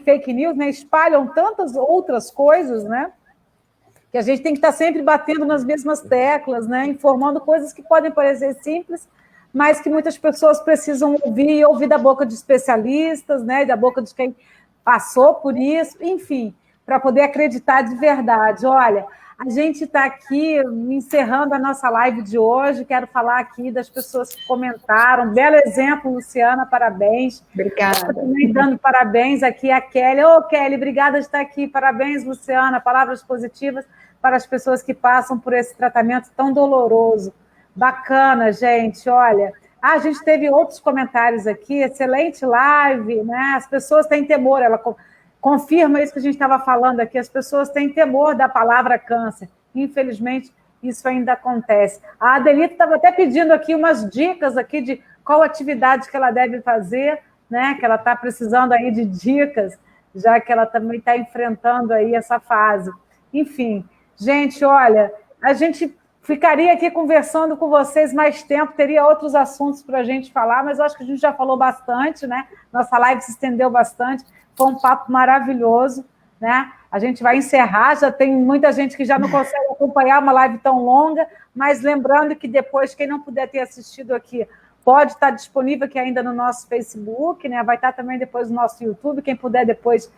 fake news, né, espalham tantas outras coisas, né? Que a gente tem que estar sempre batendo nas mesmas teclas, né? Informando coisas que podem parecer simples, mas que muitas pessoas precisam ouvir da boca de especialistas, né? Da boca de quem passou por isso, enfim, para poder acreditar de verdade. Olha, a gente está aqui encerrando a nossa live de hoje, quero falar aqui das pessoas que comentaram, belo exemplo, Luciana, parabéns. Obrigada. Também dando parabéns aqui a Kelly. Ô, Kelly, obrigada de estar aqui, parabéns, Luciana, palavras positivas para as pessoas que passam por esse tratamento tão doloroso. Bacana, gente, olha... a gente teve outros comentários aqui, excelente live, né? As pessoas têm temor, ela confirma isso que a gente estava falando aqui, as pessoas têm temor da palavra câncer. Infelizmente, isso ainda acontece. A Adelita estava até pedindo aqui umas dicas aqui de qual atividade que ela deve fazer, né? Que ela está precisando aí de dicas, já que ela também está enfrentando aí essa fase. Enfim, gente, olha, a gente ficaria aqui conversando com vocês mais tempo, teria outros assuntos para a gente falar, mas eu acho que a gente já falou bastante, né? Nossa live se estendeu bastante, foi um papo maravilhoso, né? A gente vai encerrar, já tem muita gente que já não consegue acompanhar uma live tão longa, mas lembrando que depois, quem não puder ter assistido aqui, pode estar disponível aqui ainda no nosso Facebook, né? Vai estar também depois no nosso YouTube, quem puder depois...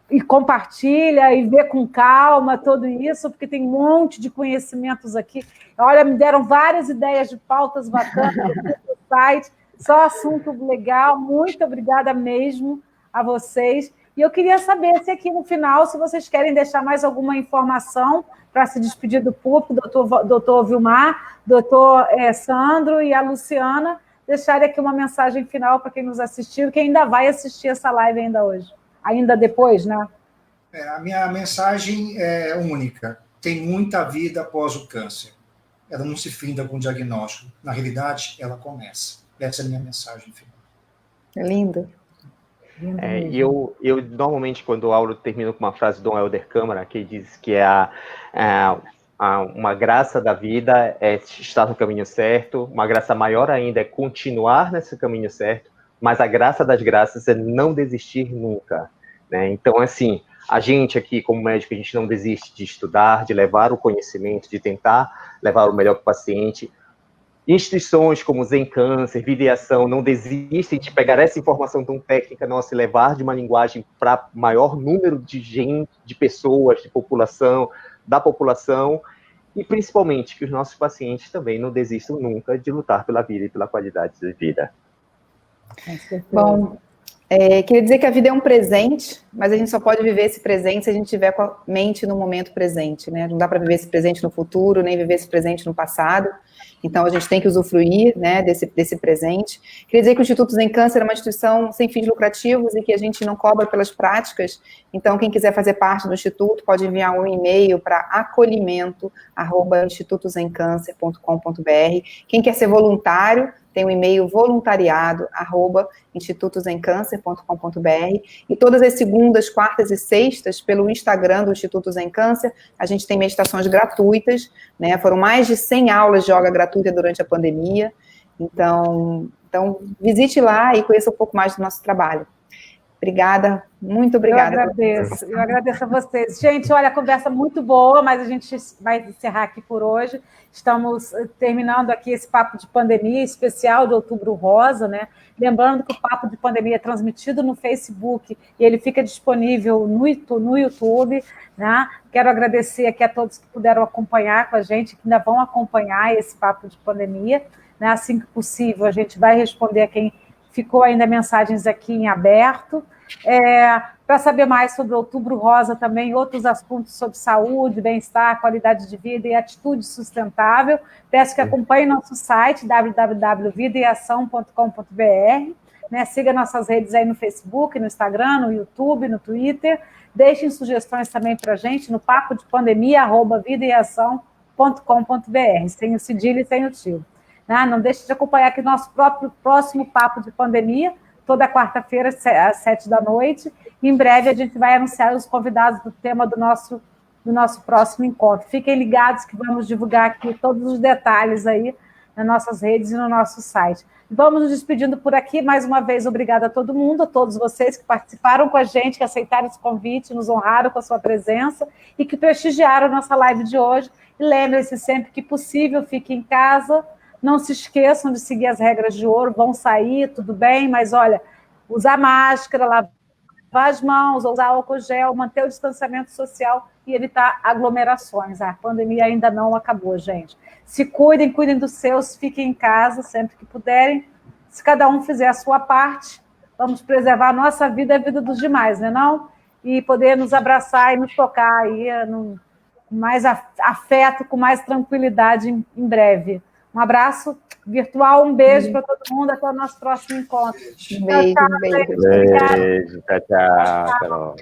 e compartilha e vê com calma tudo isso, porque tem um monte de conhecimentos aqui. Olha, me deram várias ideias de pautas bacanas no site, só assunto legal. Muito obrigada mesmo a vocês. E eu queria saber se aqui no final, se vocês querem deixar mais alguma informação para se despedir do público, doutor Vilmar, doutor Sandro e a Luciana, deixarem aqui uma mensagem final para quem nos assistiu, que ainda vai assistir essa live ainda hoje. Ainda depois, né? A minha mensagem é única. Tem muita vida após o câncer. Ela não se finda com o diagnóstico. Na realidade, ela começa. Essa é a minha mensagem final. É lindo. E eu normalmente, quando a aula termino com uma frase do Dom Helder Câmara, que diz que uma graça da vida é estar no caminho certo, uma graça maior ainda é continuar nesse caminho certo, mas a graça das graças é não desistir nunca, né? Então, assim, a gente aqui, como médico, a gente não desiste de estudar, de levar o conhecimento, de tentar levar o melhor para o paciente. Instituições como Zen Câncer, Vida e Ação, não desistem de pegar essa informação tão técnica nossa e levar de uma linguagem para maior número de gente, de pessoas, de população, da população, e principalmente que os nossos pacientes também não desistam nunca de lutar pela vida e pela qualidade de vida. Bom, queria dizer que a vida é um presente, mas a gente só pode viver esse presente se a gente estiver com a mente no momento presente, né? Não dá para viver esse presente no futuro, nem viver esse presente no passado. Então, a gente tem que usufruir, né, desse presente. Queria dizer que o Instituto Zen Câncer é uma instituição sem fins lucrativos e que a gente não cobra pelas práticas. Então, quem quiser fazer parte do Instituto pode enviar um e-mail para acolhimento@institutozencâncer.com.br. Quem quer ser voluntário, tem o e-mail voluntariado@institutozencâncer.com.br. E todas as segundas, quartas e sextas, pelo Instagram do Instituto Zen Câncer, a gente tem meditações gratuitas, né? Foram mais de 100 aulas de yoga gratuita durante a pandemia. Então, visite lá e conheça um pouco mais do nosso trabalho. Obrigada, muito obrigada. Eu agradeço a vocês. Gente, olha, a conversa muito boa, mas a gente vai encerrar aqui por hoje. Estamos terminando aqui esse papo de pandemia especial de Outubro Rosa, né? Lembrando que o papo de pandemia é transmitido no Facebook e ele fica disponível no YouTube, né? Quero agradecer aqui a todos que puderam acompanhar com a gente, que ainda vão acompanhar esse papo de pandemia, né? Assim que possível, a gente vai responder a quem ficou ainda mensagens aqui em aberto. Para saber mais sobre Outubro Rosa também, outros assuntos sobre saúde, bem-estar, qualidade de vida e atitude sustentável, peço que acompanhe nosso site, www.vidaeação.com.br, né? Siga nossas redes aí no Facebook, no Instagram, no YouTube, no Twitter, deixem sugestões também para a gente no papodepandemia@vidaeação.com.br, sem o cedilho e sem o tio. Não deixe de acompanhar aqui nosso próximo papo de pandemia, toda quarta-feira, às 7 da noite. Em breve, a gente vai anunciar os convidados do tema do nosso próximo encontro. Fiquem ligados que vamos divulgar aqui todos os detalhes aí nas nossas redes e no nosso site. Vamos nos despedindo por aqui. Mais uma vez, obrigada a todo mundo, a todos vocês que participaram com a gente, que aceitaram esse convite, nos honraram com a sua presença e que prestigiaram a nossa live de hoje. E lembrem-se sempre que possível, fiquem em casa. Não se esqueçam de seguir as regras de ouro, vão sair, tudo bem, mas olha, usar máscara, lavar as mãos, usar álcool gel, manter o distanciamento social e evitar aglomerações. A pandemia ainda não acabou, gente. Se cuidem, cuidem dos seus, fiquem em casa sempre que puderem. Se cada um fizer a sua parte, vamos preservar a nossa vida e a vida dos demais, né não? E poder nos abraçar e nos tocar aí com mais afeto, com mais tranquilidade em breve. Um abraço virtual, um beijo para todo mundo, até o nosso próximo encontro. Um beijo, Beijo, tchau, Carol.